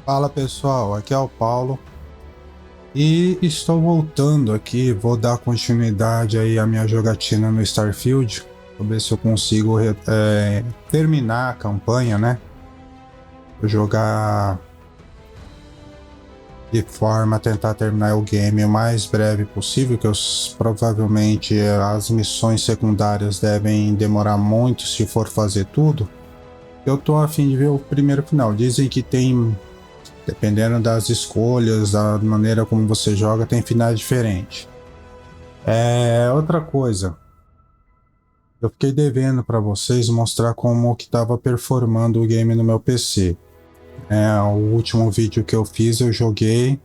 Fala pessoal, aqui é o Paulo e estou voltando aqui, vou dar continuidade aí à minha jogatina no Starfield, vou ver se eu consigo terminar a campanha, né? Vou jogar de forma a tentar terminar o game o mais breve possível, que provavelmente as missões secundárias devem demorar muito se for fazer tudo. Eu tô a fim de ver o primeiro final, dizem que tem... Dependendo das escolhas, da maneira como você joga, tem finais diferentes. Outra coisa, eu fiquei devendo para vocês mostrar como que estava performando o game no meu PC. O último vídeo que eu fiz eu joguei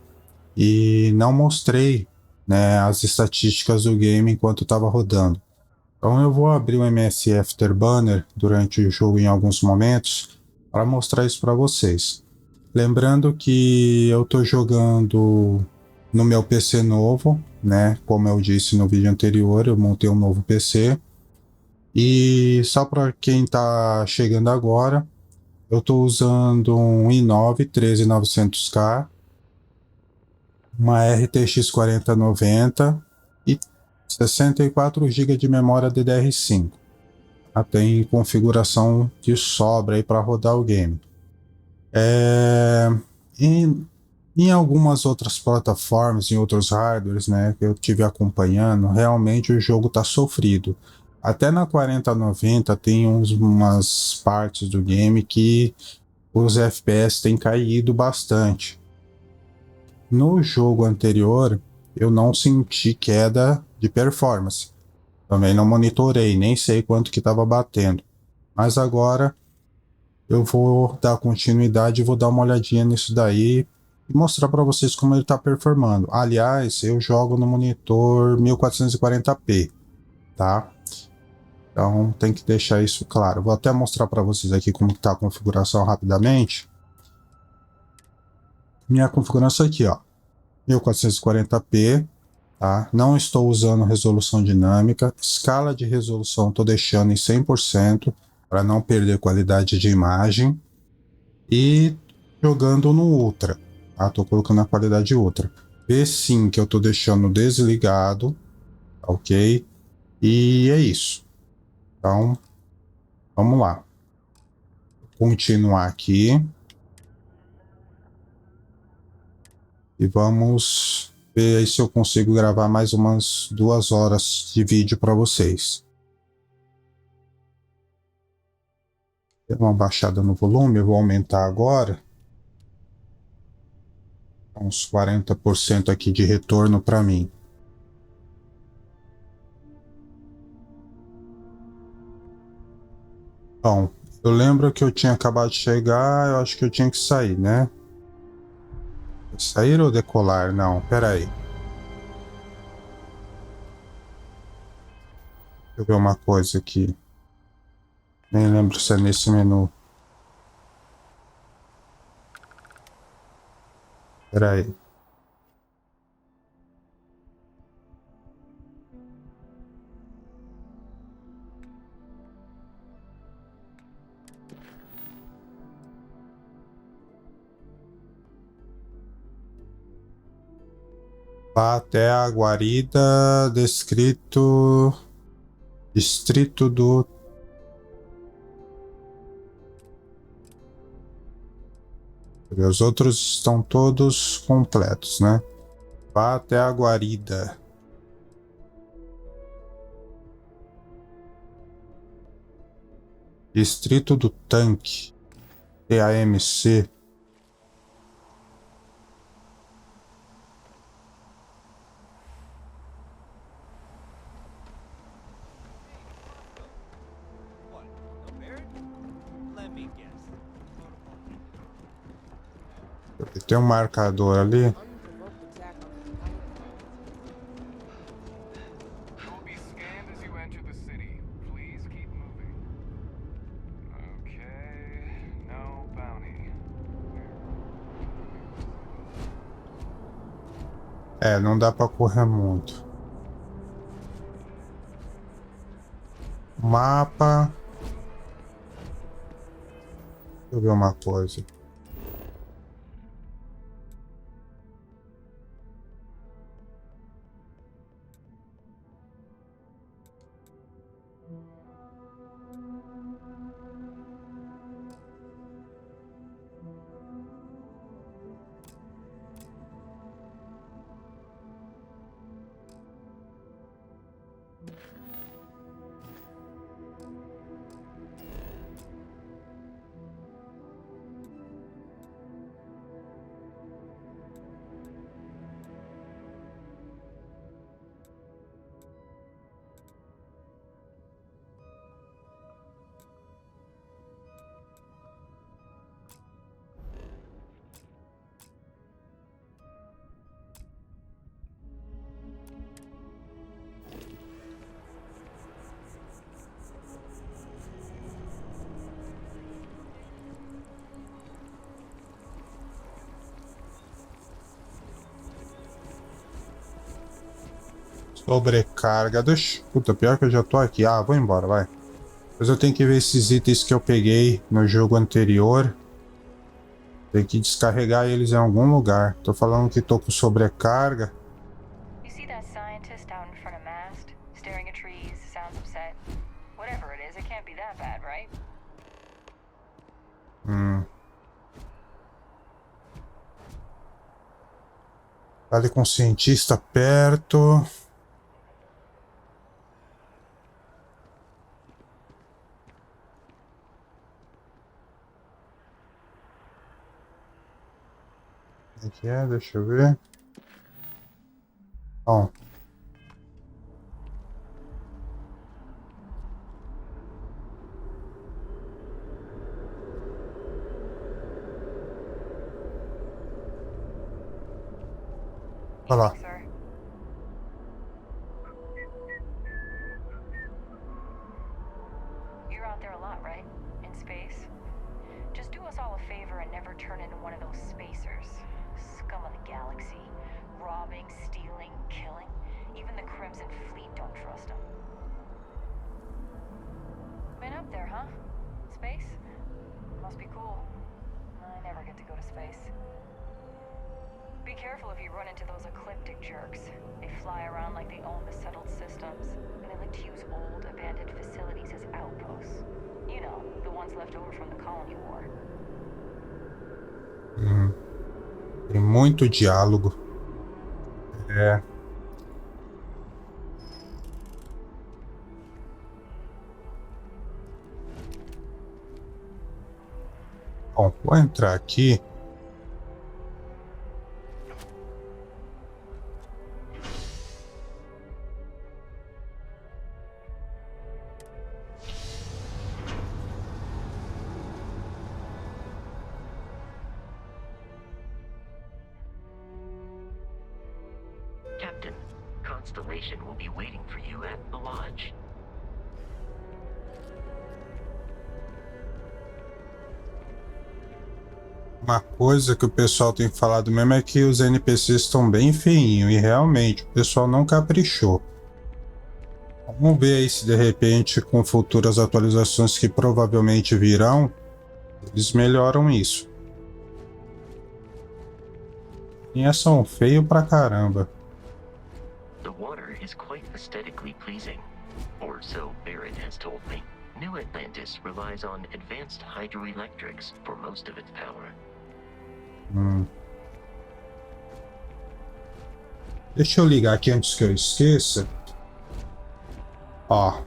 e não mostrei, né, as estatísticas do game enquanto estava rodando. Então eu vou abrir o MSI Afterburner durante o jogo em alguns momentos para mostrar isso para vocês. Lembrando que eu tô jogando no meu PC novo, né? Como eu disse no vídeo anterior, eu montei um novo PC. E só para quem tá chegando agora, eu tô usando um i9 13900K, uma RTX 4090 e 64 GB de memória DDR5. Tem configuração de sobra aí para rodar o game. Em algumas outras plataformas, em outros hardwares, né, que eu tive acompanhando, realmente o jogo tá sofrido. Até na 4090 tem umas partes do game que os FPS têm caído bastante. No jogo anterior, eu não senti queda de performance. Também não monitorei, nem sei quanto que estava batendo. Mas agora eu vou dar continuidade e vou dar uma olhadinha nisso daí e mostrar para vocês como ele está performando. Aliás, eu jogo no monitor 1440p, tá? Então tem que deixar isso claro. Vou até mostrar para vocês aqui como está a configuração rapidamente. Minha configuração aqui, ó, 1440p, tá? Não estou usando resolução dinâmica, escala de resolução estou deixando em 100% para não perder qualidade de imagem e jogando no Ultra. Tô colocando a qualidade Ultra. V5 que eu tô deixando desligado, ok? E é isso. Então, vamos lá. Vou continuar aqui. E vamos ver aí se eu consigo gravar mais umas 2 horas de vídeo para vocês. Deu uma baixada no volume, eu vou aumentar agora. Uns 40% aqui de retorno para mim. Bom, eu lembro que eu tinha acabado de chegar, eu acho que eu tinha que sair, né? Sair ou decolar? Não, pera aí. Deixa eu ver uma coisa aqui. Nem lembro se é nesse menu. Pera aí. Vá até a guarida distrito do... Os outros estão todos completos, né? Vá até a guarida. Distrito do Tanque. TAMC. Tem um marcador ali. Não dá pra correr muito. Mapa. Deixa eu ver uma coisa. Sobrecarga. Deixa... Puta, pior que eu já tô aqui. Ah, vou embora, vai. Mas eu tenho que ver esses itens que eu peguei no jogo anterior. Tem que descarregar eles em algum lugar. Tô falando que tô com sobrecarga. Fale com o cientista perto. O que é? Deixa eu ver. Bom. Olha lá. Tem muito diálogo. É. Bom, vou entrar aqui. Captain, Constellation will be waiting for you at the lodge. Uma coisa que o pessoal tem falado mesmo é que os NPCs estão bem feinhos e realmente o pessoal não caprichou. Vamos ver aí se de repente com futuras atualizações que provavelmente virão, eles melhoram isso. E são feios pra caramba. The water is quite aesthetically pleasing, or so Barrett has told me. New Atlantis relies on advanced hydroelectrics for most of its power. Deixa eu ligar aqui antes que eu esqueça. Ó.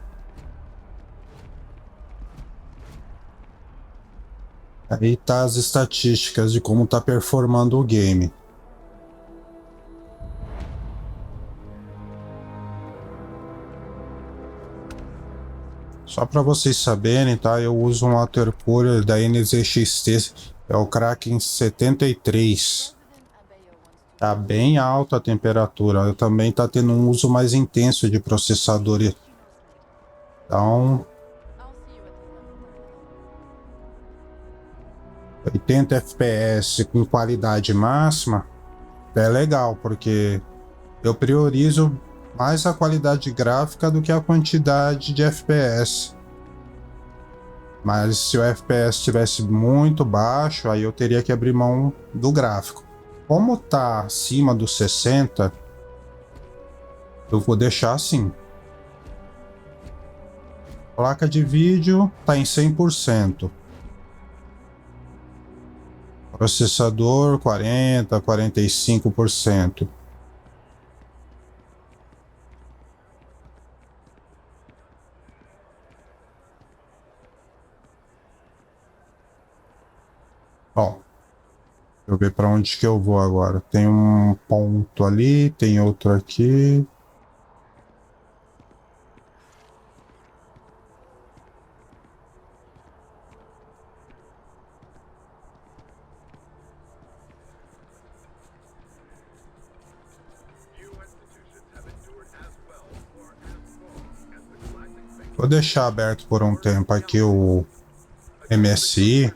Aí tá as estatísticas de como tá performando o game. Só para vocês saberem, tá? Eu uso um water cooler da NZXT, é o Kraken 73. Tá bem alta a temperatura. Eu também tá tendo um uso mais intenso de processador. Então, 80 FPS com qualidade máxima é legal, porque eu priorizo mais a qualidade gráfica do que a quantidade de FPS. Mas se o FPS estivesse muito baixo, aí eu teria que abrir mão do gráfico. Como tá acima dos 60, eu vou deixar assim. Placa de vídeo tá em 100%. Processador 40, 45%. Bom, deixa eu ver para onde que eu vou agora. Tem um ponto ali, tem outro aqui. Vou deixar aberto por um tempo aqui o MSI.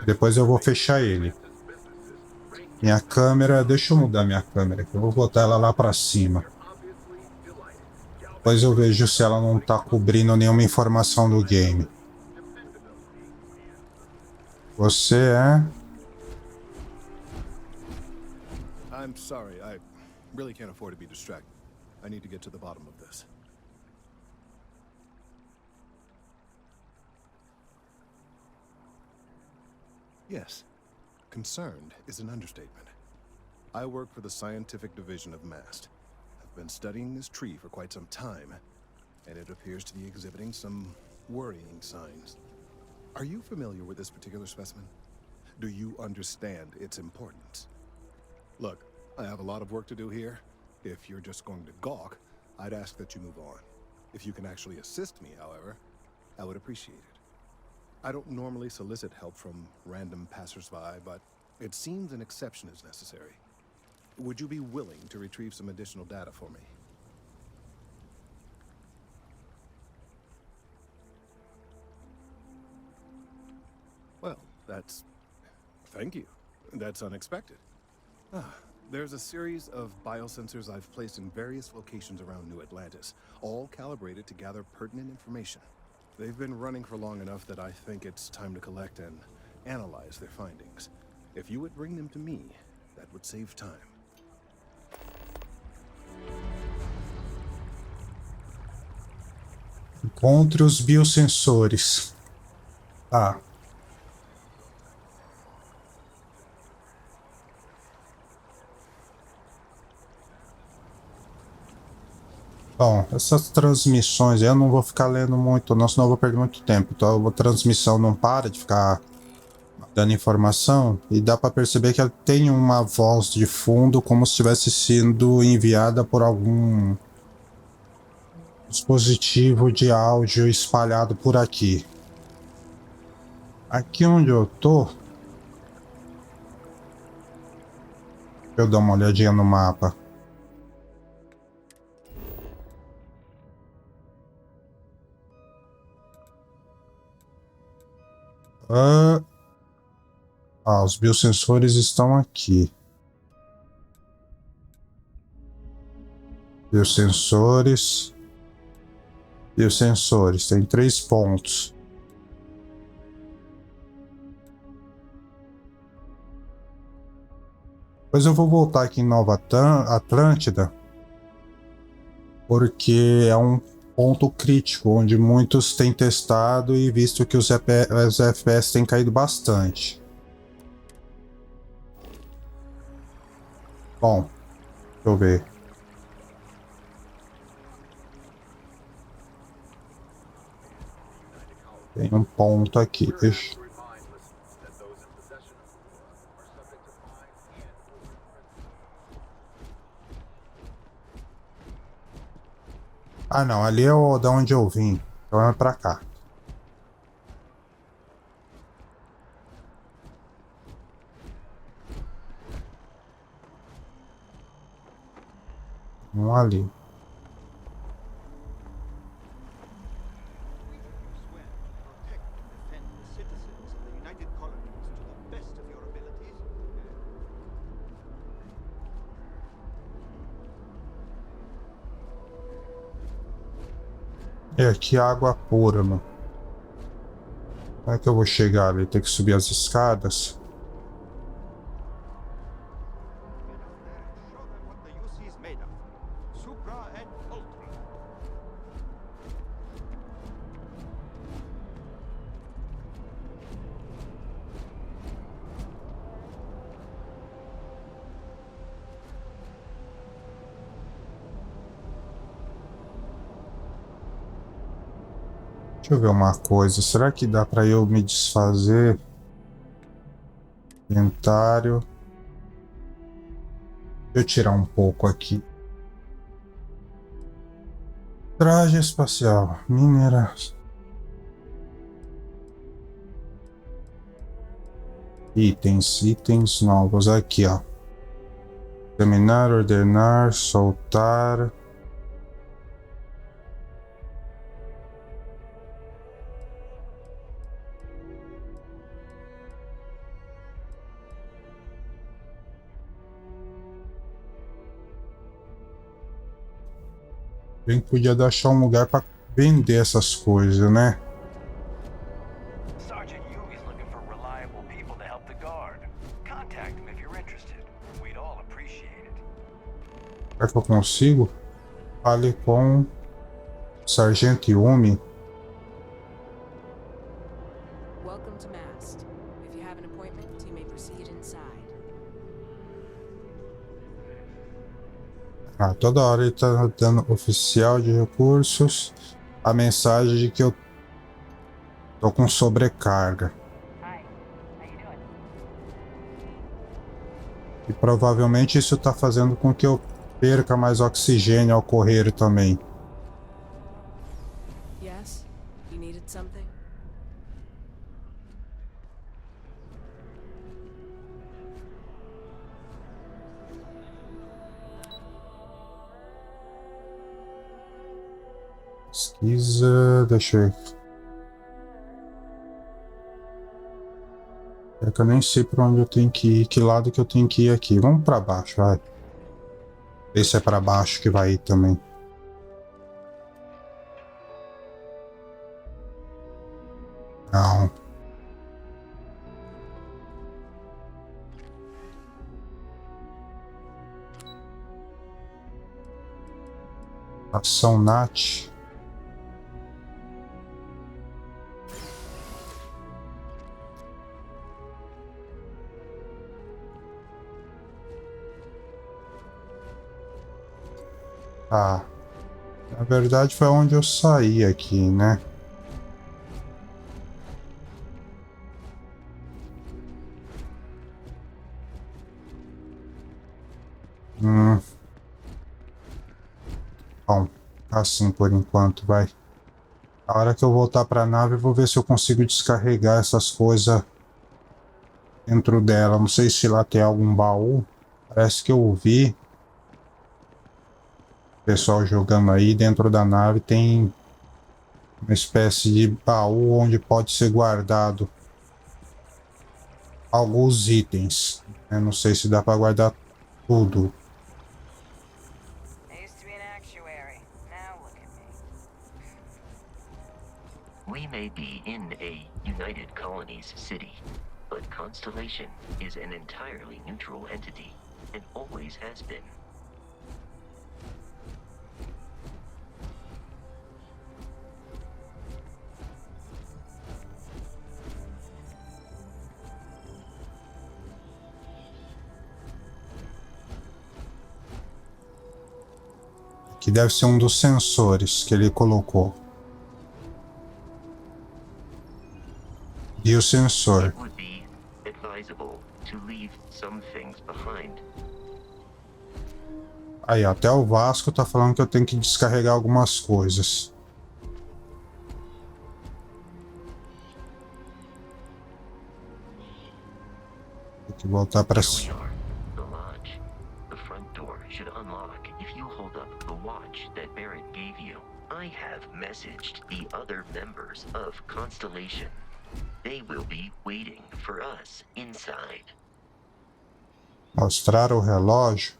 Depois eu vou fechar ele. Minha câmera, deixa eu mudar minha câmera, que eu vou botar ela lá para cima. Depois eu vejo se ela não tá cobrindo nenhuma informação do game. Você é... I'm sorry, I really can't afford to be distracted. I need to get to the bottom of this. Yes, concerned is an understatement. I work for the scientific division of MAST. I've been studying this tree for quite some time, and it appears to be exhibiting some worrying signs. Are you familiar with this particular specimen? Do you understand its importance? Look, I have a lot of work to do here. If you're just going to gawk, I'd ask that you move on. If you can actually assist me, however, I would appreciate it. I don't normally solicit help from random passersby, but it seems an exception is necessary. Would you be willing to retrieve some additional data for me? Well, thank you. That's unexpected. There's a series of biosensors I've placed in various locations around New Atlantis, all calibrated to gather pertinent information. They've been running for long enough that I think it's time to collect and analyze their findings. If you would bring them to me, that would save time. Encontre os biosensores. Ah. Bom, essas transmissões eu não vou ficar lendo muito, nosso não vou perder muito tempo. Então a transmissão não para de ficar dando informação e dá para perceber que ela tem uma voz de fundo como se estivesse sendo enviada por algum dispositivo de áudio espalhado por aqui. Aqui onde eu tô, eu dou uma olhadinha no mapa. Os biosensores estão aqui. Biosensores. Biosensores, tem 3 pontos. Depois eu vou voltar aqui em Nova Atlântida, porque é um ponto crítico, onde muitos têm testado e visto que os FPS têm caído bastante. Bom, deixa eu ver. Tem um ponto aqui, deixa. Ah não, ali é o da onde eu vim, então é pra cá. Um ali. É aqui água pura, mano. Como é que eu vou chegar ali? Tem que subir as escadas. Deixa eu ver uma coisa. Será que dá pra eu me desfazer? Inventário. Deixa eu tirar um pouco aqui. Traje espacial. Minerais. Itens novos aqui, ó. Examinar, ordenar, soltar. Bem que podia deixar um lugar para vender essas coisas, né? Sergeant Yugi's looking for reliable people to help the guard. Contact him if you're interested. We'd all appreciate it. Será que eu consigo? Fale com Sargento Yumi. Welcome to Mast. If you have an appointment, you may proceed inside. Ah, toda hora ele tá dando oficial de recursos a mensagem de que eu tô com sobrecarga. E provavelmente isso tá fazendo com que eu perca mais oxigênio ao correr também. Yes? You needed something? Pesquisa, deixa eu ver. É que eu nem sei pra onde eu tenho que ir, que lado que eu tenho que ir aqui. Vamos pra baixo, vai. Esse é pra baixo que vai ir também. Não. Ação NAT. Ah, na verdade foi onde eu saí aqui, né? Bom, assim por enquanto, vai. A hora que eu voltar para a nave, eu vou ver se eu consigo descarregar essas coisas dentro dela. Não sei se lá tem algum baú. Parece que eu vi o pessoal jogando aí dentro da nave. Tem uma espécie de baú onde pode ser guardado alguns itens. Eu não sei se dá para guardar tudo. We may be in a United Colonies city, but Constellation is an entirely neutral entity, and always has been. Que deve ser um dos sensores que ele colocou. E o sensor. It would be advisable to leave some things behind. Aí, até o Vasco tá falando que eu tenho que descarregar algumas coisas. Tem que voltar para Here we are, the lodge. The front door should unlock if you hold up the watch that Barrett gave you. I have messaged the other members of Constellation. They will be waiting for us inside. mostrar o relógio.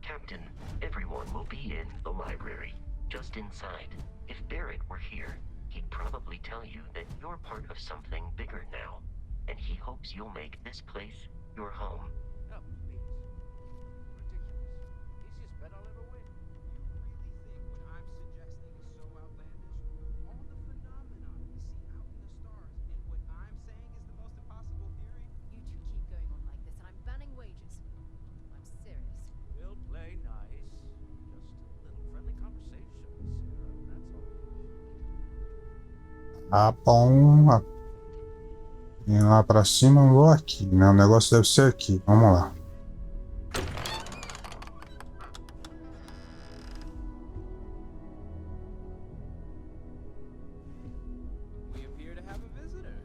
Captain, everyone will be in the library, just inside. If Barrett were here, he'd probably tell you that you're part of something bigger now, and he hopes you'll make this place your home. No, please. Ridiculous. Easiest bet I'll ever win. You really think what I'm suggesting is so outlandish? All the phenomena we see out in the stars, and what I'm saying is the most impossible theory? You two keep going on like this, and I'm banning wages. I'm serious. We'll play nice. Just a little friendly conversation, Sarah, that's all. Ah, bom. Ir lá pra cima, eu vou aqui, né? O negócio deve ser aqui. Vamos lá. We appear to have a visitor.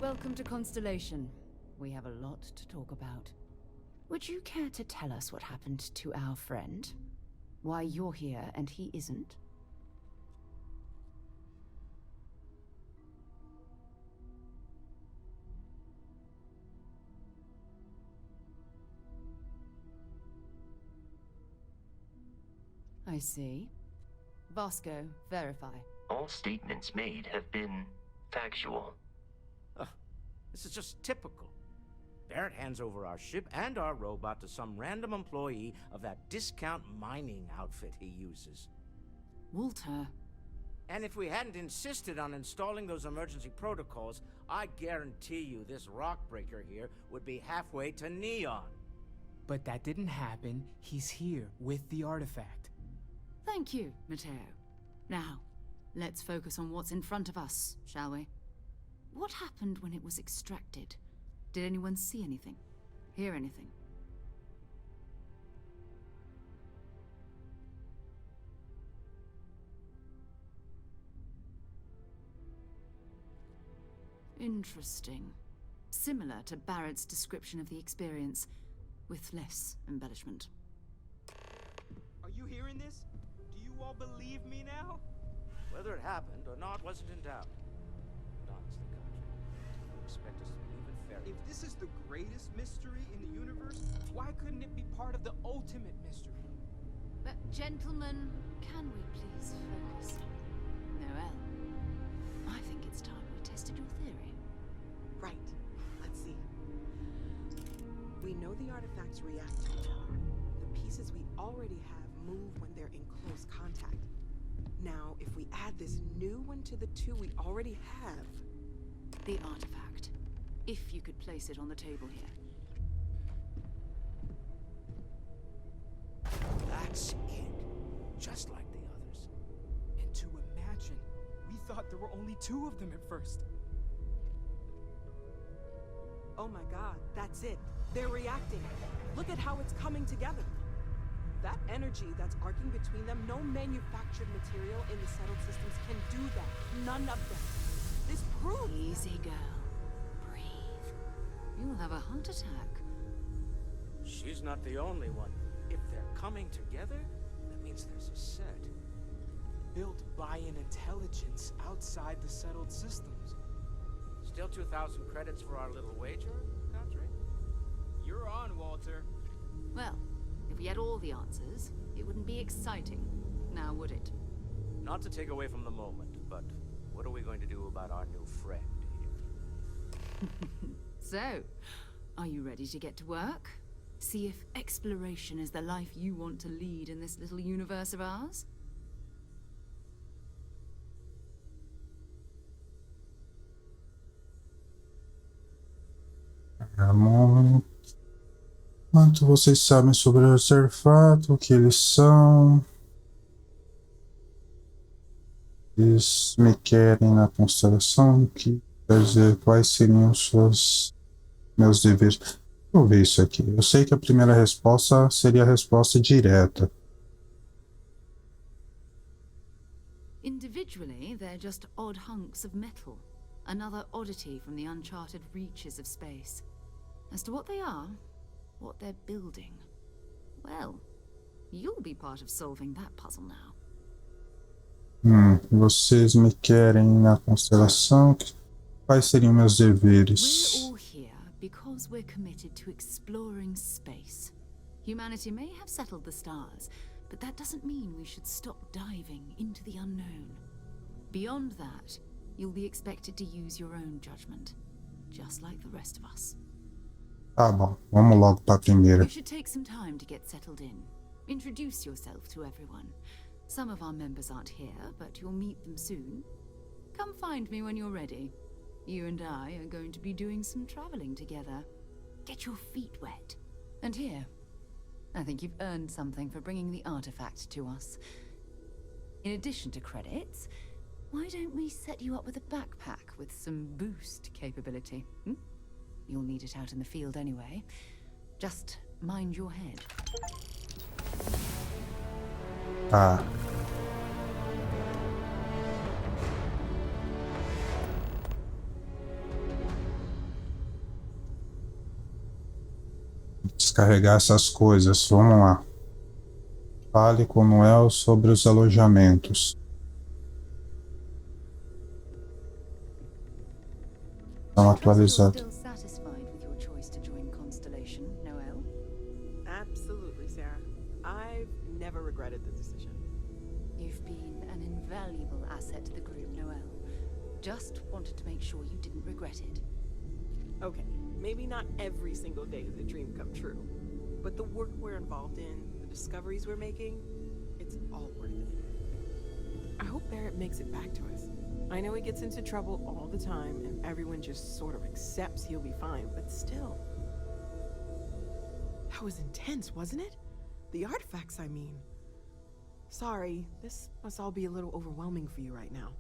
Welcome to Constellation. We have a lot to talk about. Would you care to tell us what happened to our friend? Why you're here and he isn't? I see. Vasco, verify. All statements made have been factual. This is just typical. Barrett hands over our ship and our robot to some random employee of that discount mining outfit he uses. Walter. And if we hadn't insisted on installing those emergency protocols, I guarantee you this rock breaker here would be halfway to Neon. But that didn't happen. He's here with the artifact. Thank you, Matteo. Now, let's focus on what's in front of us, shall we? What happened when it was extracted? Did anyone see anything? Hear anything? Interesting. Similar to Barrett's description of the experience, with less embellishment. Are you hearing this? Do you all believe me now? Whether it happened or not wasn't in doubt. But honestly, Contra, you expect us to believe in fairy If this is the greatest mystery in the universe, why couldn't it be part of the ultimate mystery? But gentlemen, can we please focus? Noel, I think it's time we tested your theory. Right. Let's see. We know the artifacts react to each other. The pieces we already have move when they're in close contact. Now, if we add this new one to the two we already have... The artifact. If you could place it on the table here. That's it. Just like the others. And to imagine, we thought there were only 2 of them at first. Oh my god, that's it. They're reacting. Look at how it's coming together. That energy that's arcing between them, no manufactured material in the settled systems can do that. None of them. This proves... Easy, girl. Breathe. You'll have a heart attack. She's not the only one. If they're coming together, that means there's a set. Built by an intelligence outside the settled systems. Still 2,000 credits for our little wager, Contra? You're on, Walter. Well, if we had all the answers, it wouldn't be exciting. Now, would it? Not to take away from the moment, but what are we going to do about our new friend here? So, are you ready to get to work? See if exploration is the life you want to lead in this little universe of ours? Quanto vocês sabem sobre o artefato, o que eles são? Eles me querem na constelação, que quer dizer quais seriam meus deveres. Deixa eu ver isso aqui. Eu sei que a primeira resposta seria a resposta direta. Individually, they're just odd hunks of metal. Another oddity from the uncharted reaches of space. As to what they are, what they're building, well, you'll be part of solving that puzzle now. Vocês me querem na constelação, quais seriam meus deveres? We're all here because we're committed to exploring space. Humanity may have settled the stars, but that doesn't mean we should stop diving into the unknown. Beyond that, you'll be expected to use your own judgment, just like the rest of us. Tá bom, vamos logo para a primeira. You should take some time to get settled in. Introduce yourself to everyone. Some of our members aren't here, but you'll meet them soon. Come find me when you're ready. You and I are going to be doing some traveling together. Get your feet wet. And here, I think you've earned something for bringing the artifact to us. In addition to credits, why don't we set you up with a backpack with some boost capability? You'll need it out in the field anyway. Just mind your head. Tá. descarregar essas coisas. Vamos lá. Fale com Noel sobre os alojamentos. Estão atualizados. Still satisfied with your choice to join Constellation, Noel? Absolutely, Sarah. I've never regretted the decision. You've been an invaluable asset to the group, Noel. Just wanted to make sure you didn't regret it. Okay, maybe not every single day is a dream come true, but the work we're involved in, the discoveries we're making, it's all worth it. I hope Barrett makes it back to us. I know he gets into trouble all the time, and everyone just sort of accepts he'll be fine, but still. That was intense, wasn't it? The artifacts, I mean. Sorry, this must all be a little overwhelming for you right now.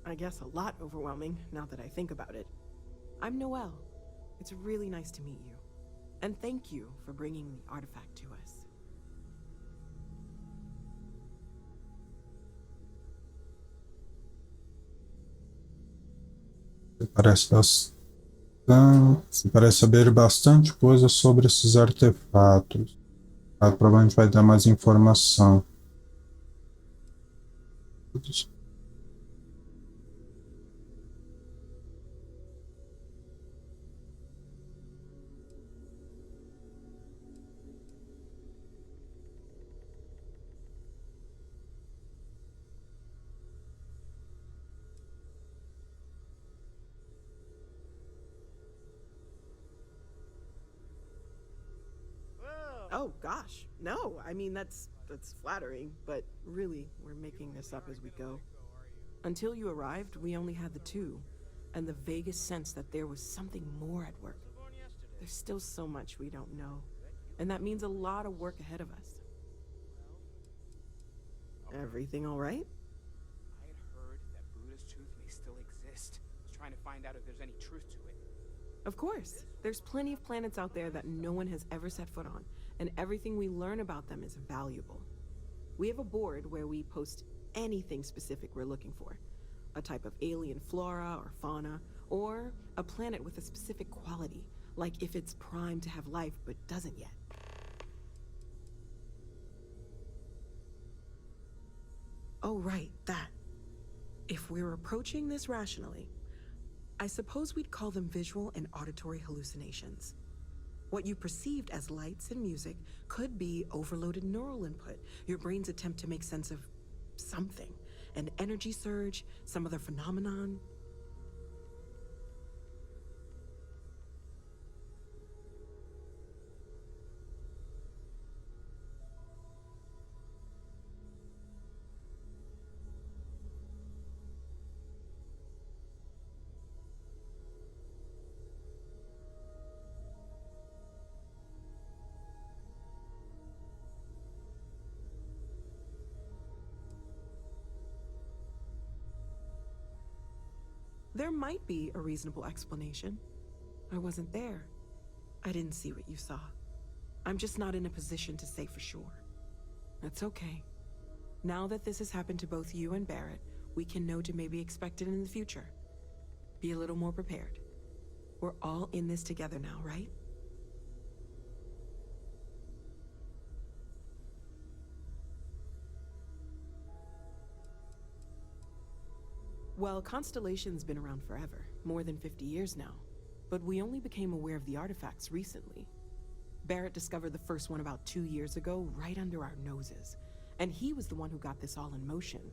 I guess a lot overwhelming, now that I think about it. I'm Noel. It's really nice to meet you. And thank you for bringing the artifact to us. Parece saber bastante coisa sobre esses artefatos. Provavelmente vai dar mais informação. Oh gosh, no, I mean that's flattering, but really, we're making this up as we go. Until you arrived, we only had the two, and the vaguest sense that there was something more at work. There's still so much we don't know, and that means a lot of work ahead of us. Everything all right? I had heard that Buddha's truth may still exist. I was trying to find out if there's any truth to it. Of course. There's plenty of planets out there that no one has ever set foot on, and everything we learn about them is valuable. We have a board where we post anything specific we're looking for. A type of alien flora or fauna, or a planet with a specific quality, like if it's primed to have life but doesn't yet. Oh right, that. If we're approaching this rationally, I suppose we'd call them visual and auditory hallucinations. What you perceived as lights and music could be overloaded neural input, your brain's attempt to make sense of something. An energy surge, some other phenomenon. There might be a reasonable explanation. I wasn't there. I didn't see what you saw. I'm just not in a position to say for sure. That's okay. Now that this has happened to both you and Barrett, we can know to maybe expect it in the future. Be a little more prepared. We're all in this together now, right? Well, Constellation's been around forever, more than 50 years now. But we only became aware of the artifacts recently. Barrett discovered the first one about 2 years ago, right under our noses. And he was the one who got this all in motion.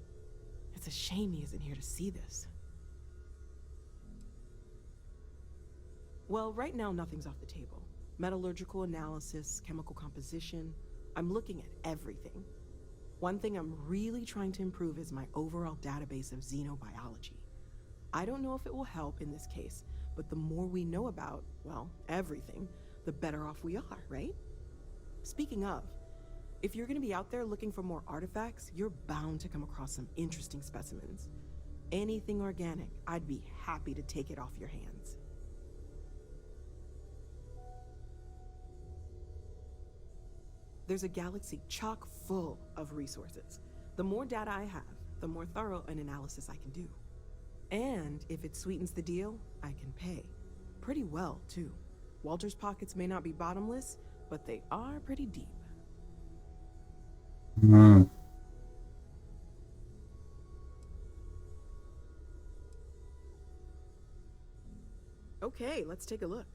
It's a shame he isn't here to see this. Well, right now nothing's off the table. Metallurgical analysis, chemical composition. I'm looking at everything. One thing I'm really trying to improve is my overall database of xenobiology. I don't know if it will help in this case, but the more we know about, well, everything, the better off we are, right? Speaking of, if you're gonna be out there looking for more artifacts, you're bound to come across some interesting specimens. Anything organic, I'd be happy to take it off your hands. There's a galaxy chock full of resources. The more data I have, the more thorough an analysis I can do. And if it sweetens the deal, I can pay. Pretty well, too. Walter's pockets may not be bottomless, but they are pretty deep. Okay, let's take a look.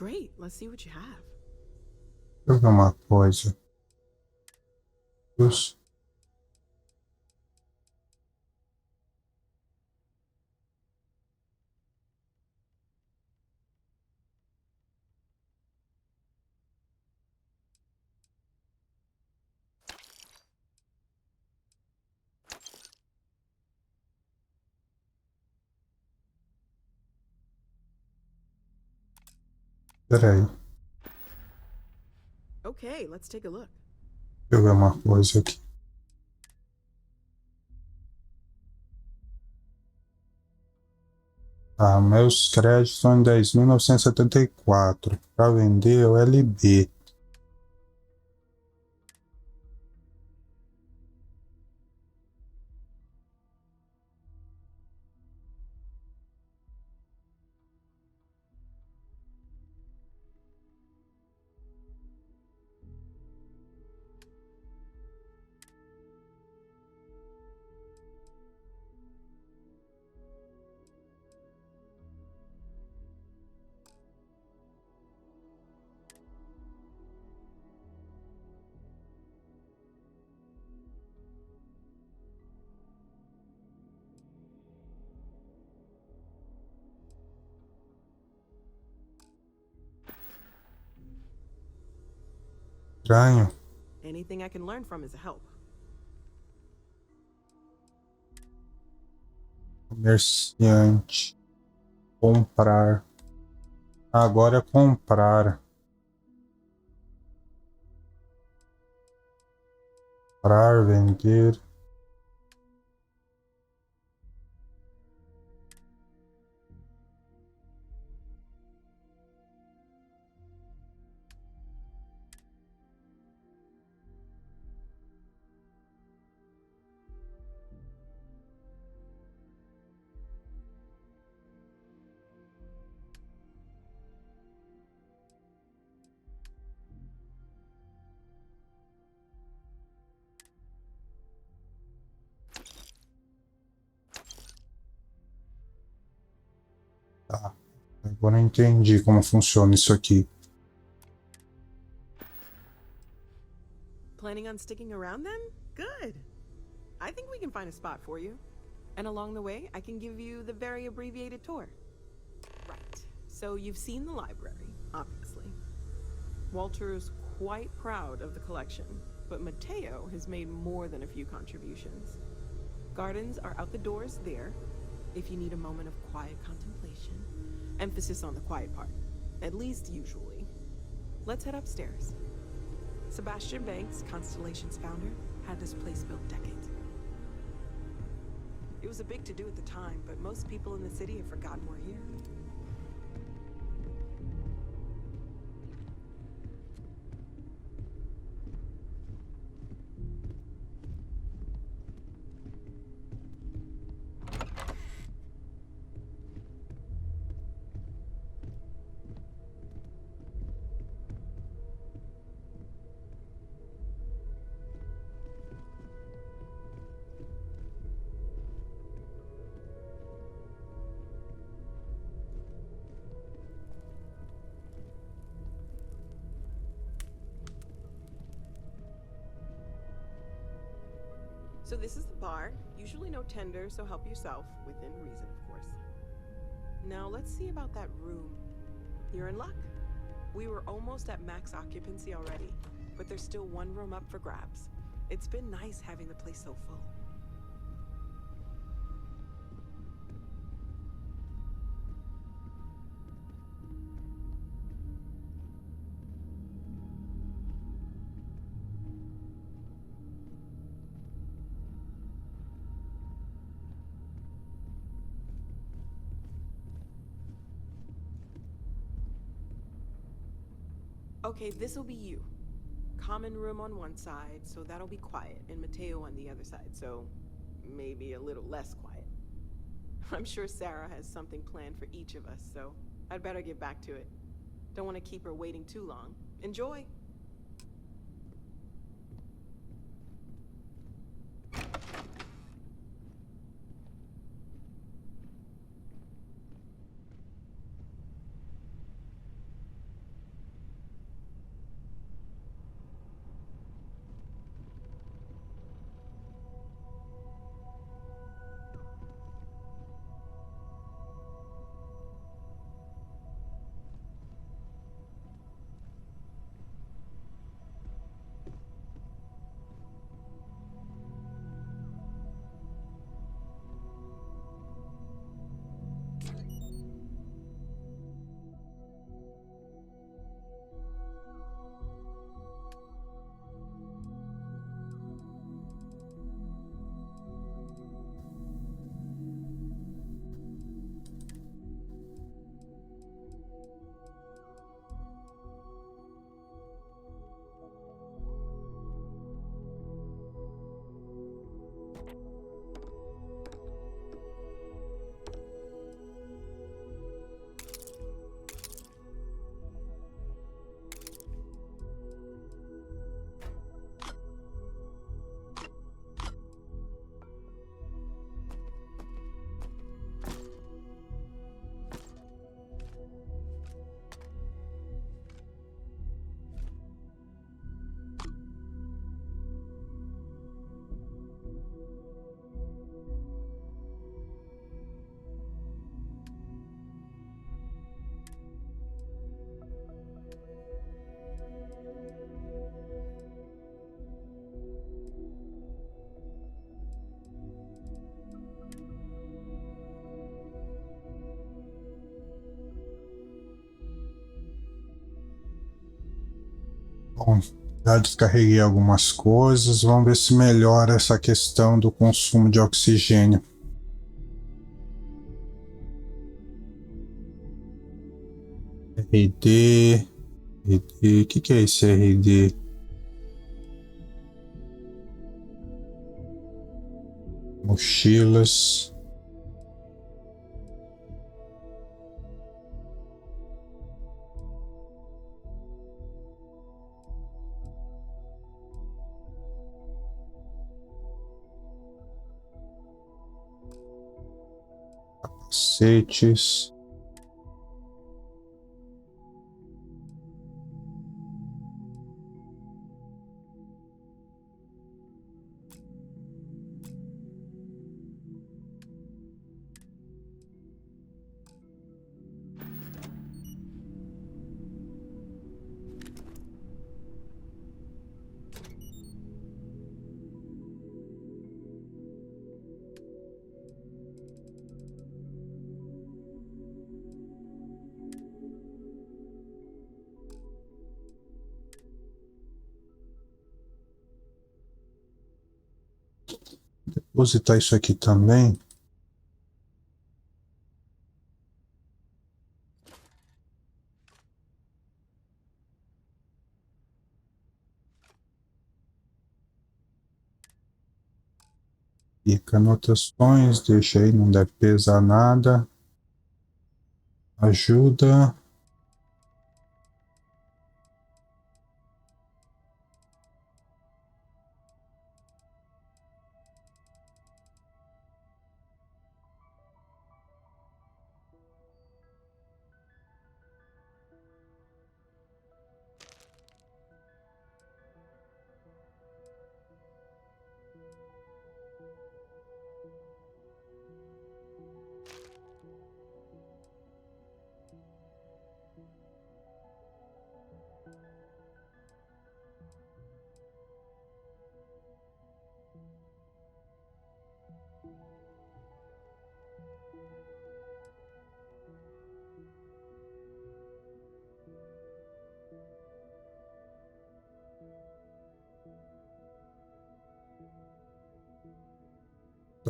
Great, let's see what you have. Deixa eu ver uma coisa. Isso. Peraí, Okay, let's take a look. deixa eu ver uma coisa aqui. Ah, meus créditos estão em 10.974. Para vender o LB. Estranho. Anything I can learn from is a help. Comerciante. Comprar. Agora é comprar. Comprar, vender. Tá. Agora eu entendi como funciona isso aqui. Planning on sticking around then? Good. I think we can find a spot for you. And along the way, I can give you the very abbreviated tour. Right. So you've seen the library, obviously. Walter's quite proud of the collection, but Mateo has made more than a few contributions. Gardens are out the doors there, if you need a moment of quiet contemplation. Emphasis on the quiet part, at least usually. Let's head upstairs. Sebastian Banks, Constellation's founder, had this place built decades ago. It was a big to-do at the time, but most people in the city have forgotten we're here. So this is the bar. Usually no tender, so help yourself, within reason, of course. Now let's see about that room. You're in luck. We were almost at max occupancy already, but there's still one room up for grabs. It's been nice having the place so full. Okay, this'll be you. Common room on one side, so that'll be quiet, and Mateo on the other side, so maybe a little less quiet. I'm sure Sarah has something planned for each of us, so I'd better get back to it. Don't want to keep her waiting too long. Enjoy! Bom, já descarreguei algumas coisas. Vamos ver se melhora essa questão do consumo de oxigênio. RD. O que é esse RD? Mochilas. Capacetes. Depositar isso aqui também. Fica anotações, deixa aí, não deve pesar nada. Ajuda.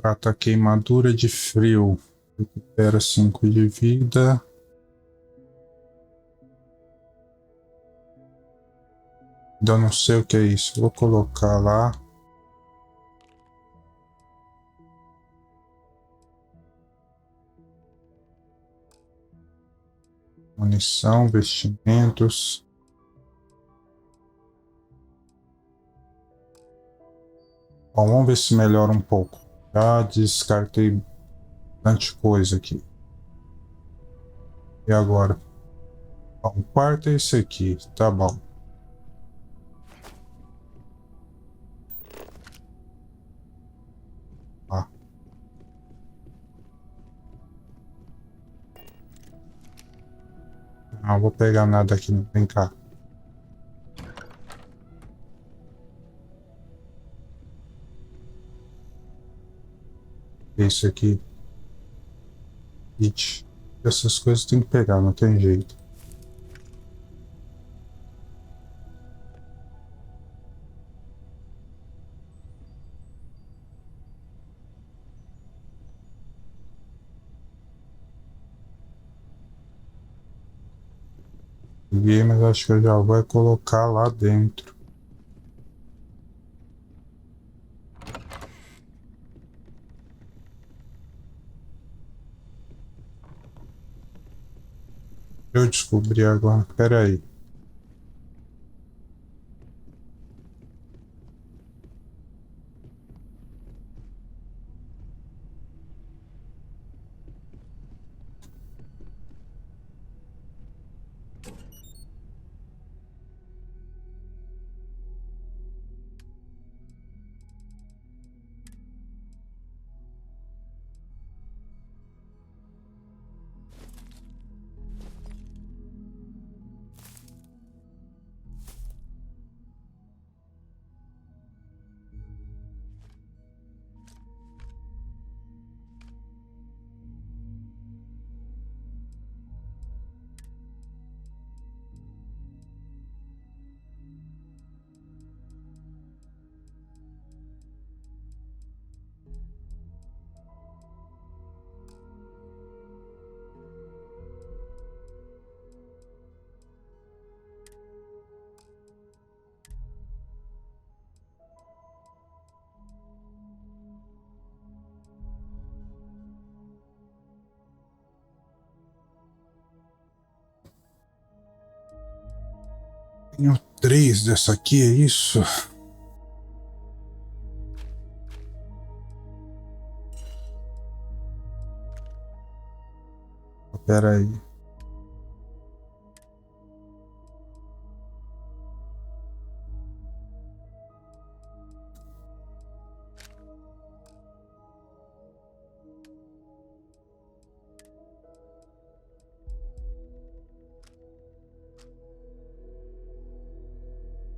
Trata a queimadura de frio. Recupera 5 de vida. Ainda não sei o que é isso. Vou colocar lá. Munição, vestimentos. Bom, vamos ver se melhora um pouco. Já descartei bastante coisa aqui. E agora? Bom, o quarto é esse aqui. Tá bom. Ah. Não vou pegar nada aqui. Vem cá. Isso aqui. It. Essas coisas tem que pegar, não tem jeito. Peguei, mas acho que eu já vou colocar lá dentro. Eu descobri agora. Pera aí. Tenho 3 dessa aqui, é isso? Pera aí.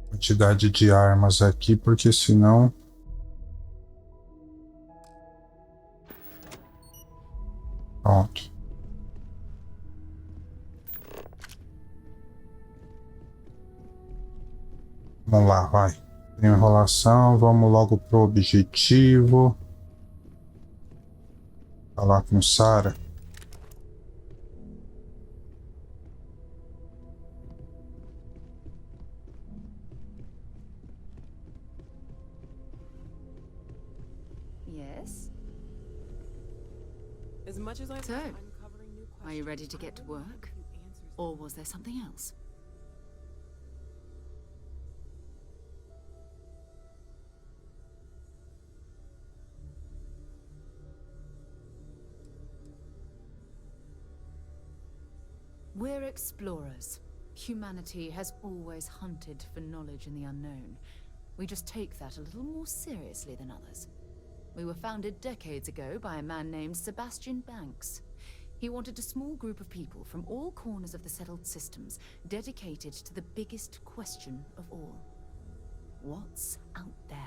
Quantidade de armas aqui, porque senão pronto. Vamos lá, vai. Tem enrolação, vamos logo pro objetivo. Falar com Sarah. Yes? As much as I'm So, uncovering new are you ready questions, to get to I don't have work? a few answers. Or was there something else? We're explorers. Humanity has always hunted for knowledge in the unknown. We just take that a little more seriously than others. We were founded decades ago by a man named Sebastian Banks. He wanted a small group of people from all corners of the settled systems, dedicated to the biggest question of all. What's out there?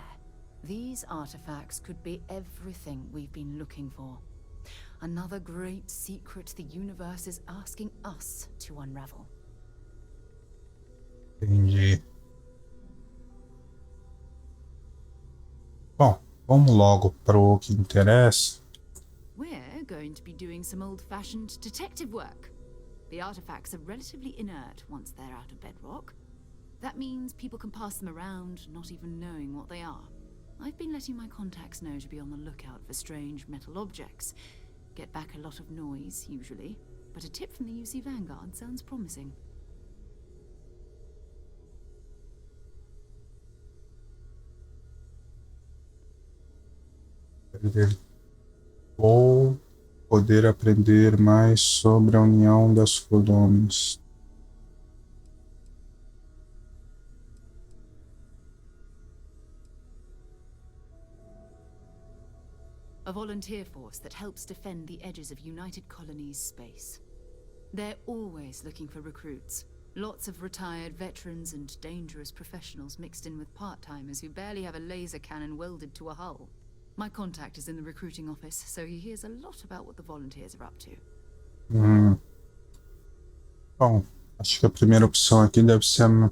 These artifacts could be everything we've been looking for. Another great secret the universe is asking us to unravel. Entendi. Bom, Vamos logo pro que interessa. We're going to be doing some old-fashioned detective work. The artifacts are relatively inert once they're out of bedrock. That means people can pass them around, not even knowing what they are. I've been letting my contacts know to be on the lookout for strange metal objects. Get back a lot of noise, usually, but a tip from the UC Vanguard sounds promising. Vou poder aprender mais sobre a união das colônias. A volunteer force that helps defend the edges of United Colonies space. They're always looking for recruits. Lots of retired veterans and dangerous professionals mixed in with part-timers who barely have a laser cannon welded to a hull. My contact is in the recruiting office, so he hears a lot about what the volunteers are up to. Bom, acho que a primeira opção aqui deve ser a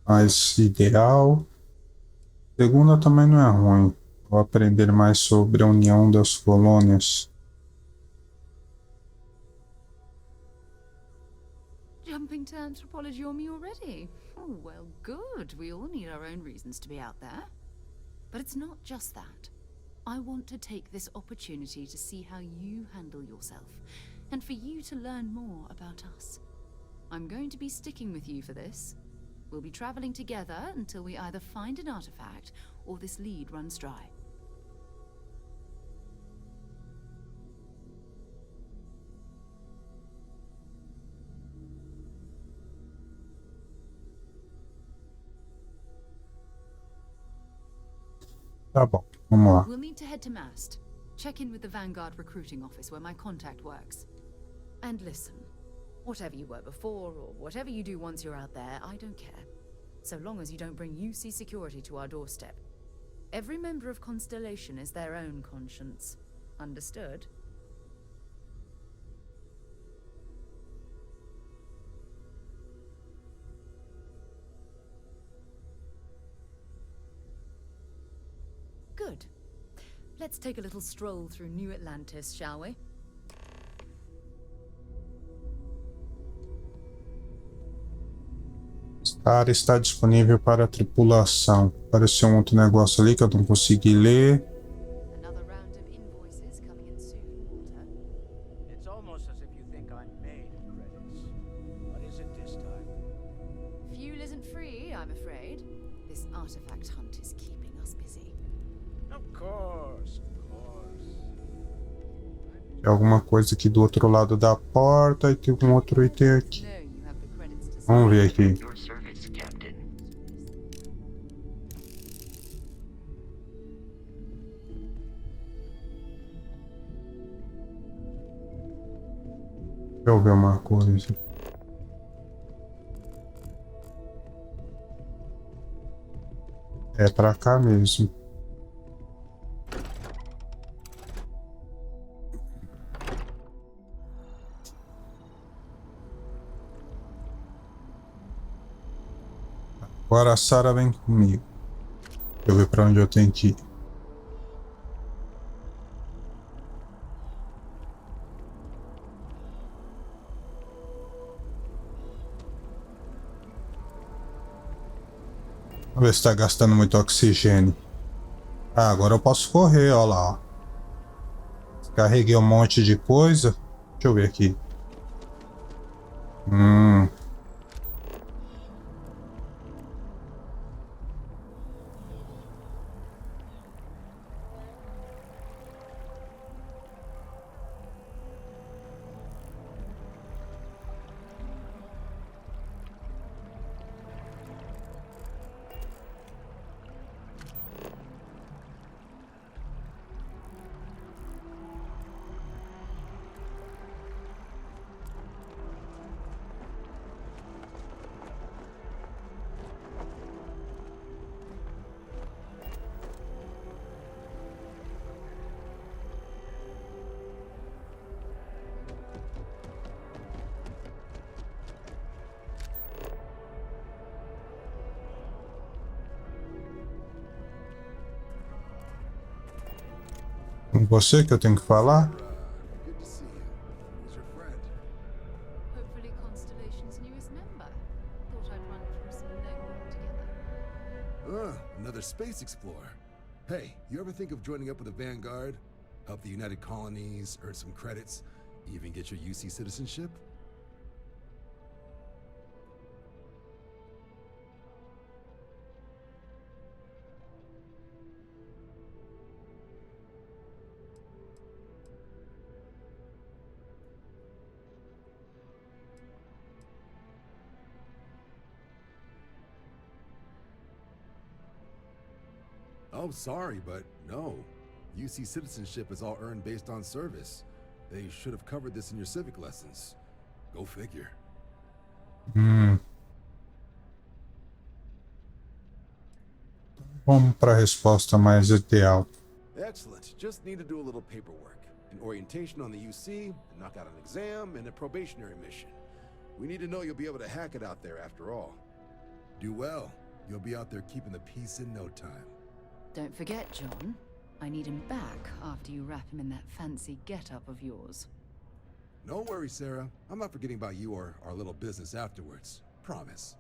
mais ideal. A segunda também não é ruim. Vou aprender mais sobre a união das colônias. Jumping to anthropology on me already? Oh, well, good. We all need our own reasons to be out there. But it's not just that. I want to take this opportunity to see how you handle yourself, and for you to learn more about us. I'm going to be sticking with you for this. We'll be traveling together until we either find an artifact or this lead runs dry. Tá bom, vamos lá. We'll need to head to Mast. Check in with the Vanguard recruiting office where my contact works. And listen, whatever you were before or whatever you do once you're out there, I don't care. So long as you don't bring UC security to our doorstep. Every member of Constellation is their own conscience. Understood? Good. Let's take a little stroll through New Atlantis, shall we? A área está disponível para a tripulação. Apareceu um outro negócio ali que eu não consegui ler. Another round of invoices coming in soon, Walter. It's almost as if you think I'm made of credits. What is it this time? Fuel isn't free, I'm afraid. This artifact hunt is keeping us busy. Of course, of course. Tem alguma coisa aqui do outro lado da porta e tem um outro item aqui. No, you have the credits to Vamos ver aqui. Your service, Captain. Deixa eu ver uma coisa. É pra cá mesmo. Agora a Sarah vem comigo. Deixa eu ver pra onde eu tenho que ir. Vamos ver se tá gastando muito oxigênio. Ah, agora eu posso correr, ó lá. Ó. Carreguei um monte de coisa. Deixa eu ver aqui. Com você que eu tenho que falar? Good to see you. Who's your friend? Hopefully Constellation's newest member. Thought I'd run through some legwork together. Another space explorer. Hey, you ever think of joining up with the Vanguard? Help the United Colonies, earn some credits, even get your UC citizenship? Oh, sorry, but no. UC citizenship is all earned based on service. They should have covered this in your civic lessons. Go figure. Vamos para a resposta mais ideal. Excellent. Just need to do a little paperwork. An orientation on the UC, knock out an exam, and a probationary mission. We need to know you'll be able to hack it out there after all. Do well. You'll be out there keeping the peace in no time. Don't forget, John. I need him back after you wrap him in that fancy get-up of yours. No worries, Sarah. I'm not forgetting about you or our little business afterwards. Promise.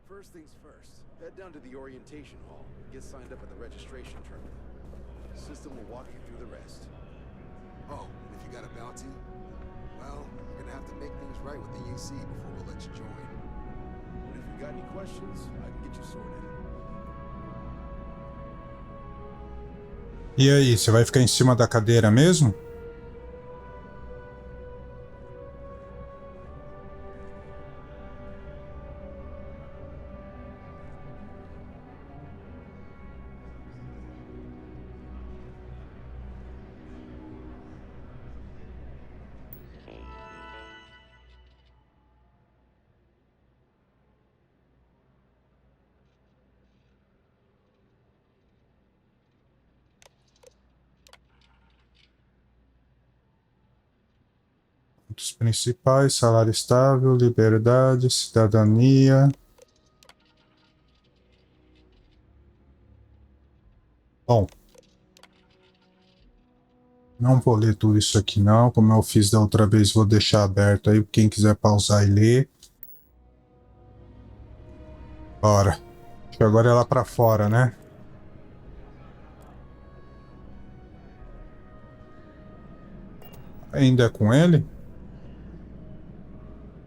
First things first. Head down to the orientation hall and get signed up at the registration terminal. The system will walk you through the rest. Oh, and if you got a bounty, well, you're gonna have to make things right with the UC before we'll let you join. But if you got any questions, I can get you sorted. E aí, você vai ficar em cima da cadeira mesmo? Pontos principais: salário estável, liberdade, cidadania. Bom, não vou ler tudo isso aqui não, como eu fiz da outra vez, vou deixar aberto aí, quem quiser pausar e ler. Bora. Acho que agora é lá pra fora, né? Ainda é com ele?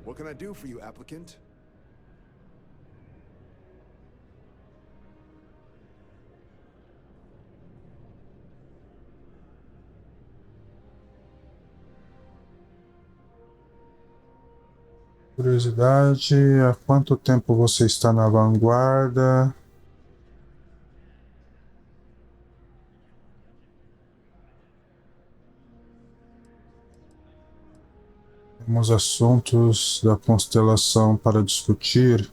What can I do for you, applicant? Curiosidade, há quanto tempo você está na vanguarda? Temos assuntos da constelação para discutir.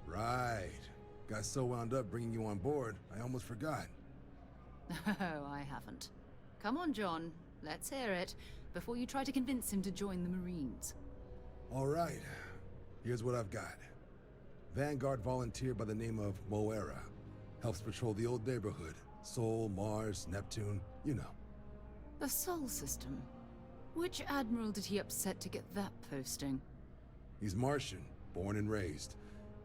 Right. Got so wound up bringing you on board, I almost forgot. Oh, I haven't. Come on, John. Let's hear it, before you try to convince him to join the Marines. All right. Here's what I've got. Vanguard volunteer by the name of Moera. Helps patrol the old neighborhood. Sol, Mars, Neptune, you know. The Sol system. Which admiral did he upset to get that posting? He's Martian, born and raised.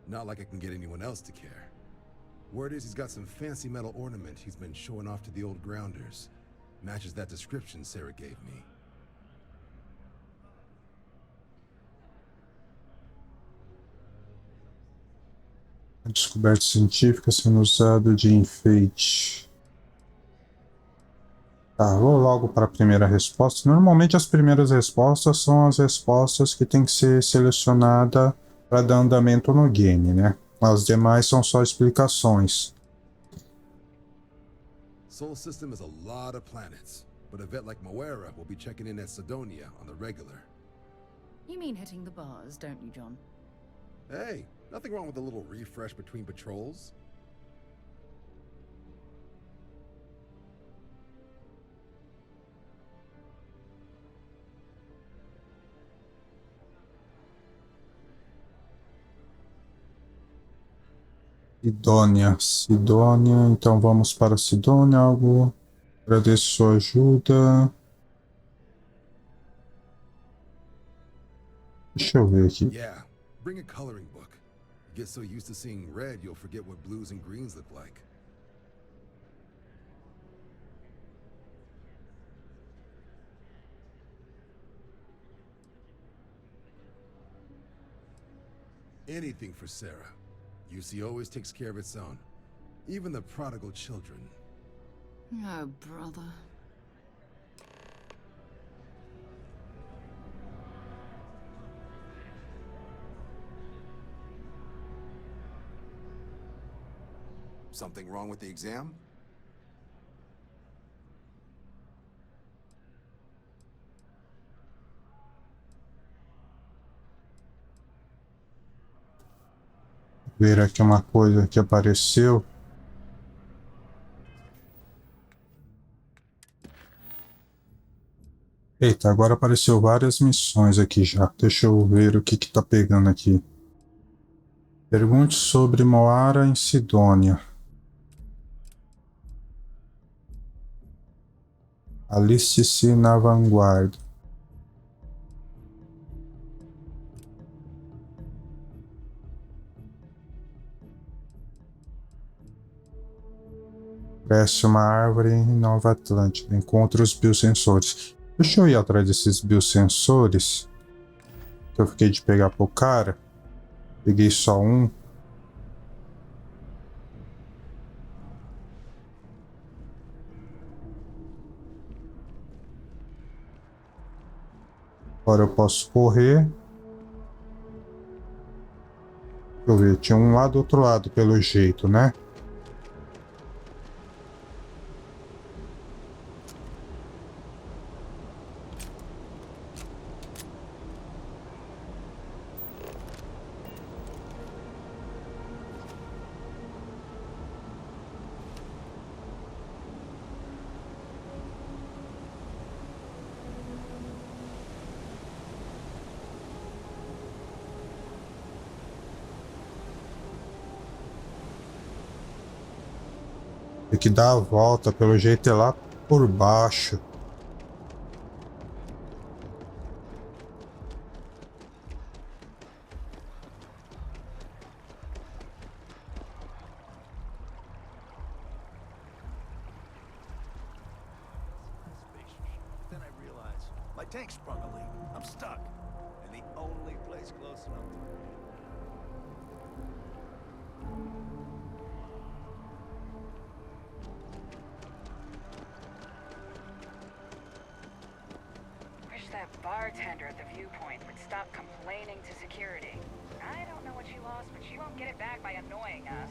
Not like I can get anyone else to care. Word is he's got some fancy metal ornament he's been showing off to the old grounders. Matches that description Sarah gave me. A descoberta científica sendo usada de enfeite. Tá, vou logo para a primeira resposta. Normalmente as primeiras respostas são as respostas que tem que ser selecionada para dar andamento no game, né? As demais são só explicações. Sol system is a lot of planets, but a vet like Moera will be checking in at Sidonia on the regular. You mean hitting the bars, don't you, John? Hey, nothing wrong with a little refresh between patrols. Sidônia, então vamos para Sidônia, algo Agradeço sua ajuda. Deixa eu ver aqui. Yeah, bring a coloring book. You get so used to seeing red, you'll forget what blues and greens look like. Anything for Sarah. UC always takes care of its own. Even the prodigal children. Oh, brother. Something wrong with the exam? Ver aqui uma coisa que apareceu. Eita, agora apareceu várias missões aqui já. Deixa eu ver o que que tá pegando aqui. Pergunte sobre Moara em Sidônia. Aliste-se na vanguarda. Cresce uma árvore em Nova Atlântida. Encontre os biosensores. Deixa eu ir atrás desses biosensores. Que eu fiquei de pegar pro cara. Peguei só um. Agora eu posso correr. Deixa eu ver, tinha um lá do outro lado pelo jeito, né? Tem que dar a volta, pelo jeito é lá por baixo. Then I realized my tank sprung a leak. I'm stuck. And the only place close enough to Wish that bartender at the viewpoint would stop complaining to security. I don't know what you lost, but you won't get it back by annoying us.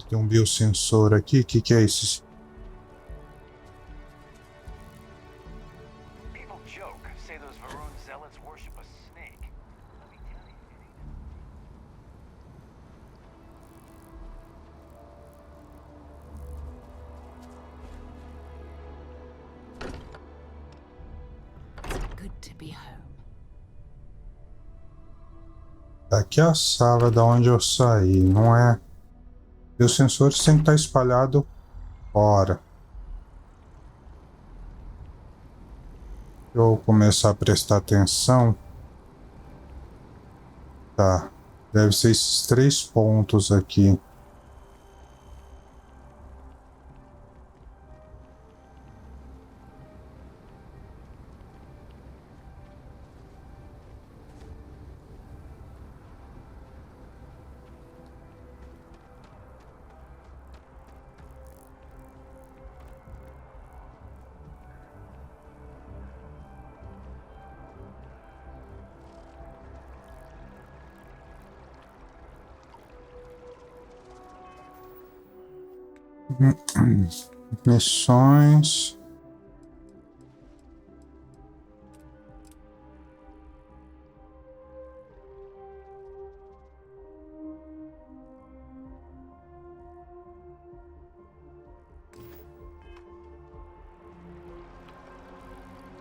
Tem um biosensor aqui. O que é esse? People joke, say those Varun zealots worship a snake. Let me tell you, it ain't. Good to be home. Aqui é a sala da onde eu saí, não é? E os sensores têm que estar espalhados fora. Deixa eu começar a prestar atenção. Tá. Deve ser esses 3 pontos aqui. Missões.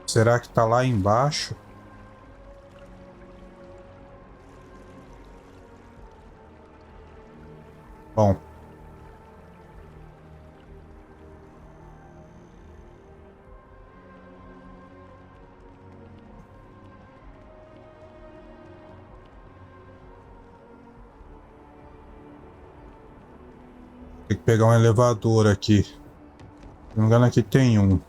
Será que tá lá embaixo? Bom. Tem que pegar um elevador aqui. Se não me engano, aqui tem um.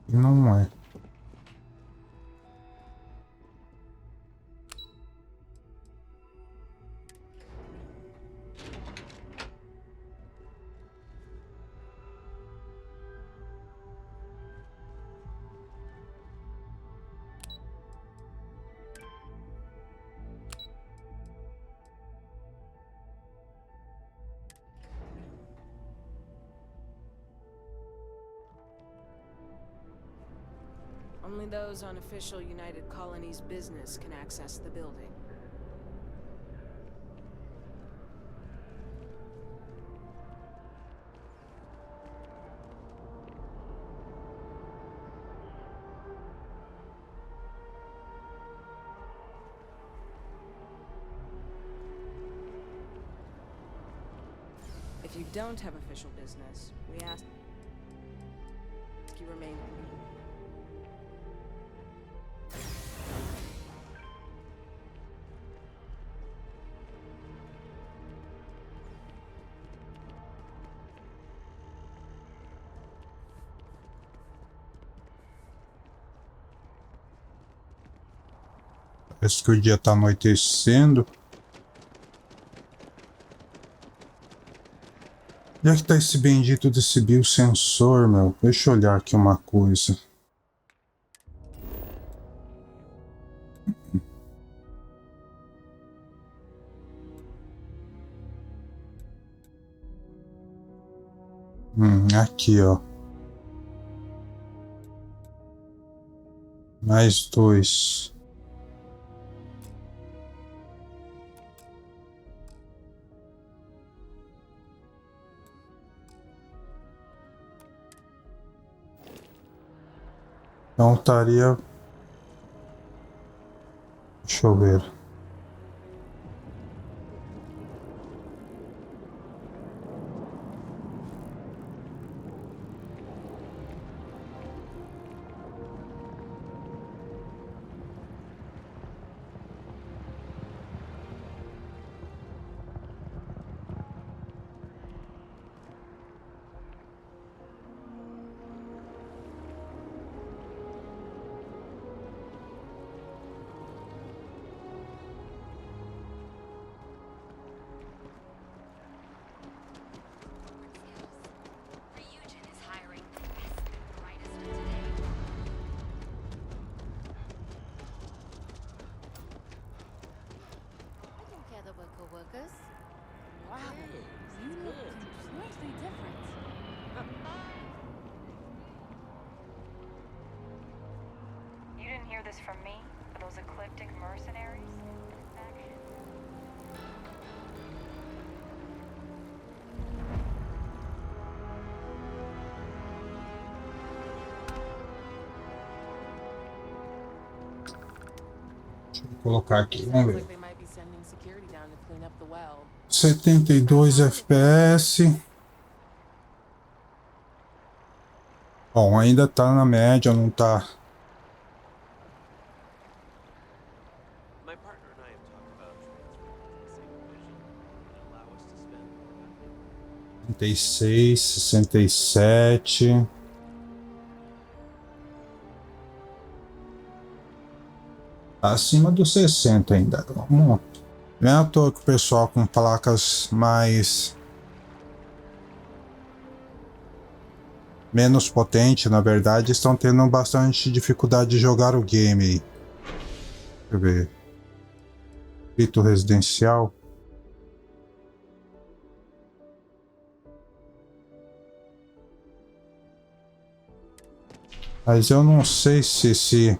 Não é. Only those on official United Colonies business can access the building. If you don't have official business, we ask you remain. Parece que o dia tá anoitecendo. Onde é que tá esse bendito desse biosensor, meu? Deixa eu olhar aqui uma coisa. Aqui, ó. Mais 2. Então estaria. Deixa eu ver. You didn't hear this from me, but those ecliptic mercenaries? Deixa eu colocar aqui, vamos ver. 72 FPS. Bom, ainda tá na média, não tá. My partner and I have talked about transferring to the same division and allow us to spend 66, 67. Acima dos 60 ainda. Vamos. Não é à toa que o pessoal com placas mais menos potente, na verdade, estão tendo bastante dificuldade de jogar o game aí. Deixa eu ver. Fito residencial. Mas eu não sei se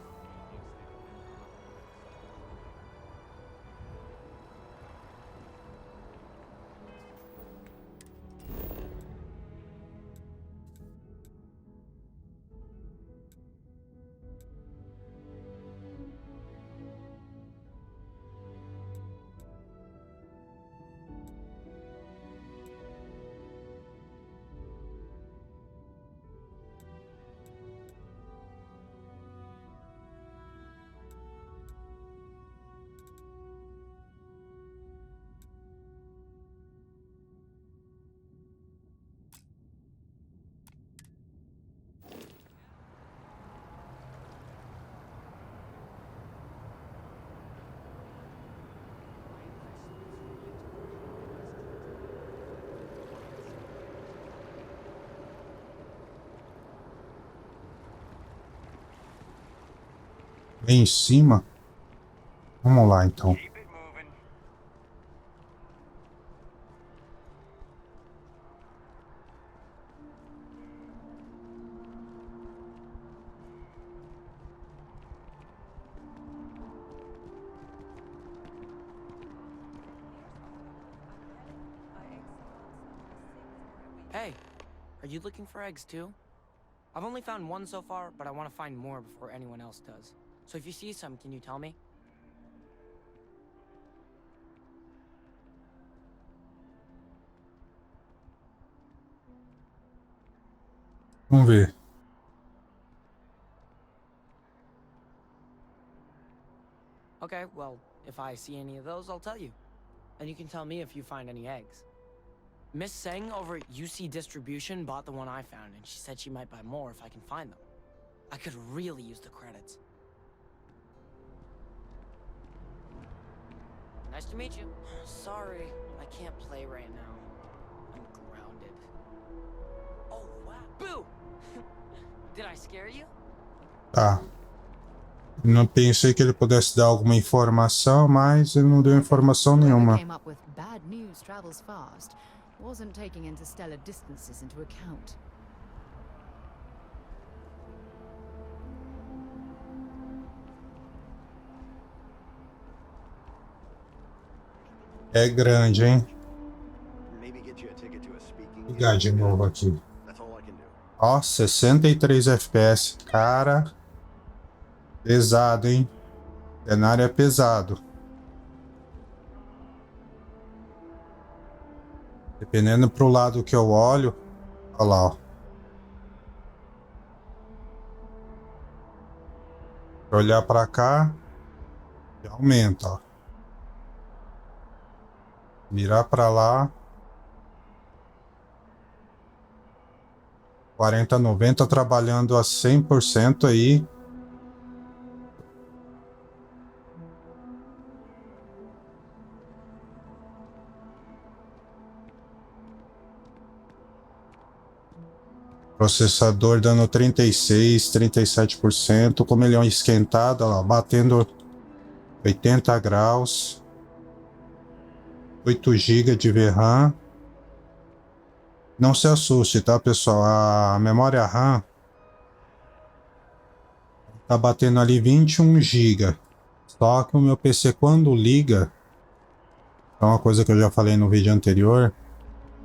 vem em cima. Vamos lá então. Hey, are you looking for eggs too? I've only found one so far, but I want to find more before anyone else does. So if you see some, can you tell me? Vamos ver. Okay, well, if I see any of those, I'll tell you. And you can tell me if you find any eggs. Miss Seng over at UC Distribution bought the one I found, and she said she might buy more if I can find them. I could really use the credits. Nice to meet you. Sorry, I can't play right now. I'm grounded. Oh, wow. Boo! Did I scare you? Tá. Não pensei que ele pudesse dar alguma informação, mas ele não deu informação nenhuma. Came up with bad news travels fast. Wasn't taking interstellar distances into account. É grande, hein? Vou ligar de novo aqui. Ó, 63 FPS. Cara. Pesado, hein? O cenário é pesado. Dependendo pro lado que eu olho. Olha lá, ó. Se olhar pra cá, aumenta, ó. Mirar pra lá. 4090 trabalhando a 100% aí. Processador dando 36, 37%, como ele é um esquentado, ó, batendo 80 graus, 8 GB de VRAM. Não se assuste, tá, pessoal? A memória RAM tá batendo ali 21 GB. Só que o meu PC, quando liga, é uma coisa que eu já falei no vídeo anterior,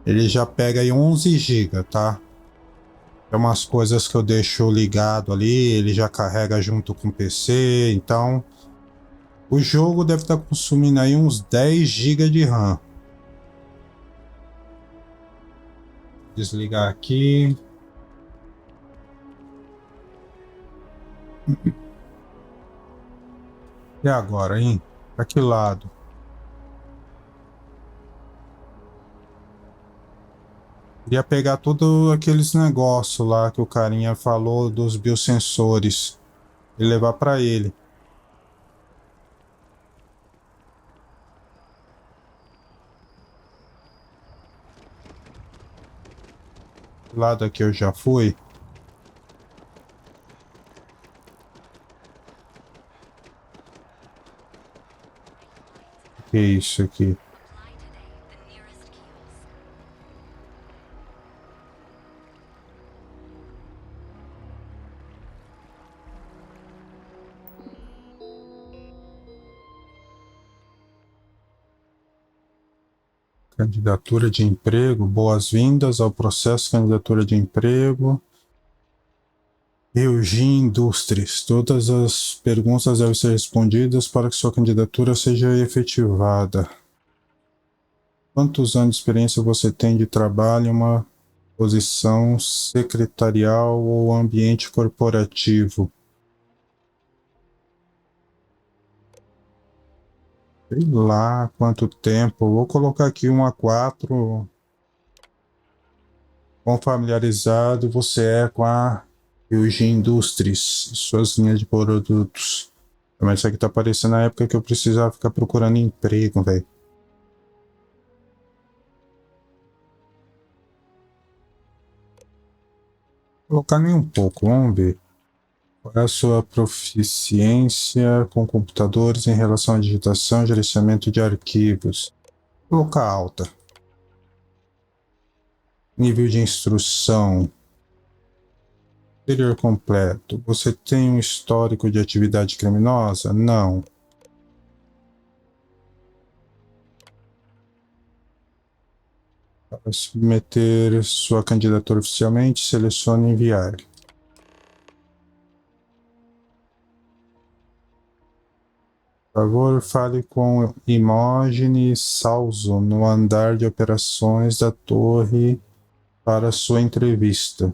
ele já pega aí 11 GB, tá? É umas coisas que eu deixo ligado ali, ele já carrega junto com o PC, então o jogo deve estar consumindo aí uns 10 GB de RAM. Desligar aqui. E agora, hein? Pra que lado? Queria pegar todos aqueles negócios lá que o carinha falou dos biosensores e levar pra ele. Do lado aqui eu já fui. O que é isso aqui? Candidatura de emprego, boas-vindas ao processo de candidatura de emprego. Eugene Indústrias. Todas as perguntas devem ser respondidas para que sua candidatura seja efetivada. Quantos anos de experiência você tem de trabalho em uma posição secretarial ou ambiente corporativo? Sei lá quanto tempo. Vou colocar aqui 1 a 4. Quão familiarizado você é com a Eugene Indústrias e suas linhas de produtos? Mas isso aqui tá aparecendo na época que eu precisava ficar procurando emprego, velho. Vou colocar nem um pouco, vamos ver. Qual é a sua proficiência com computadores em relação à digitação e gerenciamento de arquivos? Vou colocar alta. Nível de instrução. Interior completo. Você tem um histórico de atividade criminosa? Não. Para submeter sua candidatura oficialmente, selecione enviar. Por favor, fale com Imogen Salzo no andar de operações da torre para sua entrevista.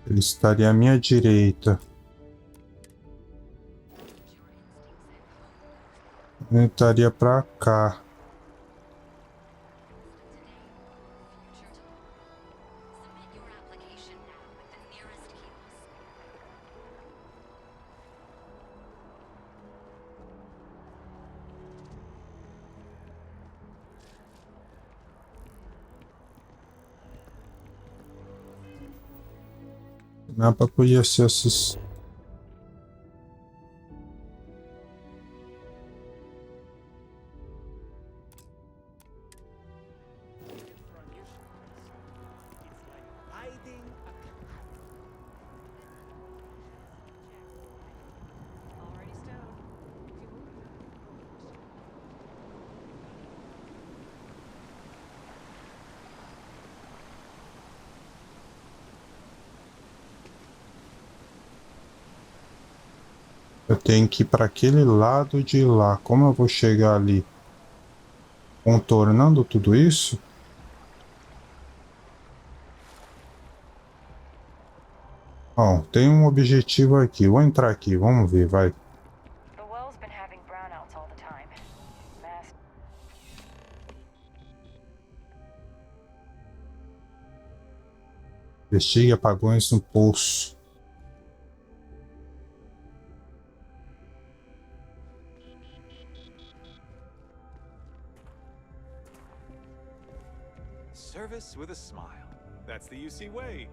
Ele estaria à minha direita. Ele estaria para cá. O mapa podia ser assim. Eu tenho que ir para aquele lado de lá. Como eu vou chegar ali? Contornando tudo isso? Bom, tem um objetivo aqui. Vou entrar aqui, vamos ver, vai. Investigue apagões no poço. Service with a smile. That's the UC way.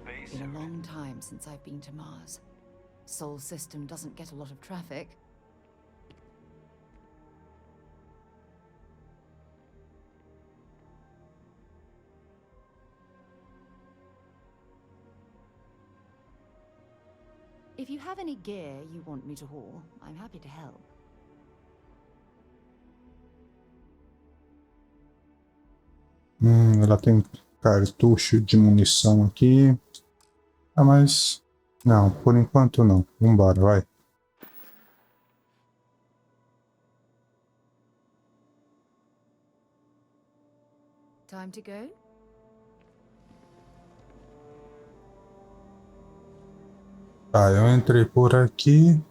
Been a long time since I've been to Mars. Sol system doesn't get a lot of traffic. If you have any gear you want me to haul, I'm happy to help. Ela tem cartucho de munição aqui. Ah, mas... Não, por enquanto não. Vambora, vai. Time to go? Tá, eu entrei por aqui.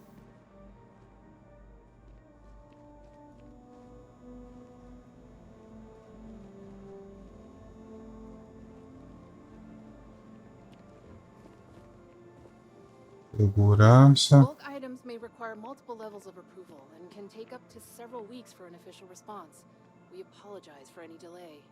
Segurança. Bulk items may require multiple levels of approval and can take up to several weeks for an official response. We apologize for any delay.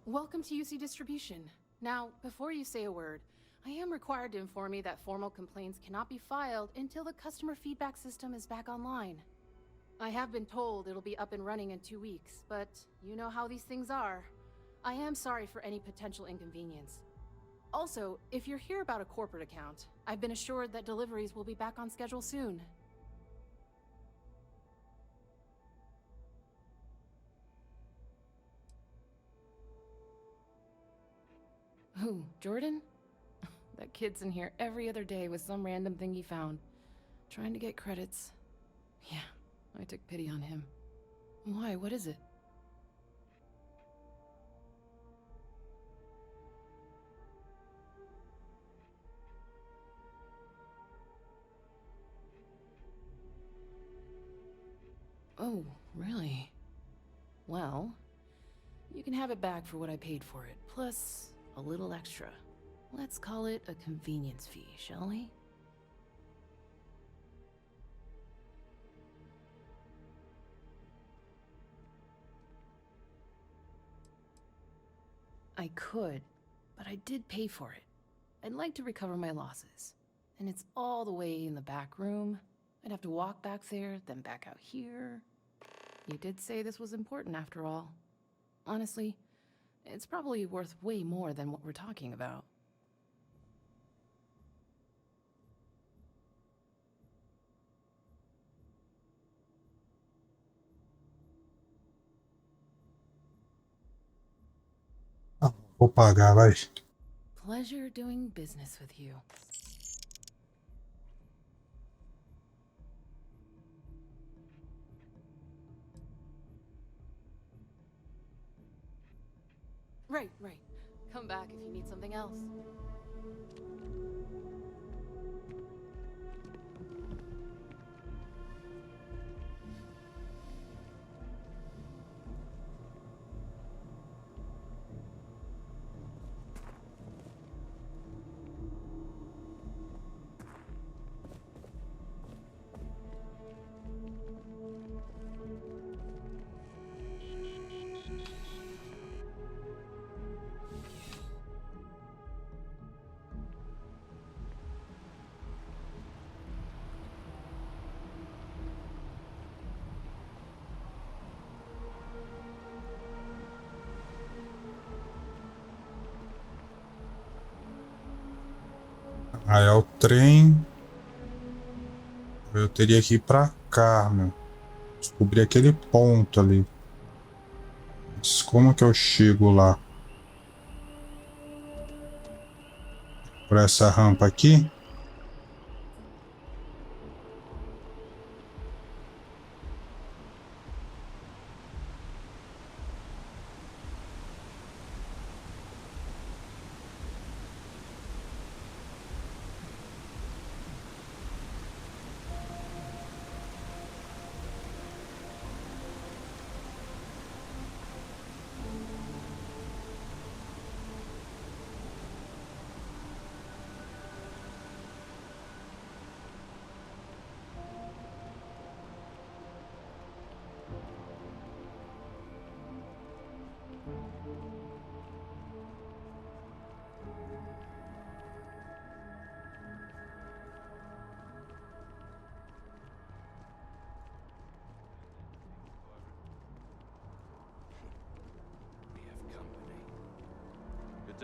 Welcome to UC Distribution. Now, before you say a word, I am required to inform you that formal complaints cannot be filed until the customer feedback system is back online. I have been told it'll be up and running in 2 weeks, but you know how these things are. I am sorry for any potential inconvenience. Also, if you're here about a corporate account, I've been assured that deliveries will be back on schedule soon. Who, Jordan? That kid's in here every other day with some random thing he found. Trying to get credits. Yeah, I took pity on him. Why, what is it? Oh, really? Well, you can have it back for what I paid for it, plus a little extra. Let's call it a convenience fee, shall we? I could, but I did pay for it. I'd like to recover my losses. And it's all the way in the back room. I'd have to walk back there, then back out here. You did say this was important after all. Honestly, it's probably worth way more than what we're talking about. Vou pagar, vai. Pleasure doing business with you. Right. Come back if you need something else. Aí é o trem. Eu teria que ir pra cá, meu. Descobrir aquele ponto ali. Mas como que eu chego lá? Por essa rampa aqui?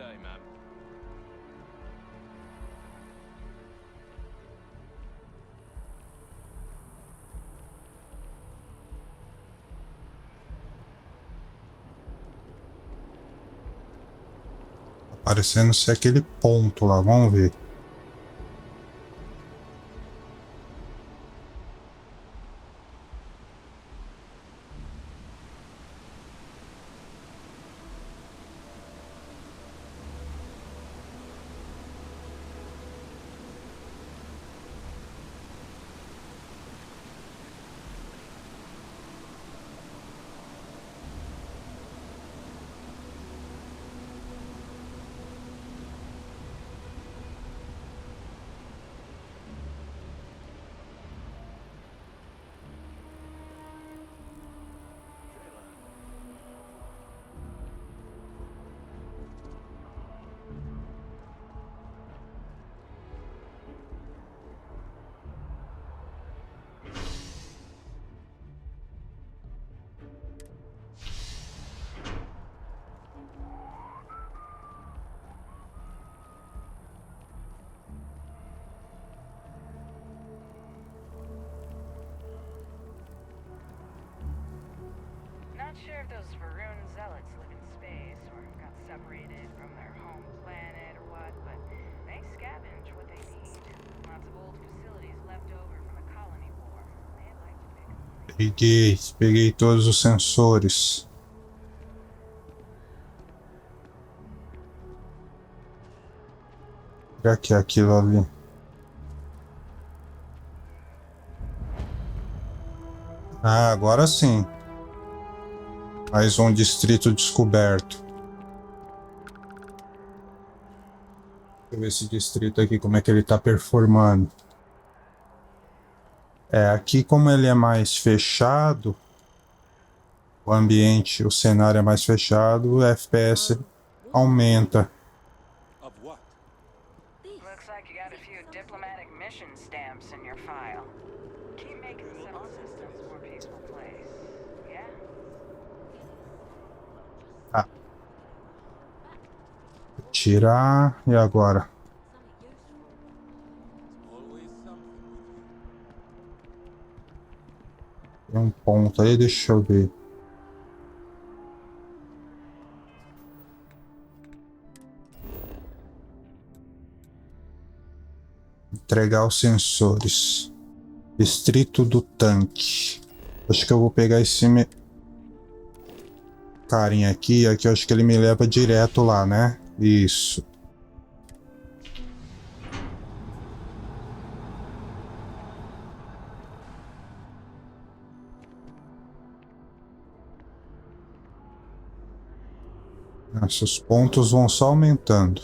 day, ma'am. Parecendo ser aquele ponto lá, vamos ver. Not sure if those Varun zealots live in space or got separated from their home planet or what, but they scavenge what they need. Lots of old facilities left over from the colony war. They like to pick. Peguei todos os sensores. Será que é aquilo ali? Ah, agora sim. Mais um distrito descoberto. Deixa eu ver esse distrito aqui, como é que ele tá performando. É, aqui como ele é mais fechado, o ambiente, o cenário é mais fechado, o FPS aumenta. Looks like you got a few diplomatic mission stamps in your file. Keep making the settled systems a more peaceful place. Yeah? Ah. Tirar, e agora? Tem um ponto aí, deixa eu ver. Entregar os sensores. Distrito do tanque. Acho que eu vou pegar esse carinha aqui. Aqui eu acho que ele me leva direto lá, né? Isso. Nossos pontos vão só aumentando.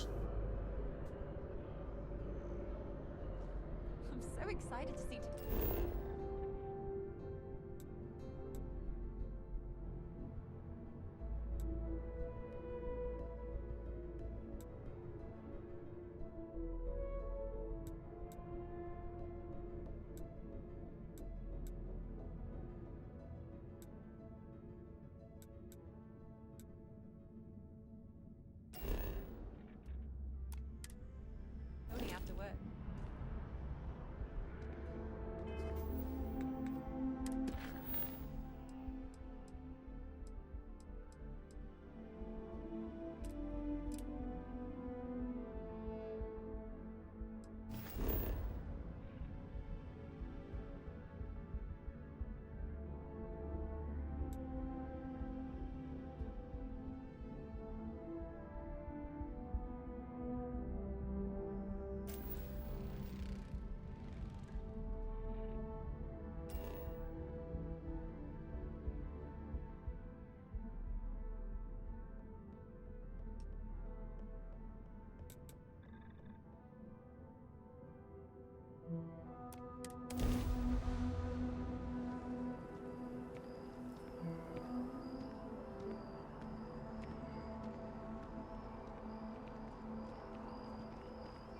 I'm so excited to see. Only after work.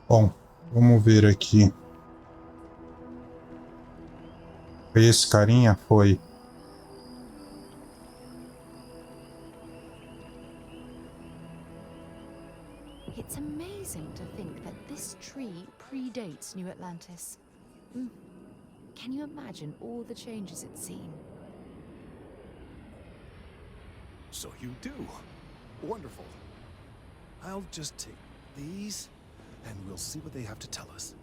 Bom, vamos ver aqui. Foi esse carinha? Foi. that this tree predates New Atlantis. Can you imagine all the changes it's seen? So you do. Wonderful. I'll just take these, and we'll see what they have to tell us.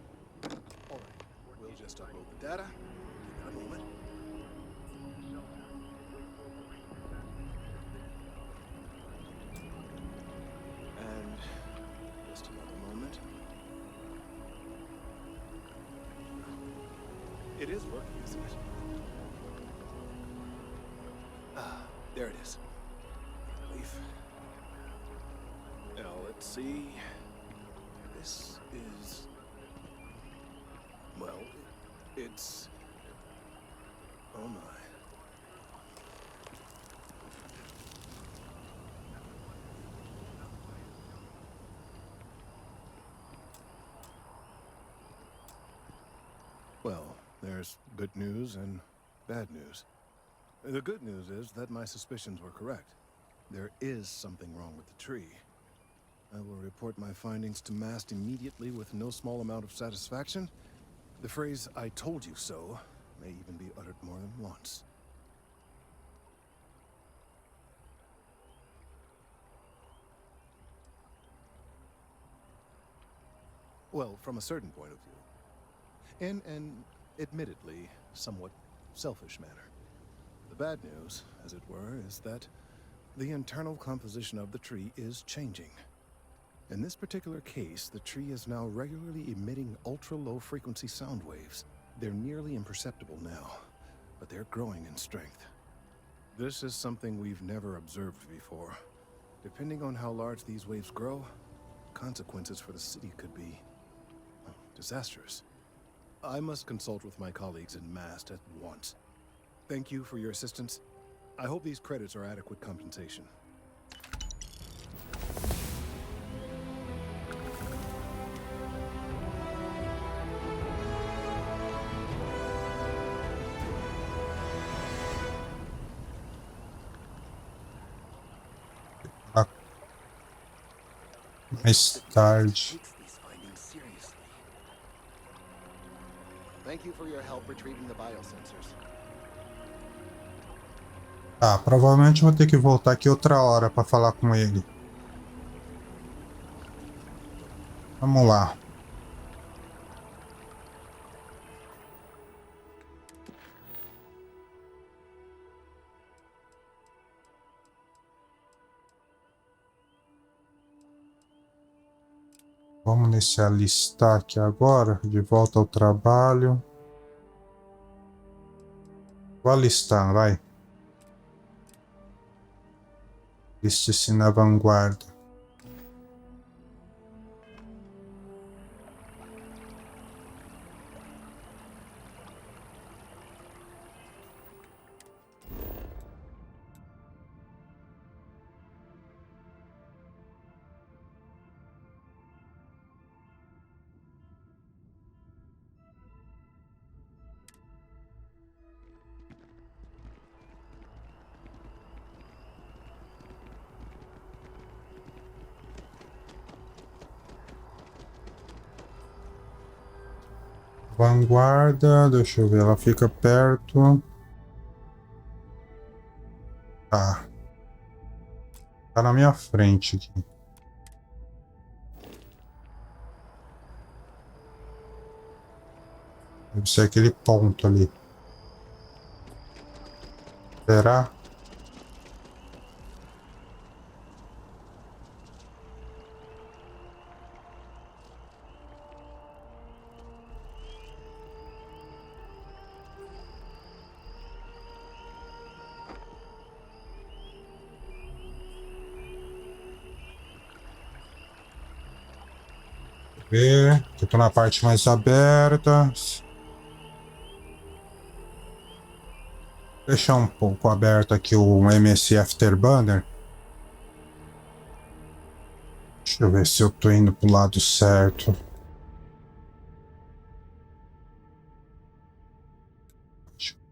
All right, we'll just upload the data. Give it a moment. And just another moment. It is working, isn't it? Ah, there it is. Relief. Now let's see. This is... well, it's... oh my. Well, there's good news and bad news. The good news is that my suspicions were correct. There is something wrong with the tree. I will report my findings to MAST immediately with no small amount of satisfaction. The phrase, "I told you so," may even be uttered more than once. Well, from a certain point of view. In an admittedly somewhat selfish manner. The bad news, as it were, is that the internal composition of the tree is changing. In this particular case, the tree is now regularly emitting ultra-low frequency sound waves. They're nearly imperceptible now, but they're growing in strength. This is something we've never observed before. Depending on how large these waves grow, consequences for the city could be disastrous. I must consult with my colleagues in MAST at once. Thank you for your assistance. I hope these credits are adequate compensation. Mais tarde. Thank you for your help retrieving the biosensors. Tá, provavelmente vou ter que voltar aqui outra hora para falar com ele. Vamos lá. Vamos nesse alistar aqui agora, de volta ao trabalho. Vou alistar, vai. Liste-se na vanguarda. Vanguarda, deixa eu ver, ela fica perto. Tá. Tá na minha frente aqui. Deve ser aquele ponto ali. Será? Ver, eu tô na parte mais aberta. Deixar um pouco aberto aqui o MSI Afterburner. Deixa eu ver se eu tô indo pro lado certo.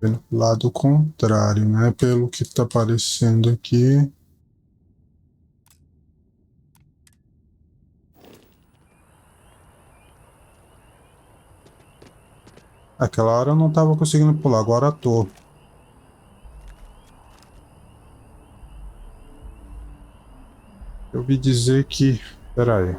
Indo pro lado contrário, né? Pelo que tá aparecendo aqui. Aquela hora eu não tava conseguindo pular, agora tô. Eu ouvi dizer que... Pera aí.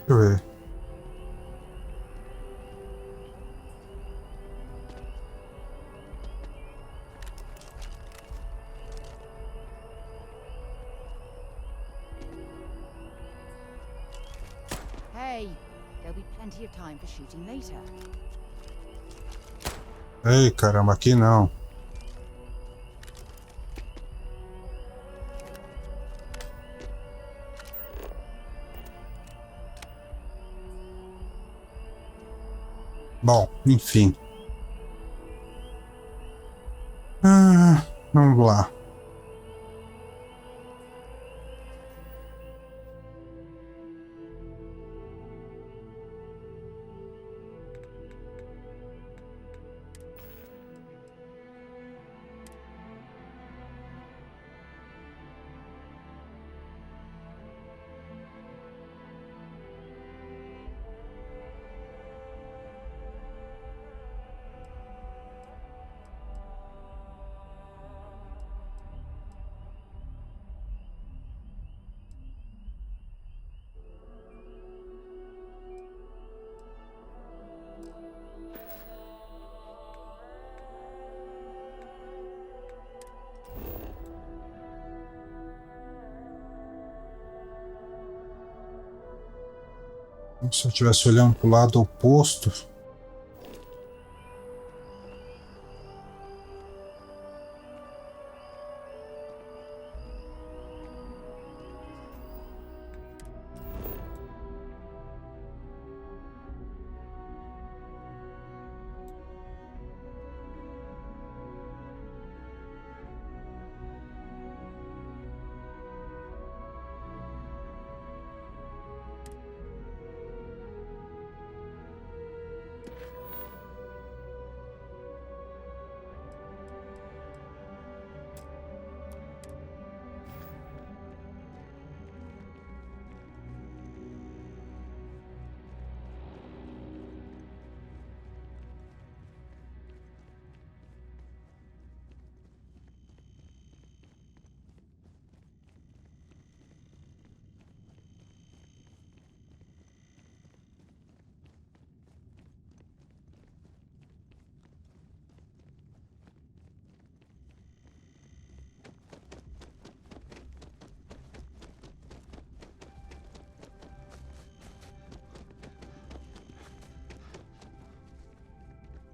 Deixa eu ver. Hey, there'll be plenty of time for shooting later. Ei, caramba, aqui não. Bom, enfim. Vamos lá. Se eu estivesse olhando para o lado oposto.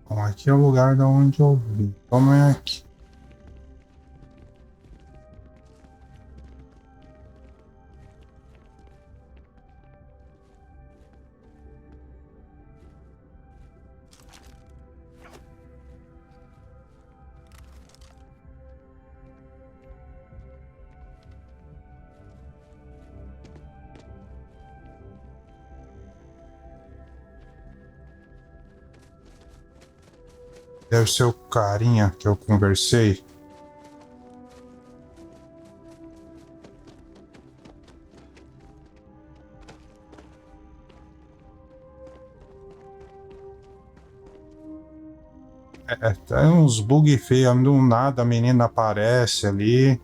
Bom, aqui é o lugar da onde eu vim. Como é aqui? Deve ser o carinha que eu conversei. Tem uns bug feios, do nada a menina aparece ali.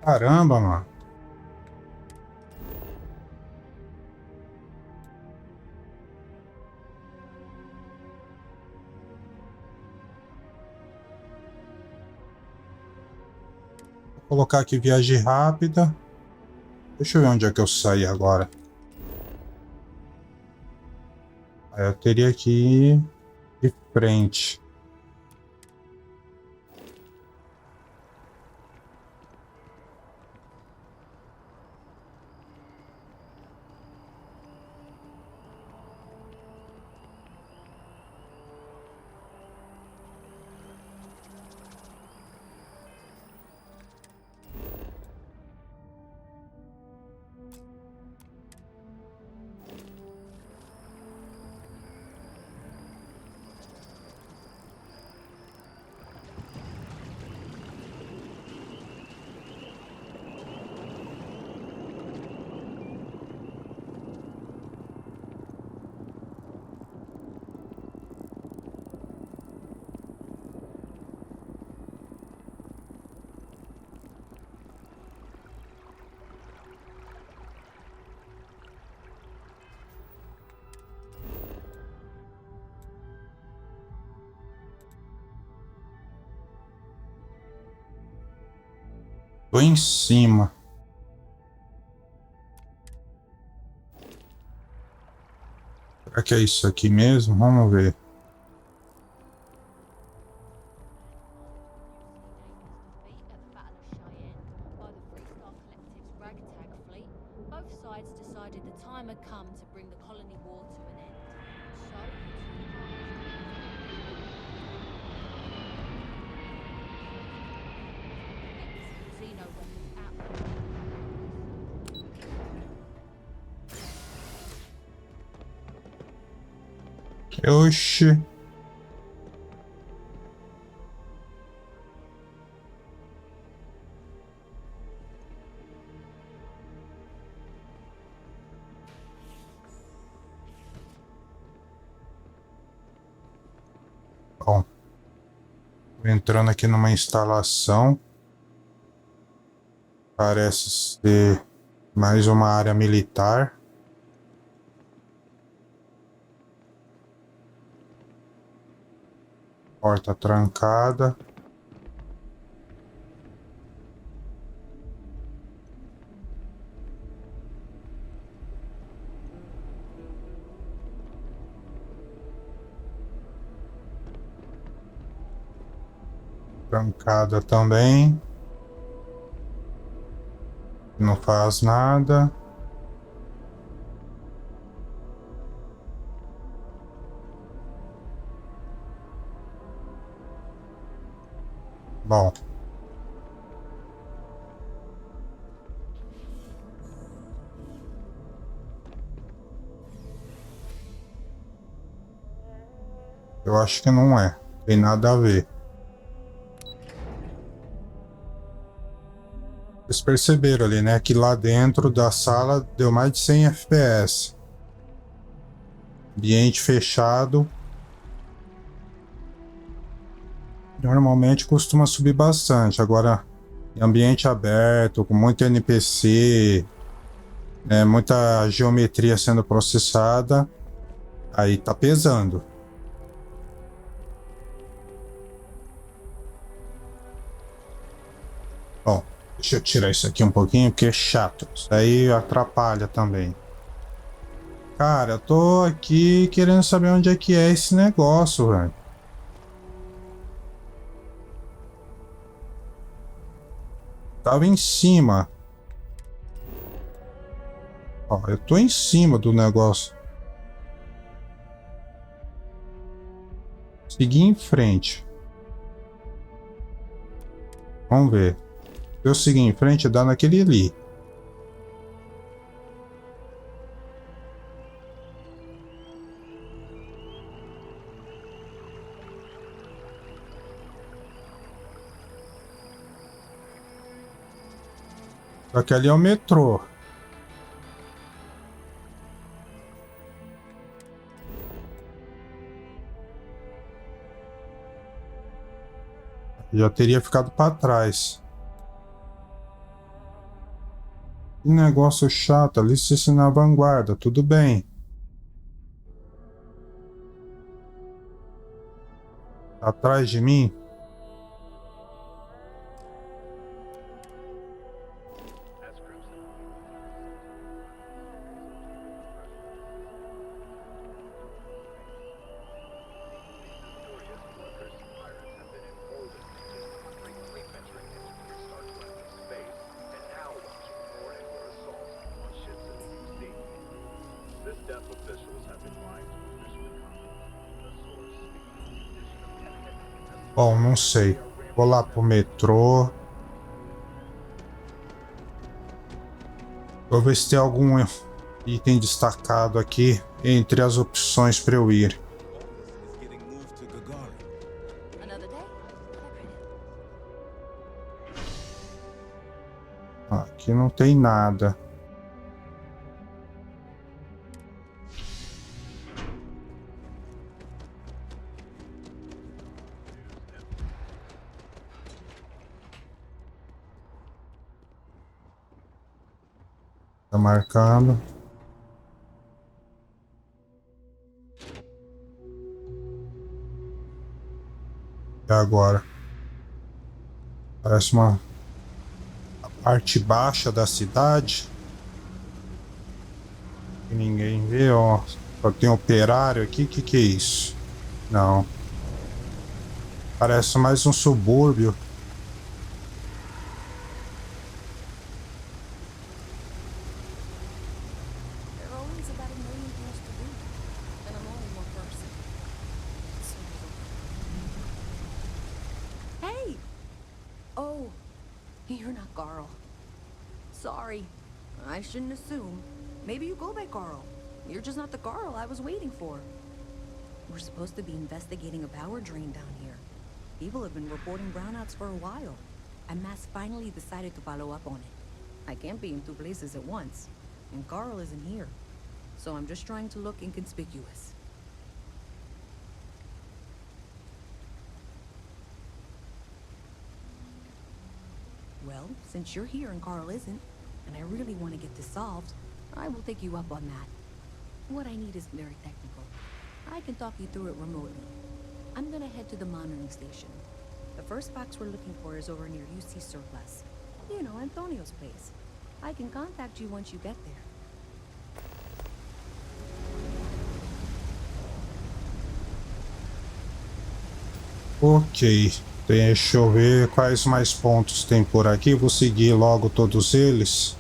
Caramba, mano. Vou colocar aqui viagem rápida. Deixa eu ver onde é que eu saí agora. Aí eu teria que ir de frente. Tô em cima. Será que é isso aqui mesmo? Vamos ver. Oxi. Bom, entrando aqui numa instalação. Parece ser mais uma área militar. Porta trancada. Trancada também. Não faz nada. Bom. Eu acho que não é. Tem nada a ver. Vocês perceberam ali, né? Que lá dentro da sala deu mais de 100 FPS. Ambiente fechado. Normalmente costuma subir bastante. Agora, em ambiente aberto, com muito NPC, né, muita geometria sendo processada, aí tá pesando. Bom, deixa eu tirar isso aqui um pouquinho, porque é chato. Isso aí atrapalha também. Cara, eu tô aqui querendo saber onde é que é esse negócio, velho. Tava em cima. Ó, eu tô em cima do negócio. Seguir em frente. Vamos ver. Se eu seguir em frente, dá naquele ali. Só que ali é o metrô. Já teria ficado para trás. Que negócio chato, licença na vanguarda, tudo bem. Atrás de mim? Bom, não sei. Vou lá pro metrô. Vou ver se tem algum item destacado aqui entre as opções para eu ir. Aqui não tem nada. Tá marcando. E agora? Parece uma parte baixa da cidade. Que ninguém vê, ó. Só tem operário aqui. Que é isso? Não. Parece mais um subúrbio. I shouldn't assume. Maybe you go by Carl. You're just not the Carl I was waiting for. We're supposed to be investigating a power drain down here. People have been reporting brownouts for a while, and Mass finally decided to follow up on it. I can't be in two places at once, and Carl isn't here. So I'm just trying to look inconspicuous. Well, since you're here and Carl isn't, and I really want to get this solved, I will take you up on that. What I need isn't very technical. I can talk you through it remotely. I'm gonna head to the monitoring station. The first box we're looking for is over near UC Surplus. You know, Antonio's place. I can contact you once you get there. Ok. Deixa eu ver quais mais pontos tem por aqui. Vou seguir logo todos eles.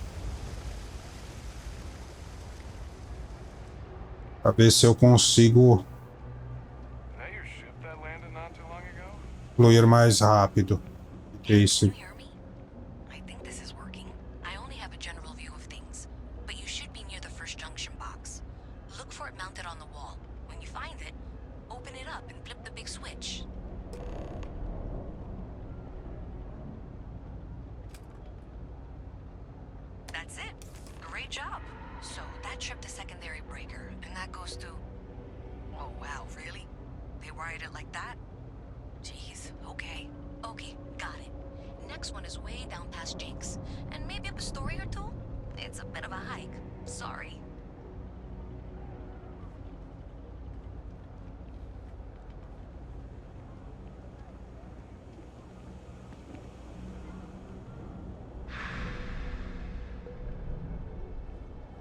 Pra ver se eu consigo fluir mais rápido. Que é isso?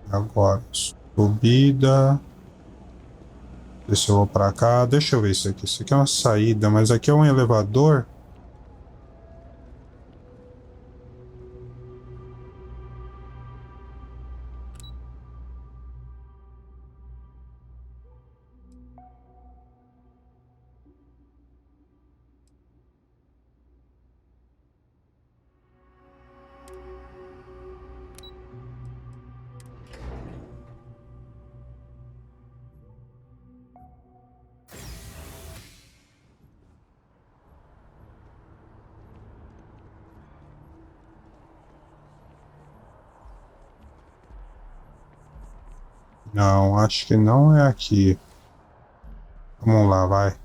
Agora, subida. Deixa eu vou pra cá. Deixa eu ver isso aqui. Isso aqui é uma saída, mas aqui é um elevador. Não, acho que não é aqui. Vamos lá, vai.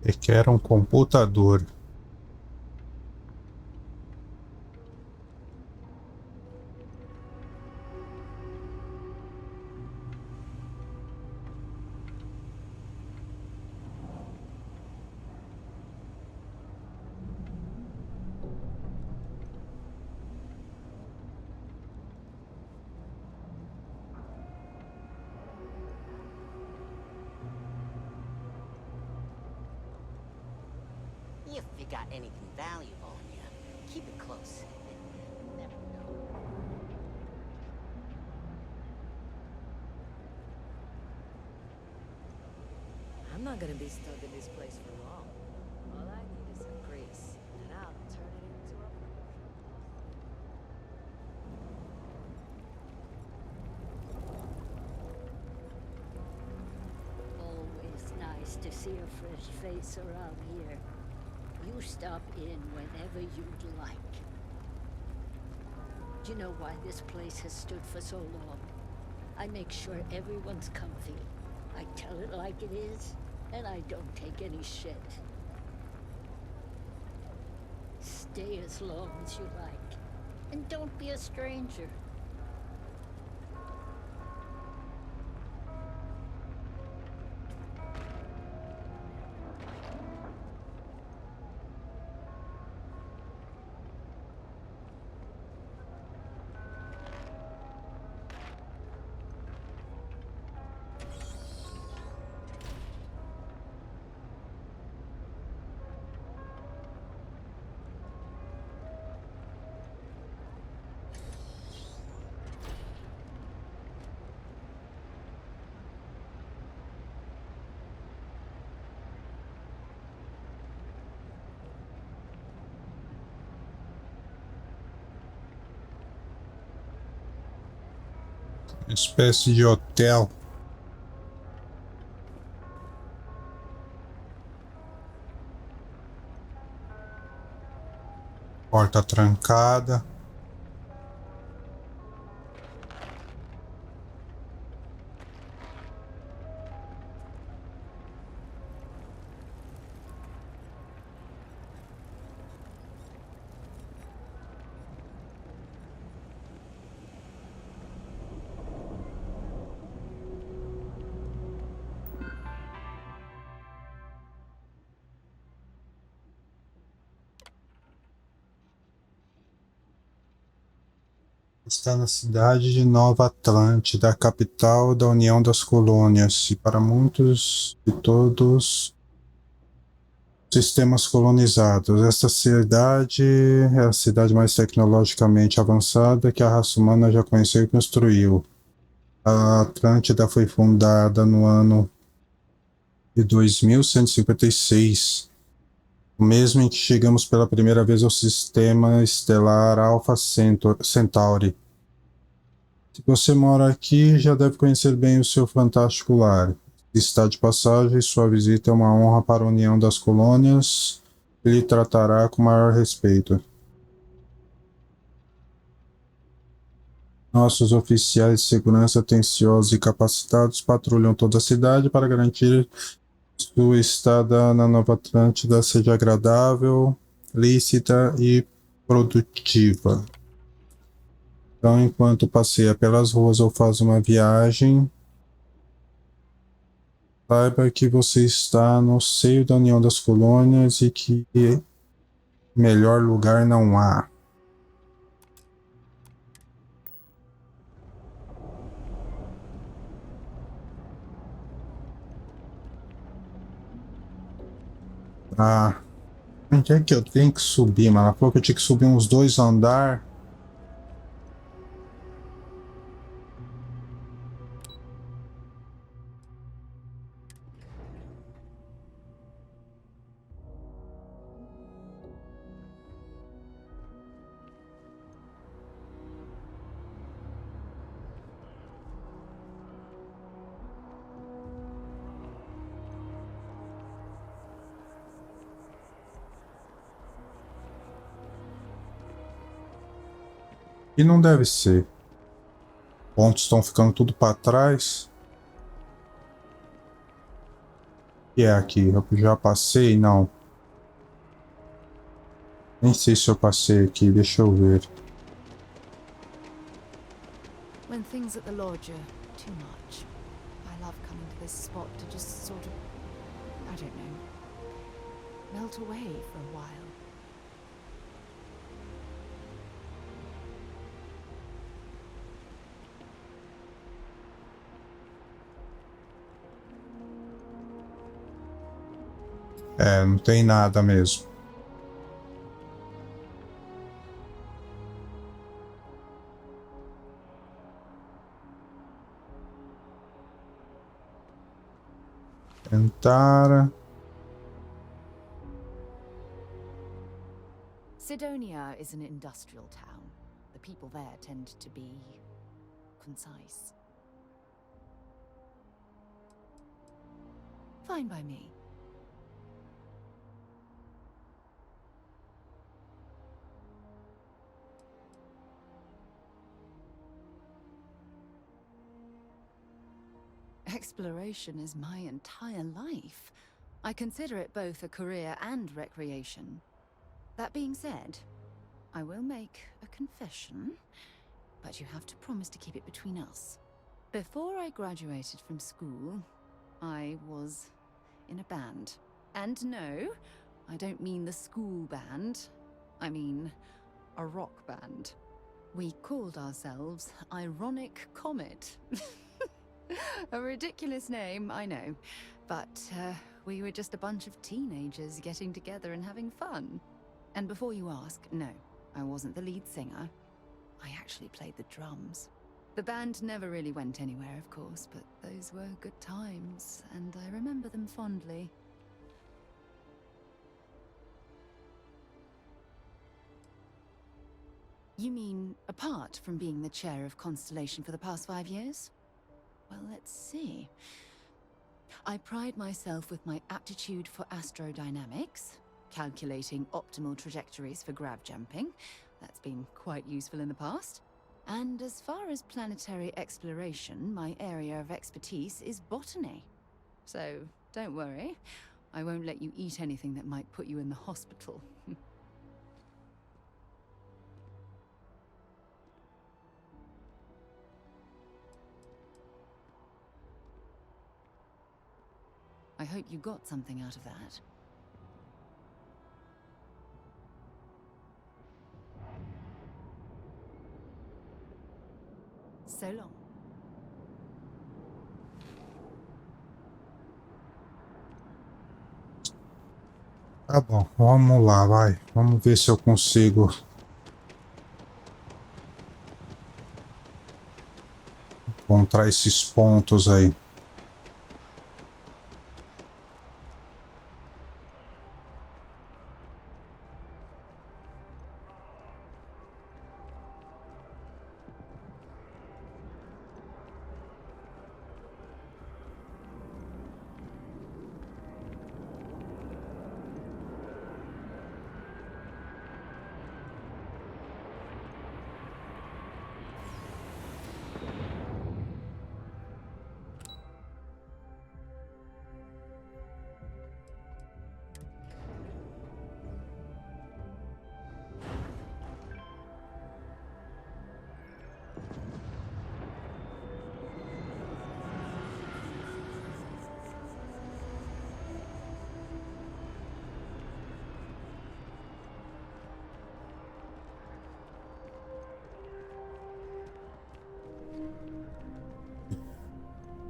Requer um computador. If you got anything valuable on you, keep it close. Never know. I'm not gonna be stuck in this place for long. All I need is some grease, and I'll turn it into a... Always nice to see a fresh face around here. You stop in whenever you'd like. Do you know why this place has stood for so long? I make sure everyone's comfy. I tell it like it is, and I don't take any shit. Stay as long as you like, and don't be a stranger. Espécie de hotel. Porta trancada. Está na cidade de Nova Atlântida, a capital da União das Colônias, e para muitos de todos os sistemas colonizados. Esta cidade é a cidade mais tecnologicamente avançada que a raça humana já conheceu e construiu. A Atlântida foi fundada no ano de 2156, o mesmo em que chegamos pela primeira vez ao sistema estelar Alpha Centauri. Se você mora aqui, já deve conhecer bem o seu fantástico lar. Está de passagem, sua visita é uma honra para a União das Colônias e lhe tratará com maior respeito. Nossos oficiais de segurança atenciosos e capacitados patrulham toda a cidade para garantir que sua estada na Nova Atlântida seja agradável, lícita e produtiva. Então, enquanto passeia pelas ruas ou faz uma viagem, saiba que você está no seio da União das Colônias e que melhor lugar não há. Onde é que eu tenho que subir, mano? Ela falou que eu tinha que subir uns 2 andares. E não deve ser. Pontos estão ficando tudo para trás. que é aqui? Eu já passei? Não. Nem sei se eu passei aqui, deixa eu ver. When things at the lodge are too much, I love coming to this spot to just sort of, I don't know, melt away for a while. É, não tem nada mesmo. Tentar. Sidonia is an industrial town. The people there tend to be concise. Fine by me. Exploration is my entire life. I consider it both a career and recreation. That being said, I will make a confession, but you have to promise to keep it between us. Before I graduated from school, I was in a band. And no, I don't mean the school band. I mean a rock band. We called ourselves Ironic Comet. A ridiculous name, I know. But we were just a bunch of teenagers getting together and having fun. And before you ask, no, I wasn't the lead singer. I actually played the drums. The band never really went anywhere, of course, but those were good times, and I remember them fondly. You mean, apart from being the chair of Constellation for the past 5 years? Well, let's see. I pride myself with my aptitude for astrodynamics, calculating optimal trajectories for grav jumping. That's been quite useful in the past. And as far as planetary exploration, my area of expertise is botany. So, don't worry. I won't let you eat anything that might put you in the hospital. I hope you got something out of that. So long. Tá bom, vamos lá, vai. Vamos ver se eu consigo encontrar esses pontos aí.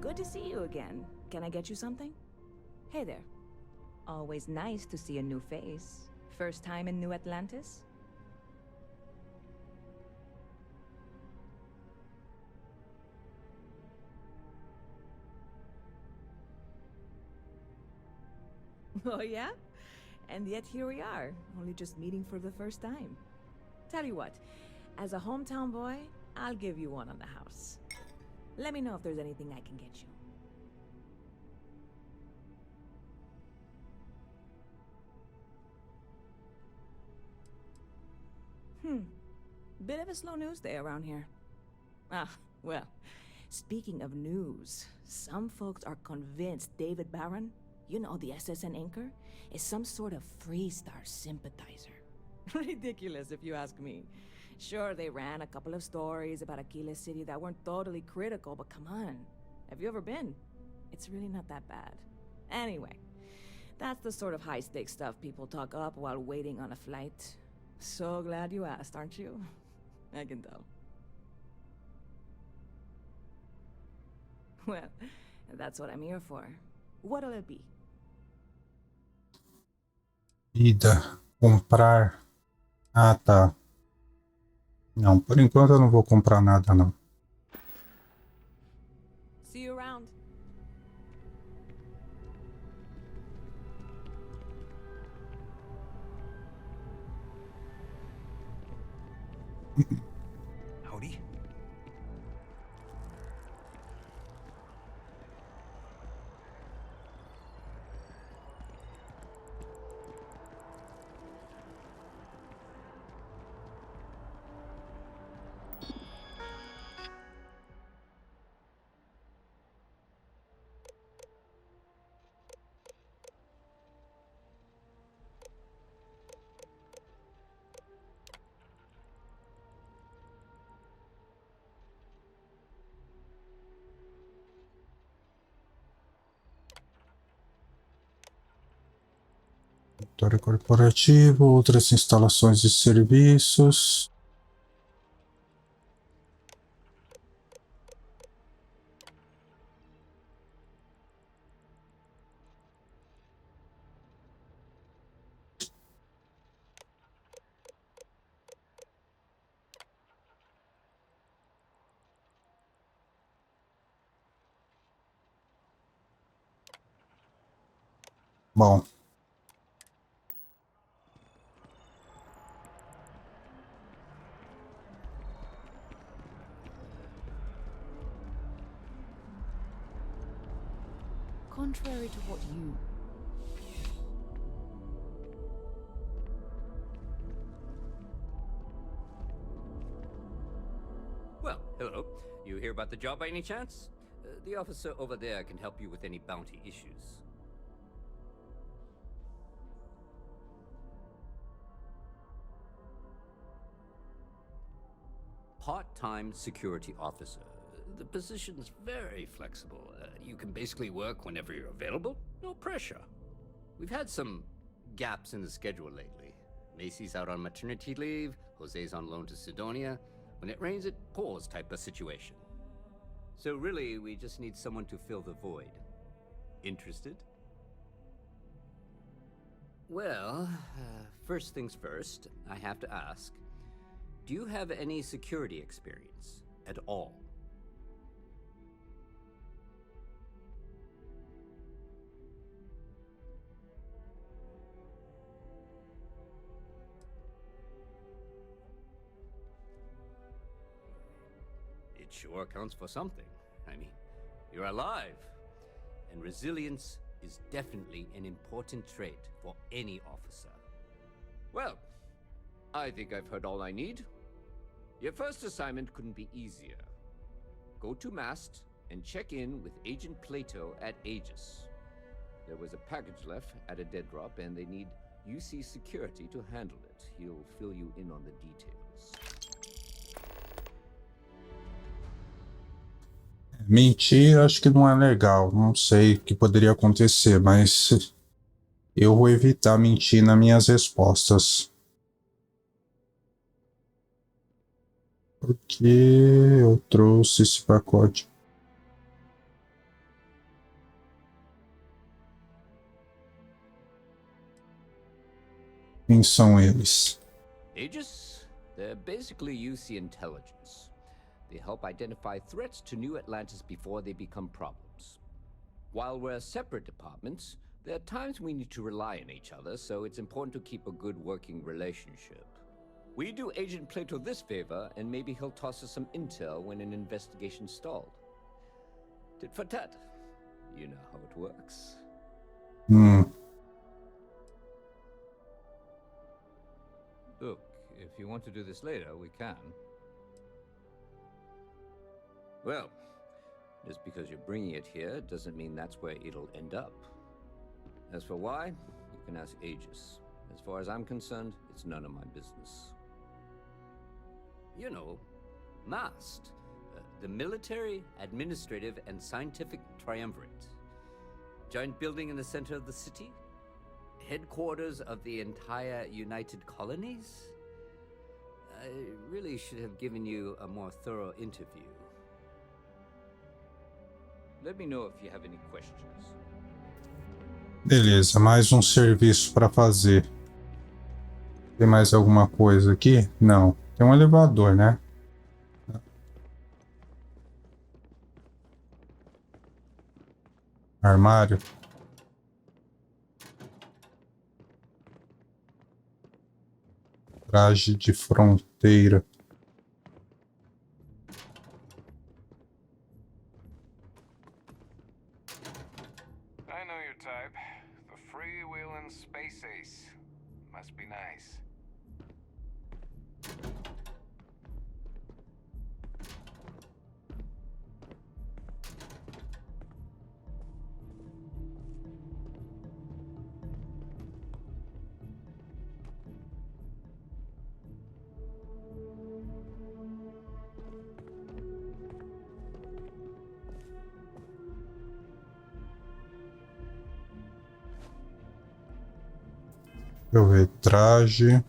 Good to see you again. Can I get you something? Hey there. Always nice to see a new face. First time in New Atlantis? Oh yeah? And yet here we are, only just meeting for the first time. Tell you what, as a hometown boy, I'll give you one on the house. Let me know if there's anything I can get you. Bit of a slow news day around here. Ah, well, speaking of news, some folks are convinced David Barron, You know, the SSN anchor is some sort of Freestar sympathizer. Ridiculous, if you ask me. Sure, they ran a couple of stories about Aquila City that weren't totally critical, but come on. Have you ever been? It's really not that bad. Anyway, that's the sort of high-stakes stuff people talk up while waiting on a flight. So glad you asked, aren't you? I can tell. Well, that's what I'm here for. What'll it be? Ida, comprar. Ah, tá. Não, por enquanto eu não vou comprar nada, não. See you around. Howdy. Escritório corporativo, outras instalações e serviços. Bom. Contrary to what you... Well, hello. You hear about the job by any chance? The officer over there can help you with any bounty issues. Part-time security officer. The position's very flexible. You can basically work whenever you're available. No pressure. We've had some gaps in the schedule lately. Macy's out on maternity leave. Jose's on loan to Sidonia. When it rains, it pours type of situation. So really, we just need someone to fill the void. Interested? Well, first things first, I have to ask, do you have any security experience at all? It sure counts for something. I mean, you're alive. And resilience is definitely an important trait for any officer. Well, I think I've heard all I need. Your first assignment couldn't be easier. Go to Mast and check in with Agent Plato at Aegis. There was a package left at a dead drop and they need UC security to handle it. He'll fill you in on the details. Mentir acho que não é legal, não sei o que poderia acontecer, mas eu vou evitar mentir nas minhas respostas. Porque eu trouxe esse pacote. Quem são eles? Aegis? They're basically UC intelligence. They help identify threats to New Atlantis before they become problems. While we're separate departments, there are times we need to rely on each other, so it's important to keep a good working relationship. We do Agent Plato this favor, and maybe he'll toss us some intel when an investigation stalled. Tit for tat. You know how it works. Look, if you want to do this later, we can. Well, just because you're bringing it here doesn't mean that's where it'll end up. As for why, you can ask Aegis. As far as I'm concerned, it's none of my business. You know, MAST, the Military, Administrative, and Scientific Triumvirate. Giant building in the center of the city? Headquarters of the entire United Colonies? I really should have given you a more thorough interview. Let me know if you have any questions. Beleza, mais um serviço para fazer. Tem mais alguma coisa aqui? Não. Tem um elevador, né? Armário. Traje de fronteira. I know your type. The freewheeling space ace. Must be nice. Deixa eu ver, traje.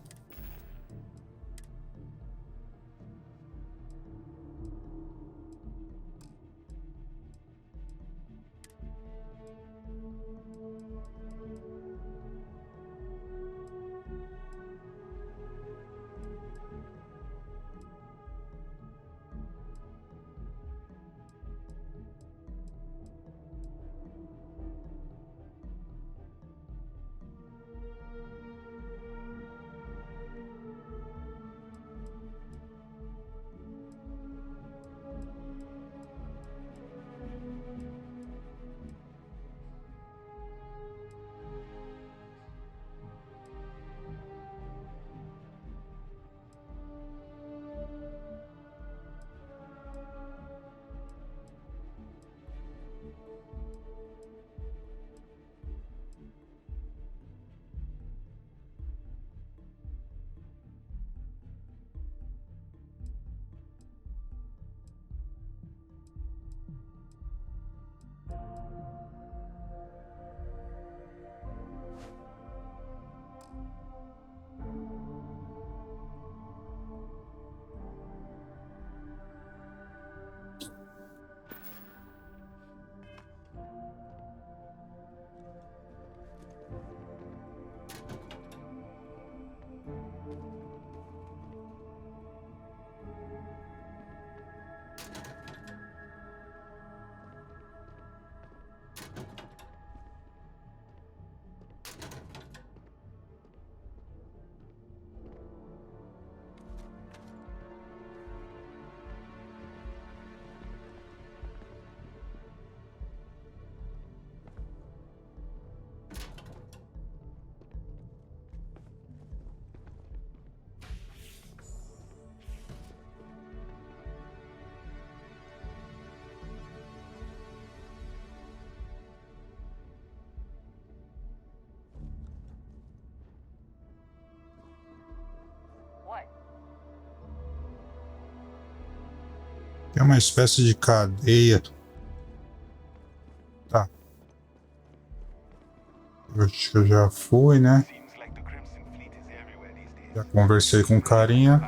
É uma espécie de cadeia. Tá. Eu acho que eu já fui, né? Já conversei com o carinha.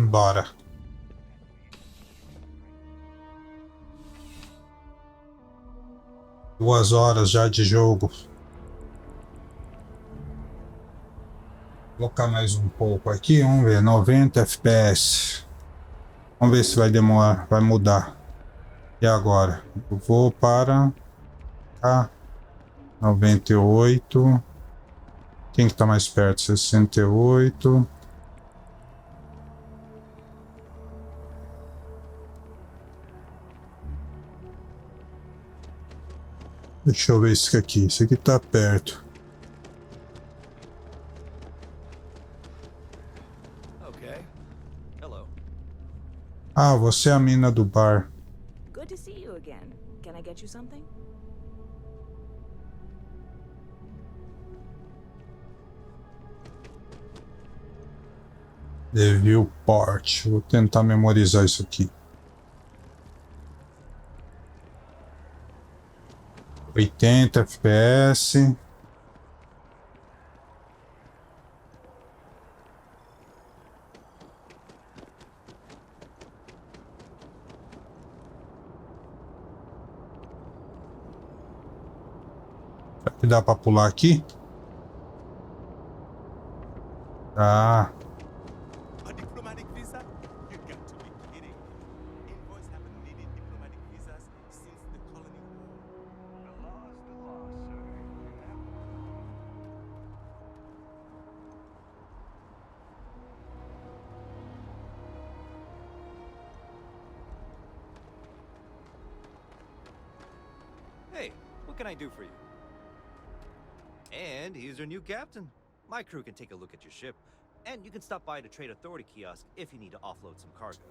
Bora. Duas horas já de jogo. Vou colocar mais um pouco aqui, vamos ver, 90 FPS. Vamos ver se vai demorar, vai mudar. E agora? Eu vou para cá, 98. Quem que tá mais perto? 68. Deixa eu ver esse aqui. Esse aqui tá perto. Ah, você é a mina do bar. Good to see you again. Can I get you something? Review Parte. Vou tentar memorizar isso aqui. 80 FPS. Será que dá pra pular aqui? Ah. A diplomatic visa? You got to be kidding. Envoys haven't needed diplomatic visas since the colony war. The law's the law, sir. Hey, what can I do for you? And here's your new captain. My crew can take a look at your ship, and you can stop by the Trade Authority kiosk if you need to offload some cargo.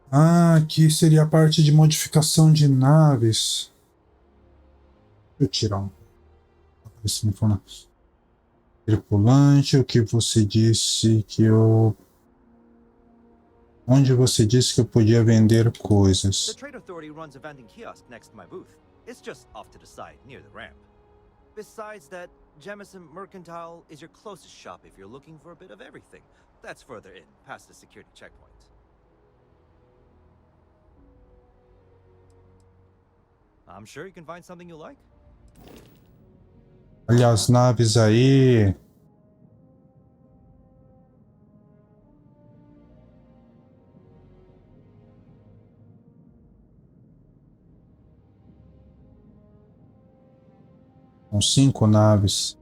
Ah, aqui seria a parte de modificação de naves. Deixa eu tirar esse informação. Tripulante, o que você disse que eu... Onde você disse que eu podia vender coisas? The Trade Authority runs a vending kiosk next to my booth. It's just off to the side, near the ramp. Besides that, Jemison Mercantile is your closest shop if you're looking for a bit of everything. That's further in, past the security checkpoint. I'm sure you can find something you like. Olha as naves aí. São 5 naves.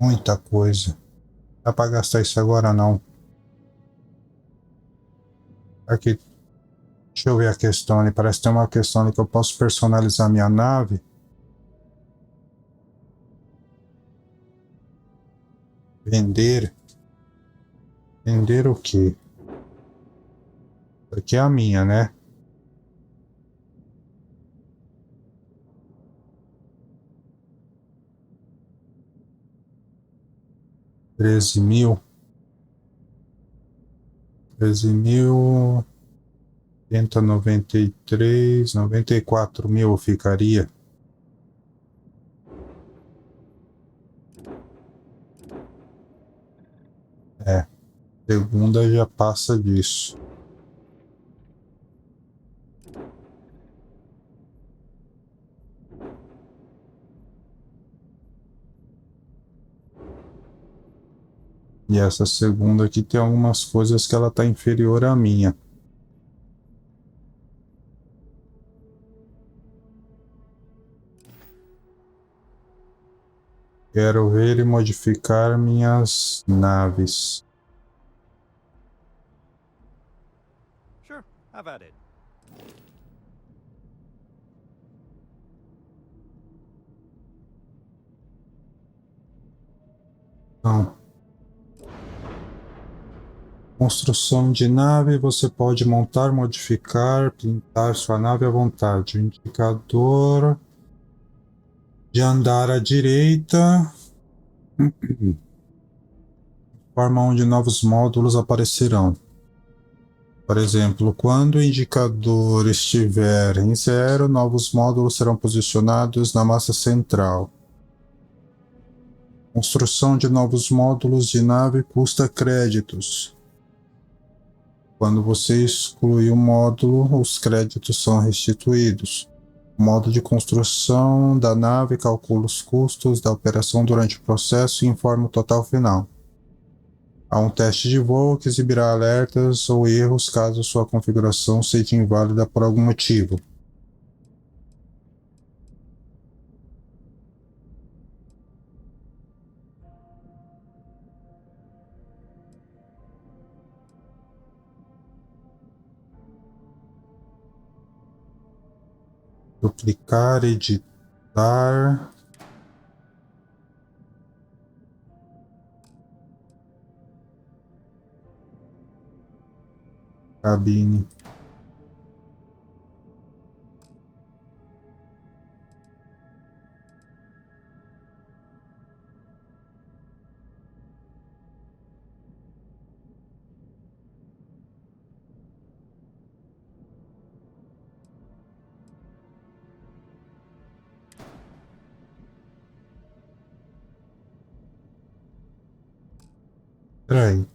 Muita coisa. Não dá pra gastar isso agora não. Aqui. Deixa eu ver a questão ali. Parece que tem uma questão ali que eu posso personalizar minha nave. Vender. Vender o quê? Aqui é a minha, né? $13.000. 13.193, 94.000 ficaria. É, segunda já passa disso. E essa segunda aqui tem algumas coisas que ela tá inferior à minha. Quero ver e modificar minhas naves. Sure, have at it. Não. Construção de nave, você pode montar, modificar, pintar sua nave à vontade. O indicador de andar à direita, forma onde novos módulos aparecerão. Por exemplo, quando o indicador estiver em 0, novos módulos serão posicionados na massa central. Construção de novos módulos de nave custa créditos. Quando você exclui o módulo, os créditos são restituídos. O modo de construção da nave calcula os custos da operação durante o processo e informa o total final. Há um teste de voo que exibirá alertas ou erros caso sua configuração seja inválida por algum motivo. Duplicar, editar. Cabine. Peraí.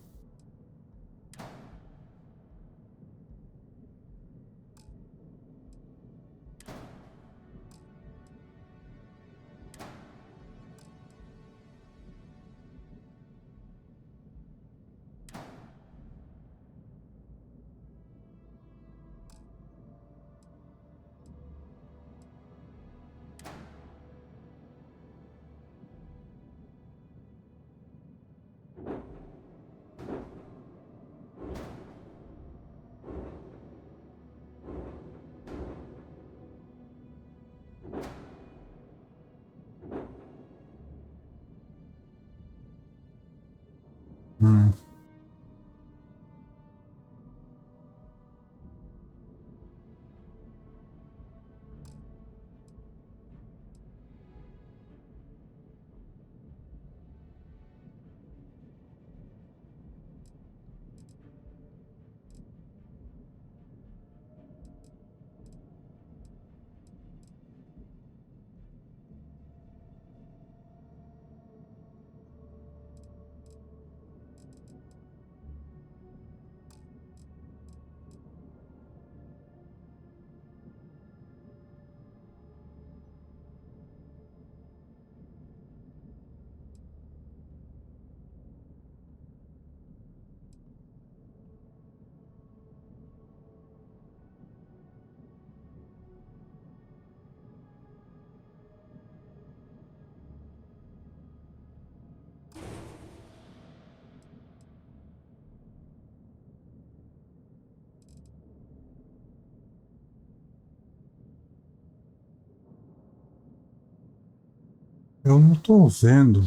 Eu não tô vendo.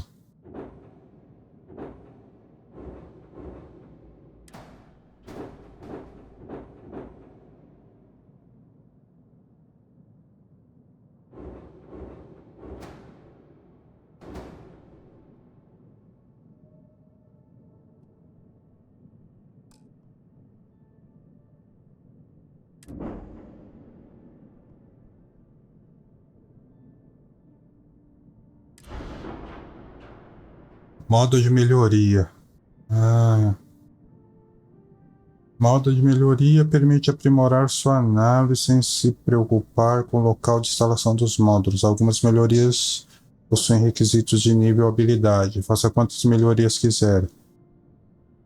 Modo de melhoria. Modo de melhoria permite aprimorar sua nave sem se preocupar com o local de instalação dos módulos. Algumas melhorias possuem requisitos de nível habilidade. Faça quantas melhorias quiser.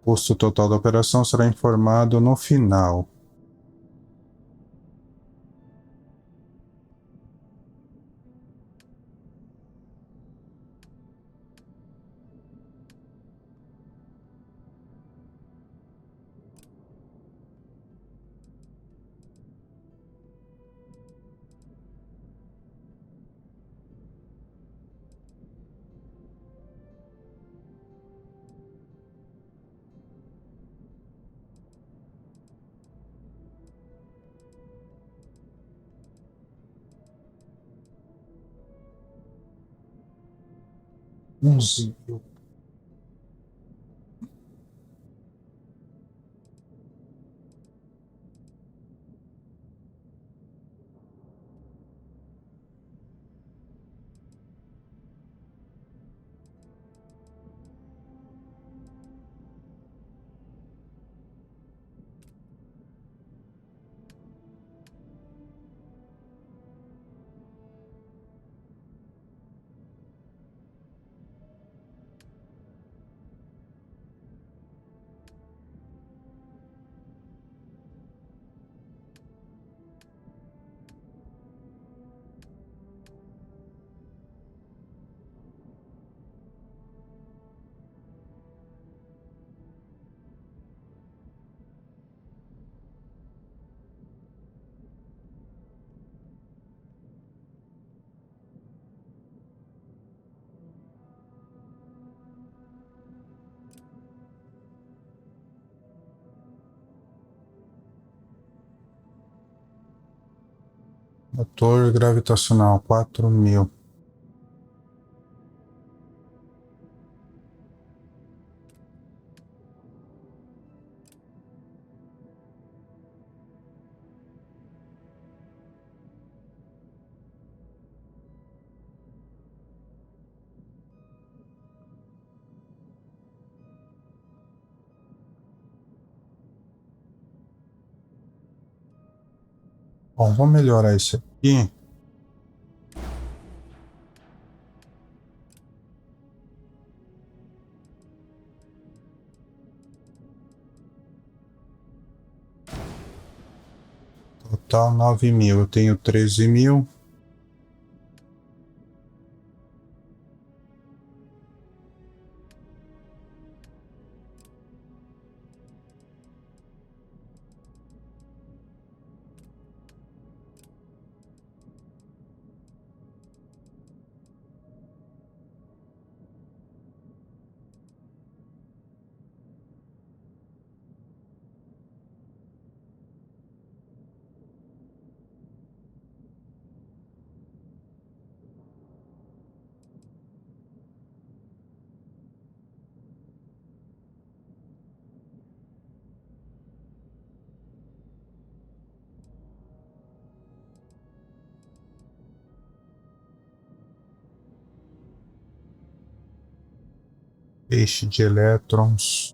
O custo total da operação será informado no final. 11. Motor gravitacional 4000. Bom, vou melhorar isso aqui. Total 9.000. Eu tenho 13.000. Feixe de elétrons.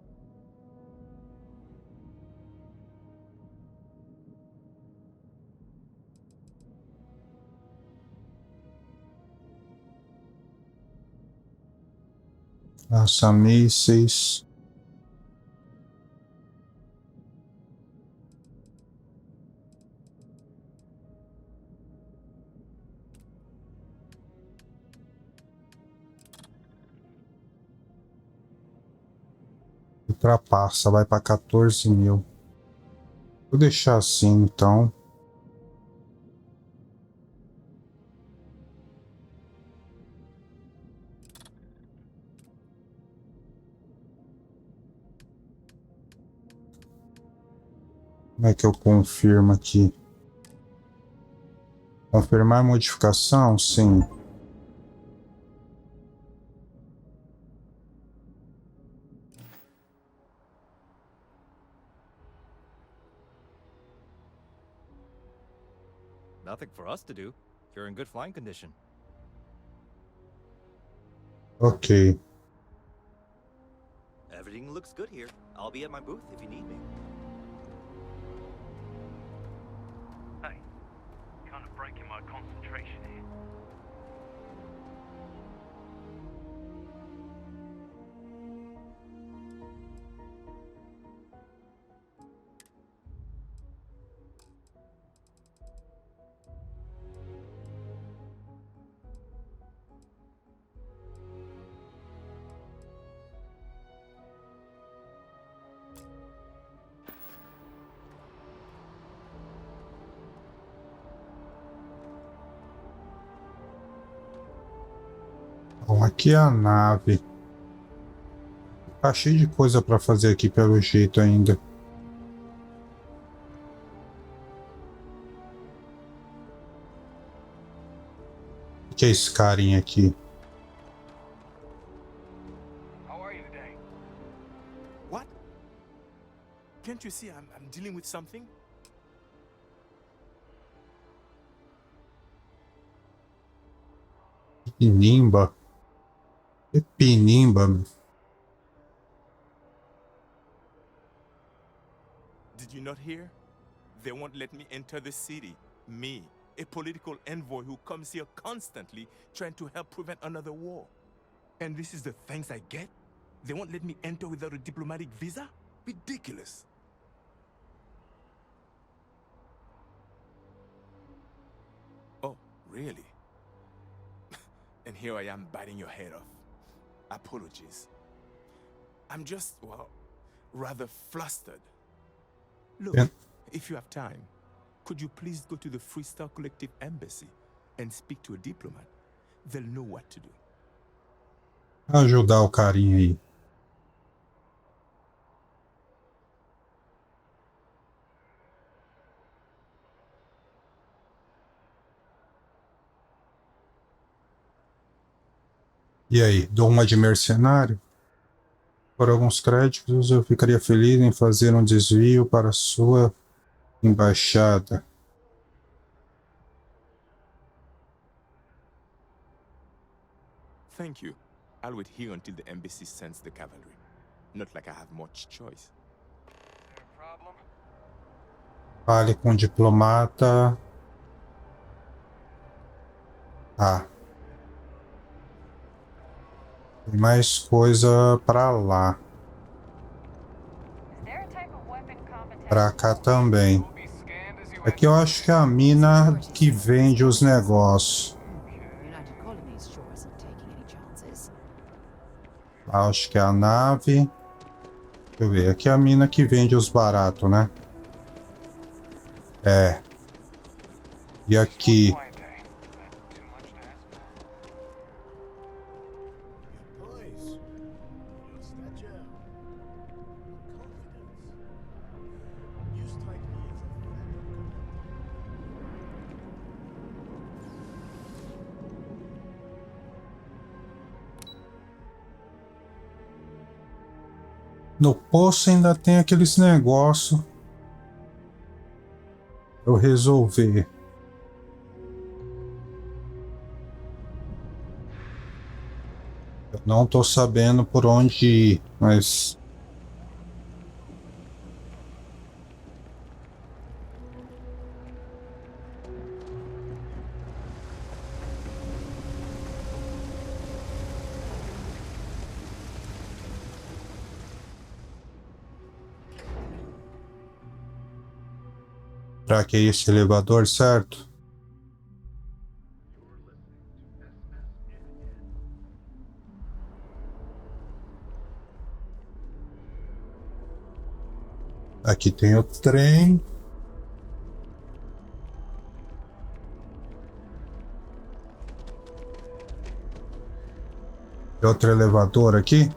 Lança-mísseis. Ultrapassa, vai para 14.000. Vou deixar assim então. Como é que eu confirmo aqui? Confirmar modificação? Sim. Nothing for us to do. You're in good flying condition. Ok. Everything looks good here. I'll be at my booth if you need me. Hey, kind of breaking my concentration here. Bom, aqui é a nave. Tá cheio de coisa para fazer aqui pelo jeito ainda. O que é esse carinha aqui? you see I'm dealing with something? Pinimba. Que pinimba. Did you not hear? They won't let me enter the city. Me, a political envoy who comes here constantly trying to help prevent another war. And this is the thanks I get? They won't let me enter without a diplomatic visa? Ridiculous. Oh, really? And here I am biting your head off. Apologies. I'm just, well, rather flustered. Look, Yeah. if you have time, could you please go to the Freestyle Collective Embassy and speak to a diplomat? They'll know what to do. Ajudar o carinha aí. E aí, dou uma de mercenário? Por alguns créditos, eu ficaria feliz em fazer um desvio para sua embaixada. Thank you. I'll wait here until the embassy sends the cavalry. Not like I have much choice. Fale com o diplomata. Ah. Tem mais coisa pra lá. Pra cá também. Aqui eu acho que é a mina que vende os negócios. Acho que é a nave. Deixa eu ver. Aqui é a mina que vende os baratos, né? É. E aqui. No poço ainda tem aqueles negócios pra eu resolver. Eu não tô sabendo por onde ir, mas... Será que é esse elevador, certo? Aqui tem o trem. Tem outro elevador aqui.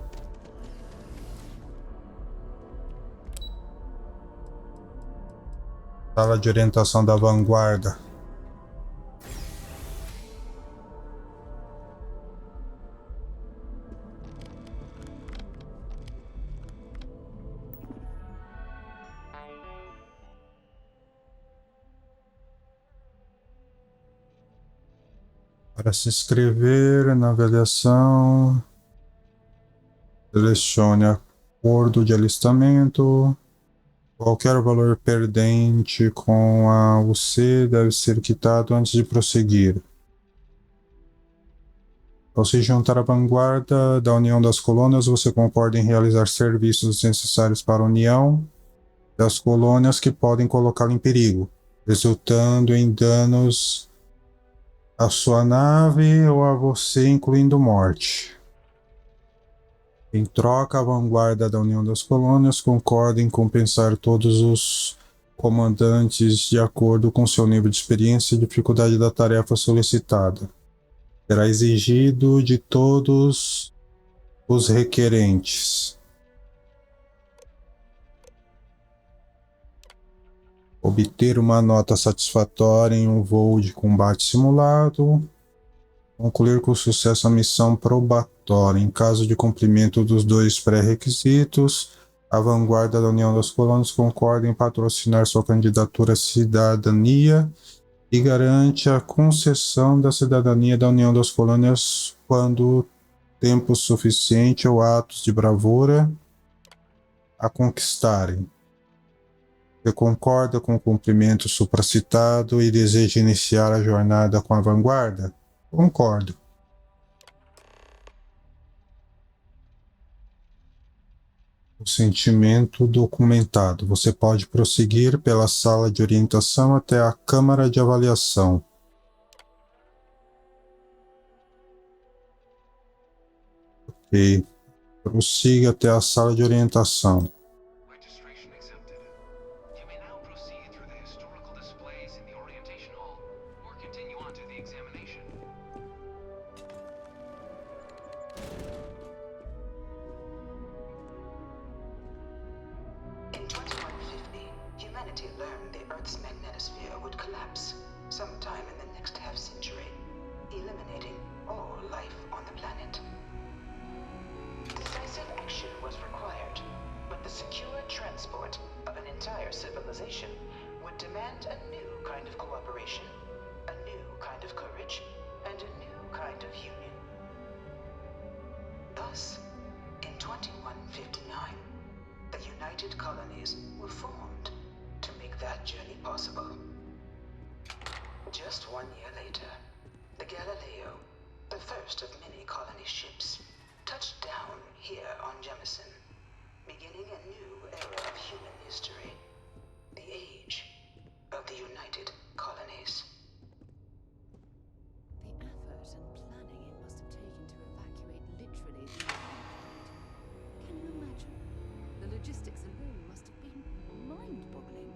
Sala de orientação da vanguarda. Para se inscrever na avaliação, selecione acordo de alistamento. Qualquer valor perdente com a UC deve ser quitado antes de prosseguir. Ao se juntar à vanguarda da União das Colônias, você concorda em realizar serviços necessários para a União das Colônias que podem colocá-la em perigo, resultando em danos à sua nave ou a você, incluindo morte. Em troca, a vanguarda da União das Colônias concorda em compensar todos os comandantes de acordo com seu nível de experiência e dificuldade da tarefa solicitada. Será exigido de todos os requerentes. Obter uma nota satisfatória em um voo de combate simulado. Concluir com sucesso a missão probatória. Em caso de cumprimento dos dois pré-requisitos, A vanguarda da União dos Colonos concorda em patrocinar sua candidatura à cidadania e garante a concessão da cidadania da União das Colônias quando tempo suficiente ou atos de bravura a conquistarem. Você concorda com o cumprimento supracitado e deseja iniciar a jornada com a vanguarda? Concordo. O sentimento documentado. Você pode prosseguir pela sala de orientação até a câmara de avaliação. Ok. Prossiga até a sala de orientação. In 2150, humanity learned the Earth's magnetosphere would collapse sometime in the next half-century, eliminating all life on the planet. Decisive action was required, but the secure transport of an entire civilization would demand a new kind of cooperation, a new kind of courage, and a new kind of union. Thus, in 2159, the United Colonies were formed to make that journey possible. Just 1 year later, the Galileo, the first of many colony ships, touched down here on Jemison, beginning a new era of human history, the age of the United Colonies. The effort and planning it must have taken to evacuate literally the entire planet. Can you imagine? The logistics alone must have been mind-boggling.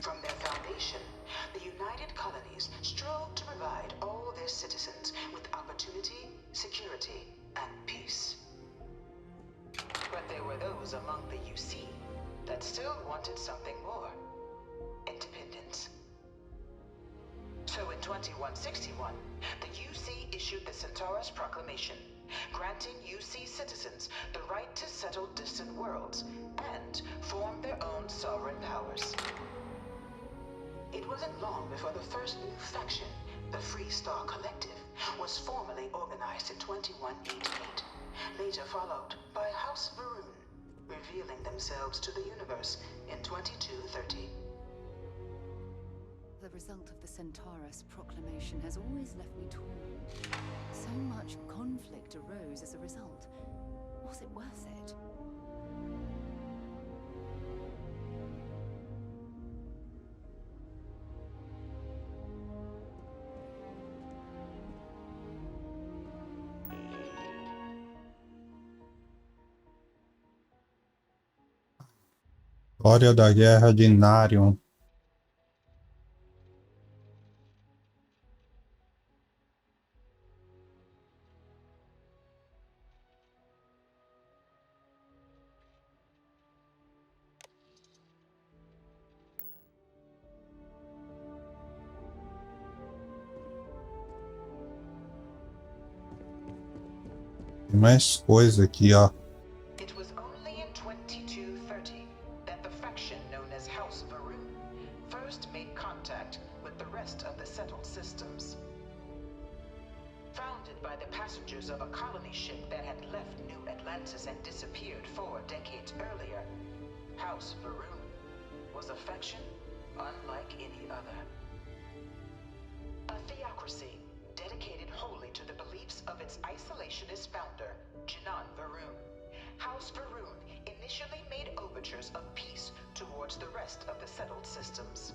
From their foundation, the United Colonies strove to provide all their citizens with opportunity, security, and peace. But there were those among the UC that still wanted something more: independence. So in 2161, the UC issued the Centaurus Proclamation, granting UC citizens the right to settle distant worlds and form their own sovereign powers. It wasn't long before the first new faction, the Free Star Collective, was formally organized in 2188, later followed by House Varun, revealing themselves to the universe in 2230. The result of the Centaurus Proclamation has always left me torn. So much conflict arose as a result. Was it worth it? História da Guerra de Narion. Tem mais coisa aqui, ó. It was only in 2230 that the faction known as House Varun first made contact with the rest of the settled systems. Founded by the passengers of a colony ship that had left New Atlantis and disappeared 4 decades earlier, House Varun was a faction unlike any other. A theocracy dedicated wholly to the beliefs of its isolationist founder, Jinan Varun. House Varun initially made overtures of peace towards the rest of the settled systems.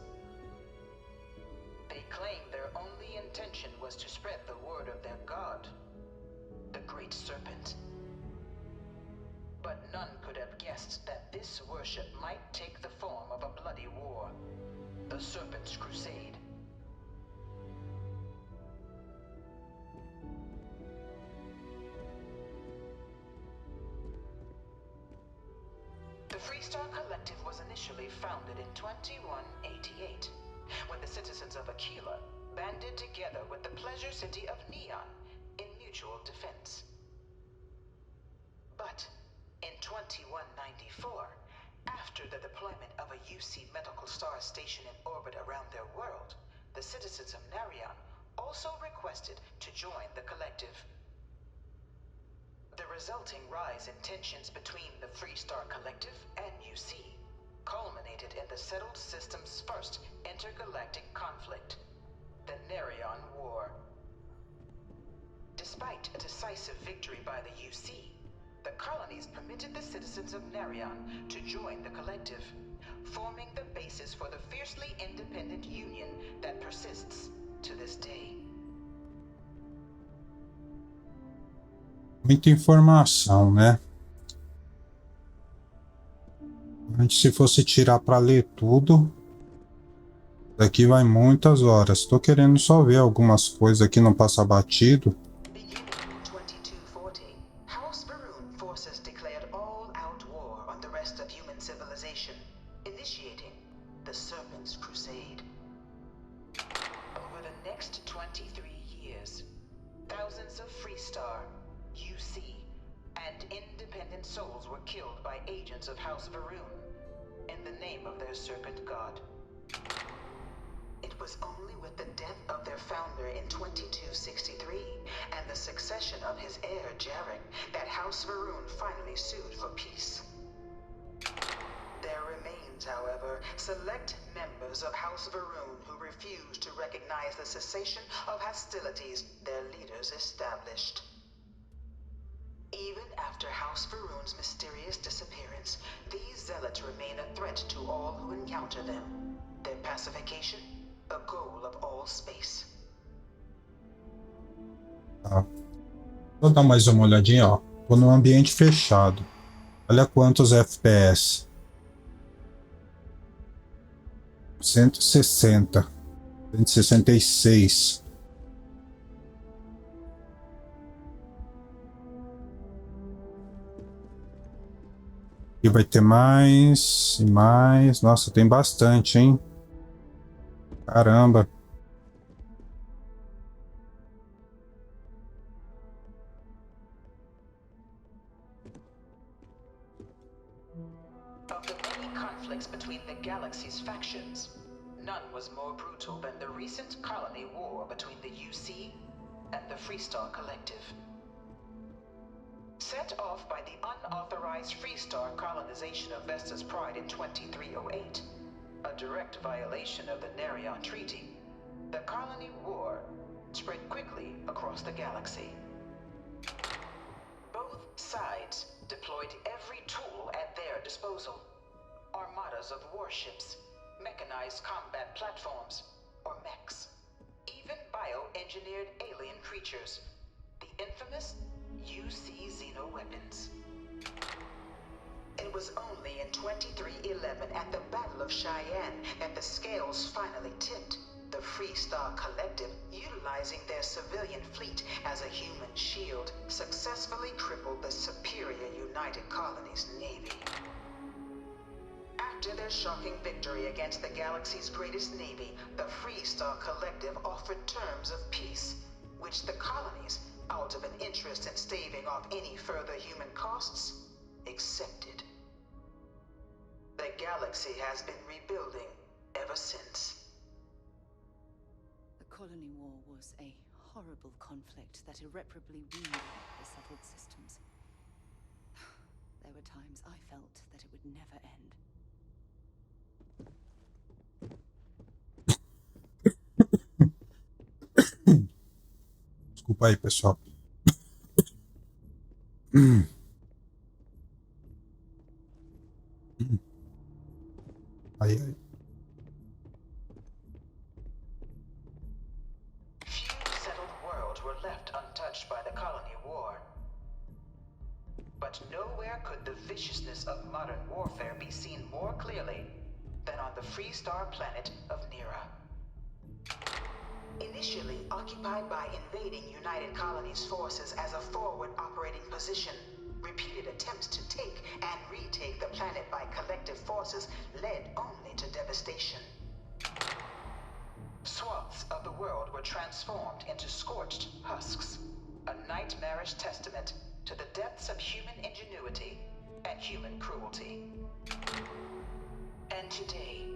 They claimed their only intention was to spread the word of their god, the Great Serpent. But none could have guessed that this worship might take the form of a bloody war, the Serpent's Crusade. Freestar Collective was initially founded in 2188, when the citizens of Aquila banded together with the pleasure city of Neon in mutual defense. But in 2194, after the deployment of a UC medical star station in orbit around their world, the citizens of Narion also requested to join the collective. The resulting rise in tensions between the Freestar Collective and UC culminated in the settled system's first intergalactic conflict, the Narion War. Despite a decisive victory by the UC, the colonies permitted the citizens of Narion to join the collective, forming the basis for the fiercely independent union that persists to this day. Muita informação, né? Antes, se fosse tirar para ler tudo, daqui vai muitas horas. Tô querendo só ver algumas coisas aqui, não passar batido. Souls were killed by agents of House Varun in the name of their serpent god. It was only with the death of their founder in 2263 and the succession of his heir Jarek that House Varun finally sued for peace. There remains, however, select members of House Varun who refuse to recognize the cessation of hostilities their leaders established. Even after House Varun's mysterious disappearance, these zealots remain a threat to all who encounter them. Their pacification, a goal of all space. Tá. Vou dar mais uma olhadinha, ó. Tô num ambiente fechado. Olha quantos FPS. 160. 166. E vai ter mais e mais. Nossa, tem bastante, hein? Caramba. Of the many conflicts between the galaxy's factions, none was more brutal than the recent colony war between the UC and the Freestar Collective. Set off by the unauthorized Freestar colonization of Vesta's Pride in 2308, a direct violation of the Narion Treaty, the colony war spread quickly across the galaxy. Both sides deployed every tool at their disposal. Armadas of warships, mechanized combat platforms, or mechs, even bioengineered alien creatures, the infamous UC xeno-weapons. It was only in 2311 at the Battle of Cheyenne that the scales finally tipped, the Freestar Collective, utilizing their civilian fleet as a human shield, successfully crippled the superior United Colonies Navy. After their shocking victory against the galaxy's greatest navy, the Freestar Collective offered terms of peace, which the colonies, out of an interest in staving off any further human costs, accepted. The galaxy has been rebuilding ever since. The colony war was a horrible conflict that irreparably ruined the settled systems. There were times I felt that it would never end. Desculpa aí, pessoal. Aí, aí. Few settled worlds were left untouched by the colony war. But nowhere could the viciousness of modern warfare be seen more clearly than on the Freestar planet of Nera. Initially occupied by invading United Colonies forces as a forward operating position, repeated attempts to take take and retake the planet by collective forces led only to devastation. Swaths of the world were transformed into scorched husks, a nightmarish testament to the depths of human ingenuity and human cruelty. And today,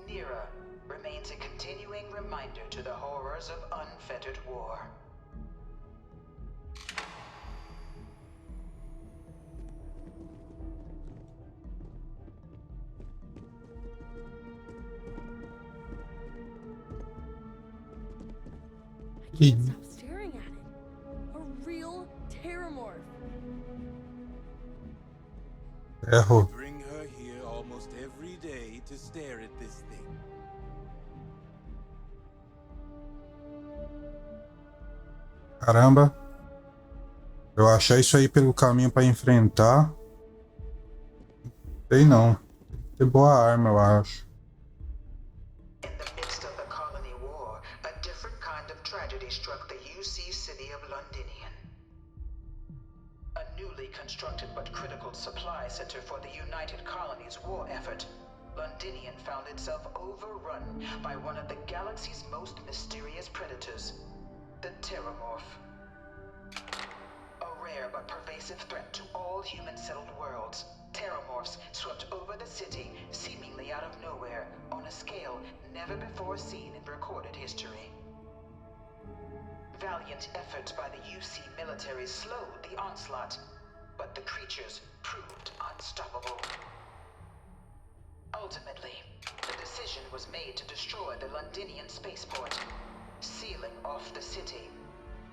Nira remains a continuing reminder to the horrors of unfettered war. I can't stop staring at it. A real terramorph. Erro. Bring her here almost every day to stare at this thing. Caramba. Eu achei isso aí pelo caminho para enfrentar. Sei não. Tem boa arma, eu acho. In the midst of the colony war, a different kind of tragedy struck the UC city of Londinian. A newly constructed but critical supply center for the United Colonies' war effort, Londinian found itself overrun by one of the galaxy's most mysterious predators, the Terramorph. A rare but pervasive threat to all human-settled worlds, Terramorphs swept over the city, seemingly out of nowhere, on a scale never before seen in recorded history. Valiant efforts by the UC military slowed the onslaught, but the creatures proved unstoppable. Ultimately, the decision was made to destroy the Londinian spaceport, sealing off the city,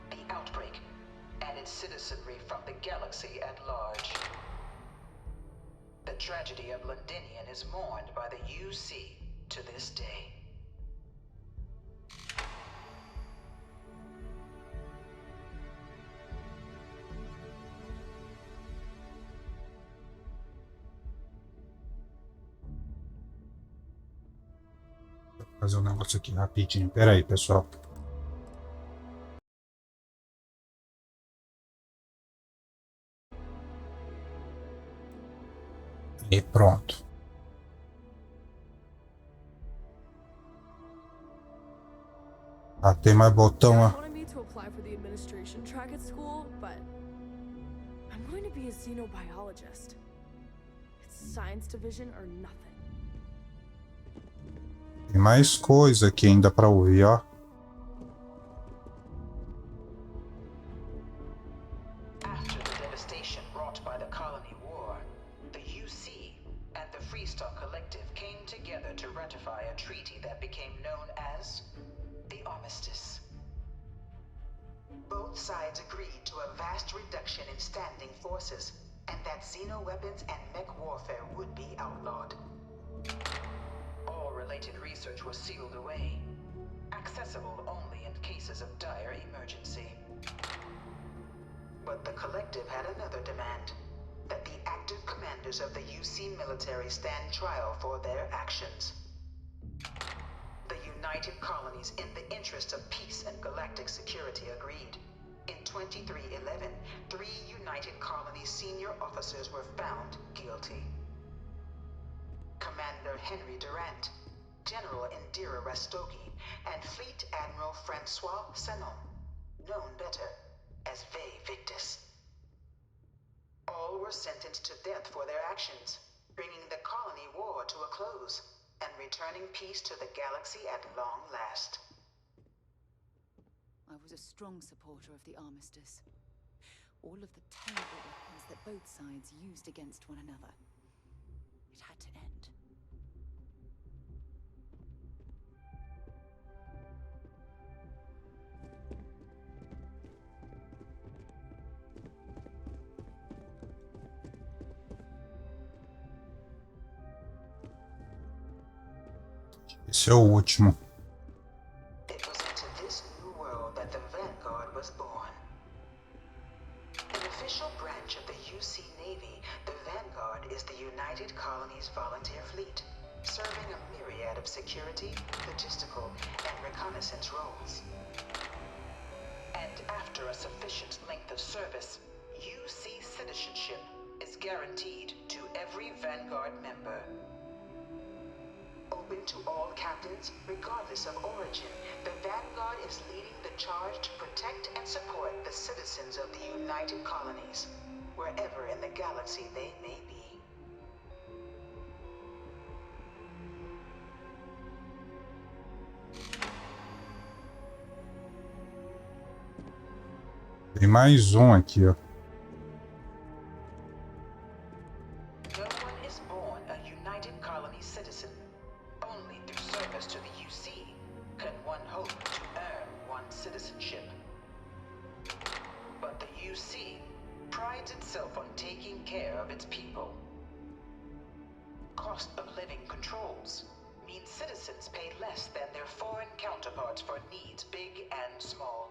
the outbreak, and its citizenry from the galaxy at large. The tragedy of Londinian is mourned by the UC to this day. Vou fazer um negócio aqui rapidinho. Pera aí, pessoal. E pronto. Ah, tem mais botão, ó. wanted me to apply for the administration track at school, but I'm going to be a xenobiologist. It's science division or nothing. Tem mais coisa aqui ainda para ouvir, ó. After the devastation brought by the colony war, the UC and the Freestock Collective came together to ratify a treaty that became known as the Armistice. Both sides agreed to a vast reduction in standing forces, and that xeno-weapons and mech warfare would be outlawed. All related research was sealed away, accessible only in cases of dire emergency. But the Collective had another demand, that the active commanders of the UC military stand trial for their actions. The United Colonies, in the interest of peace and galactic security, agreed. In 2311, 3 United Colonies senior officers were found guilty. Commander Henry Durant, General Indira Rastogi, and Fleet Admiral Francois Sanon, known better as Ve Victus. All were sentenced to death for their actions, bringing the colony war to a close and returning peace to the galaxy at long last. I was a strong supporter of the armistice. All of the terrible weapons that both sides used against one another. It had to end. Esse é o último. It was into this new world that the Vanguard was born. An official branch of the UC Navy, the Vanguard is the United Colonies Volunteer Fleet, serving a myriad of security, logistical, and reconnaissance roles. And after a sufficient length of service, UC citizenship is is guaranteed to every Vanguard member. Open to all captains, regardless of origin, the Vanguard is leading the charge to protect and support the citizens of the United Colonies, wherever in the galaxy they may be. Tem mais um aqui, ó. No one is born a United Colony citizen. Only through service to the UC can one hope to earn one's citizenship. But the UC prides itself on taking care of its people. Cost of living controls mean citizens pay less than their foreign counterparts for needs big and small.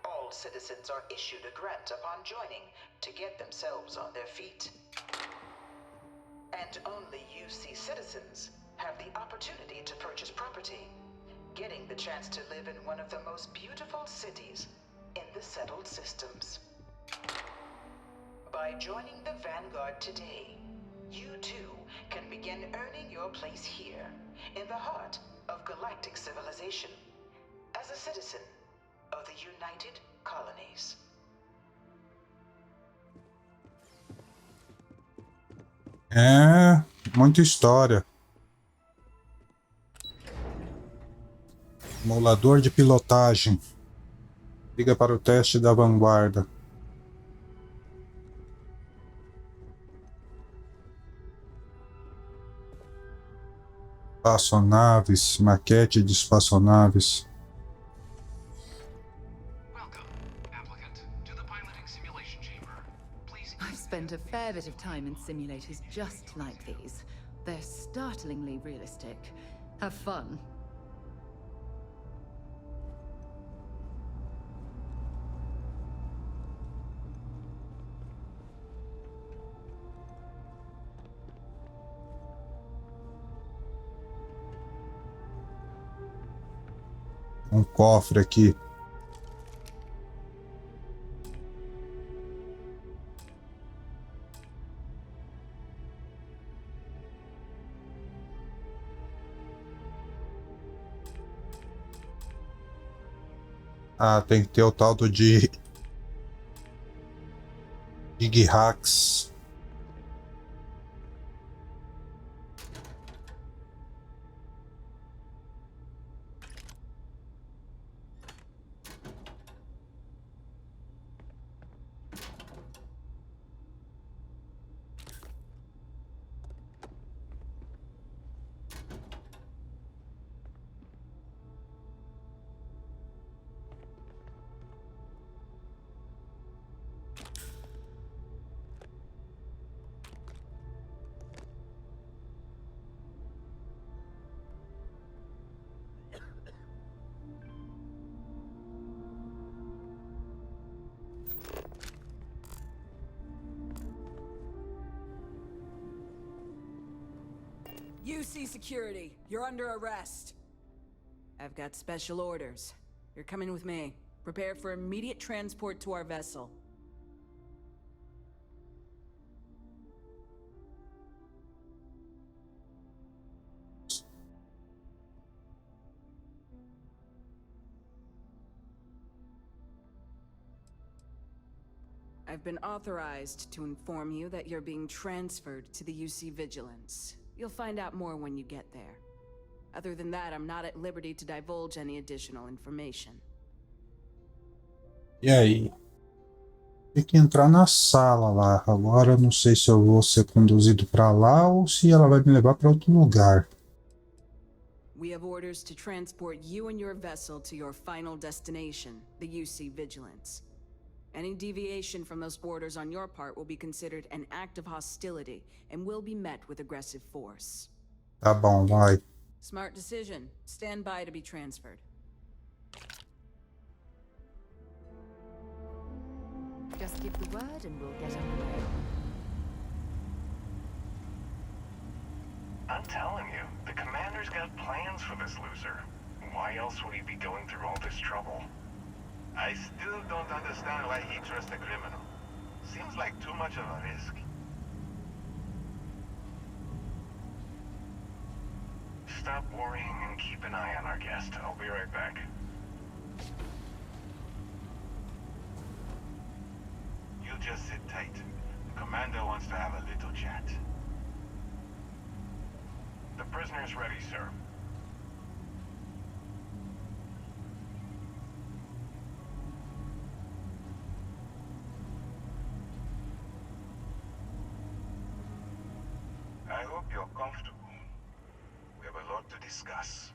All citizens are issued a grant upon joining to get themselves on their feet. And only UC citizens have the opportunity to purchase property, getting the chance to live in one of the most beautiful cities in the settled systems. By joining the Vanguard today, you too can begin earning your place here, in the heart of galactic civilization, as a citizen of the United Colonies. É, muita história. Simulador de pilotagem. Liga para o teste da vanguarda. Espaçonaves, maquete de espaçonaves. I've spent a fair bit of time in simulators just like these. They're startlingly realistic. Have fun. Um cofre aqui. Ah, tem que ter o tal do de hacks. UC security, you're under arrest. I've got special orders. You're coming with me. Prepare for immediate transport to our vessel. I've been authorized to inform you that you're being transferred to the UC Vigilance. You'll find out more when you get there. Other than that, I'm not at liberty to divulge any additional information. E aí? Tem que entrar na sala lá. Agora não sei se eu vou ser conduzido para lá ou se ela vai me levar para outro lugar. We have orders to transport you and your vessel to your final destination, the UC Vigilance. Any deviation from those orders on your part will be considered an act of hostility and will be met with aggressive force. Tá bom, vai. Smart decision. Stand by to be transferred. Just give the word and we'll get underway. I'm telling you, the commander's got plans for this loser. Why else would he be going through all this trouble? I still don't understand why he trusts a criminal. Seems like too much of a risk. Stop worrying and keep an eye on our guest. I'll be right back. You just sit tight. The commander wants to have a little chat. The prisoner's ready, sir. I hope you're comfortable. We have a lot to discuss.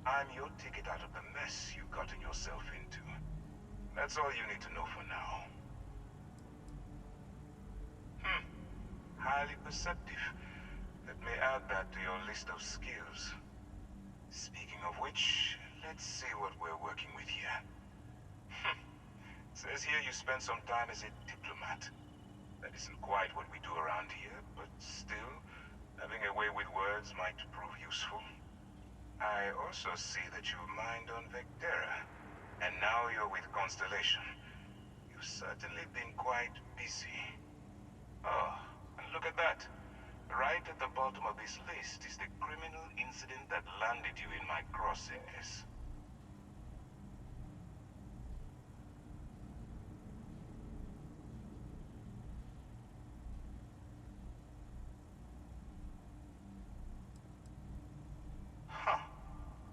I'm your ticket out of the mess you've gotten yourself into. That's all you need to know for now. Highly perceptive. Let me add that to your list of skills. Speaking of which, let's see what we're working with here. Says here you spent some time as a diplomat. That isn't quite what we do around here, but still, having a way with words might prove useful. I also see that you mined on Vectera, and now you're with Constellation. You've certainly been quite busy. Oh, and look at that. Right at the bottom of this list is the criminal incident that landed you in my crosshairs.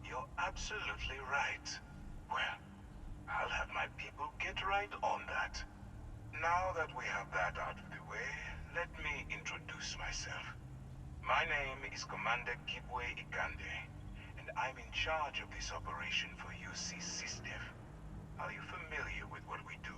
You're absolutely right. Well, I'll have my people get right on that. Now that we have that out of the way, let me introduce myself. My name is Commander Kibwe Ikande, and I'm in charge of this operation for UC SysDev. Are you familiar with what we do?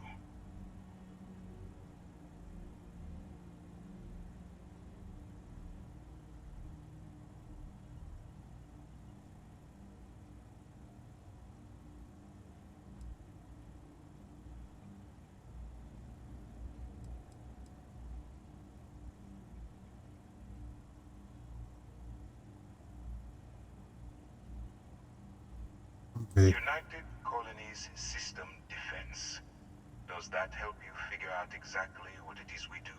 United Colonies System Defense. Does that help you figure out exactly what it is we do?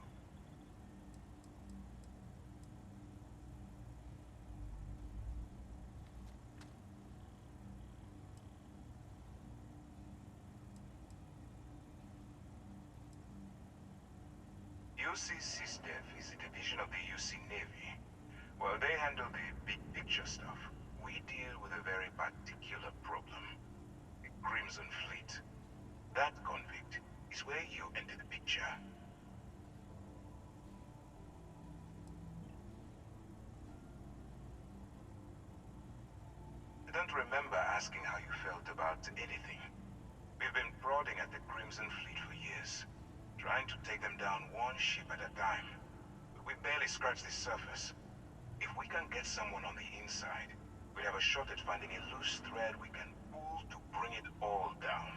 UC SysDev is a division of the UC Navy. Well, they handle the big picture stuff. We deal with a very particular problem. The Crimson Fleet. That convict is where you enter the picture. I don't remember asking how you felt about anything. We've been prodding at the Crimson Fleet for years, trying to take them down one ship at a time. But we barely scratched the surface. If we can get someone on the inside, we have a shot at finding a loose thread we can pull to bring it all down.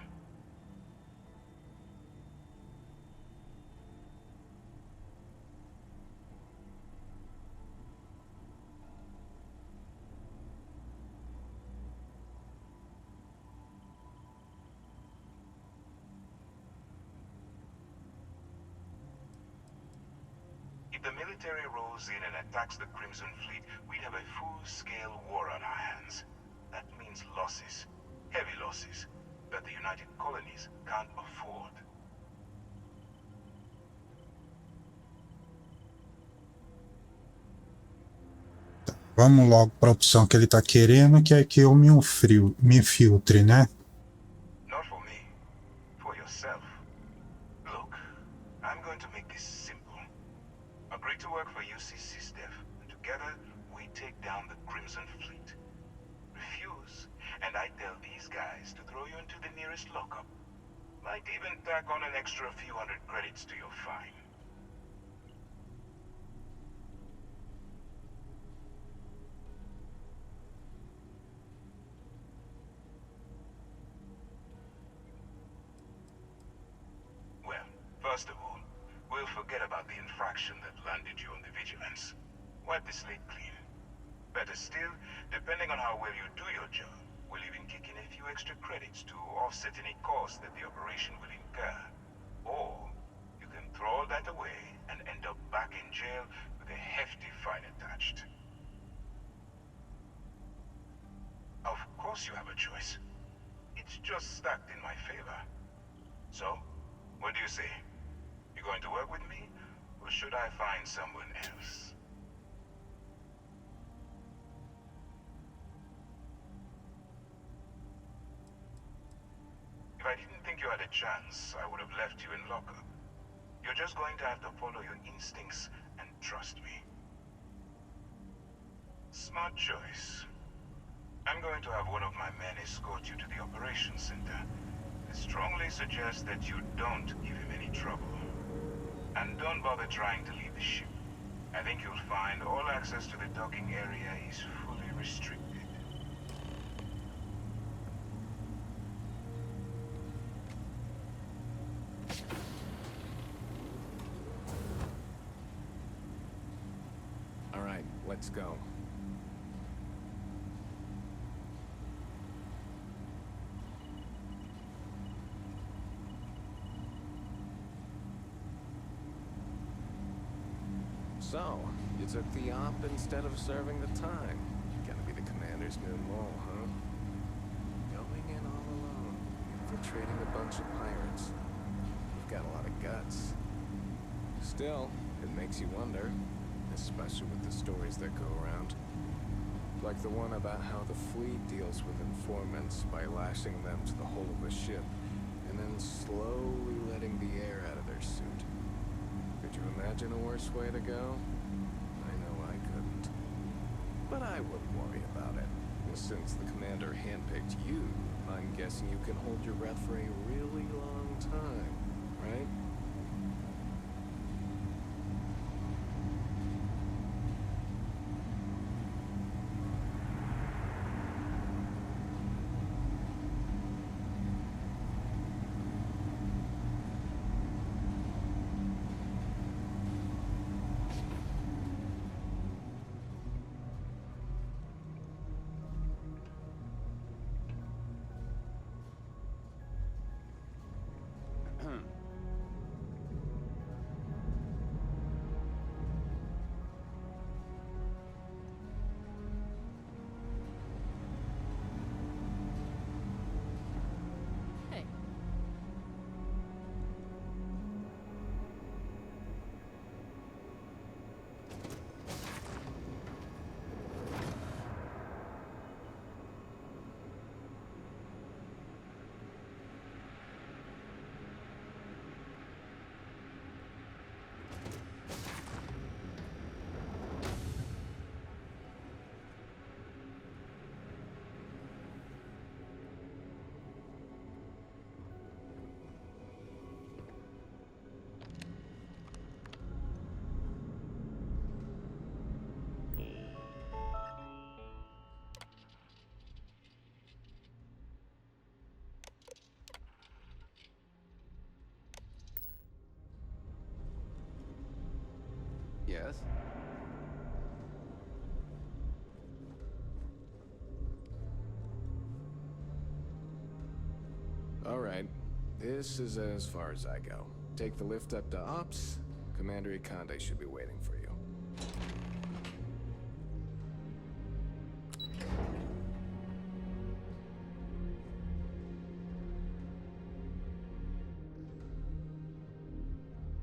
If the military rolls in and attacks the Crimson Fleet, we'd have a full-scale war on our hands. That means losses, heavy losses, that the United Colonies can't afford. Vamos logo para a opção que ele está querendo, que é que eu me filtre, né? Not for me. For yourself. Look, I'm going to make this simple. Agree to work for UC SysDev, and together we take down the Crimson Fleet. Refuse, and I tell these guys to throw you into the nearest lockup. Might even tack on an extra few hundred credits to your fine. Well, first of all, we'll we'll forget about the infraction that landed you on the vigilance. Wipe the slate clean. Better still, depending on how well you do your job, we'll even kick in a few extra credits to offset any costs that the operation will incur. Or, you can throw all that away and end up back in jail with a hefty fine attached. Of course you have a choice. It's just stacked in my favor. So, what do you say? You going to work with me, or should I find someone else? If I didn't think you had a chance, I would have left you in lockup. You're just going to have to follow your instincts and trust me. Smart choice. I'm going to have one of my men escort you to the operations center. I strongly suggest that you don't give him any trouble. And don't bother trying to leave the ship. I think you'll find all access to the docking area is fully restricted. All right, let's go. So, you took the op instead of serving the time. Gonna be the commander's new role, huh? Going in all alone, infiltrating a bunch of pirates. You've got a lot of guts. Still, it makes you wonder, especially with the stories that go around. Like the one about how the fleet deals with informants by lashing them to the hull of a ship, and then slowly letting the air out of their suit. Could you imagine a worse way to go? I know I couldn't. But I wouldn't worry about it. Since the commander handpicked you, I'm guessing you can hold your breath for a really long time, right? Yes? All right. This is as far as I go. Take the lift up to Ops. Commander Ikonde should be waiting for you.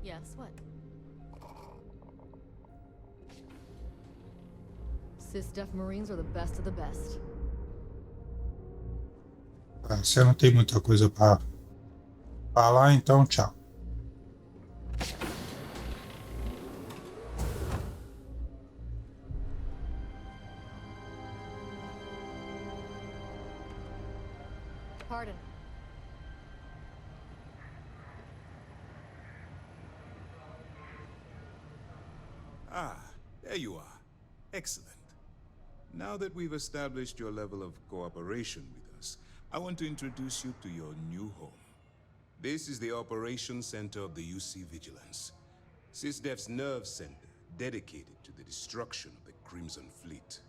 Yes, what? Sys-Def Marines are the best of the best. Você não tem muita coisa para falar, então tchau. Pardon. Ah, there you are. Excellent. Now that we've established your level of cooperation with us, I want to introduce you to your new home. This is the Operations Center of the UC Vigilance. SysDef's nerve center, dedicated to the destruction of the Crimson Fleet.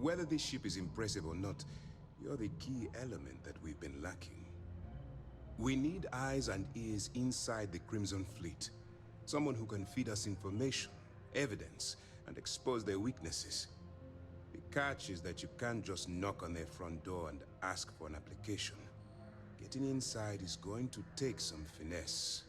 Whether this ship is impressive or not, you're the key element that we've been lacking. We need eyes and ears inside the Crimson Fleet. Someone who can feed us information, evidence, and expose their weaknesses. The catch is that you can't just knock on their front door and ask for an application. Getting inside is going to take some finesse.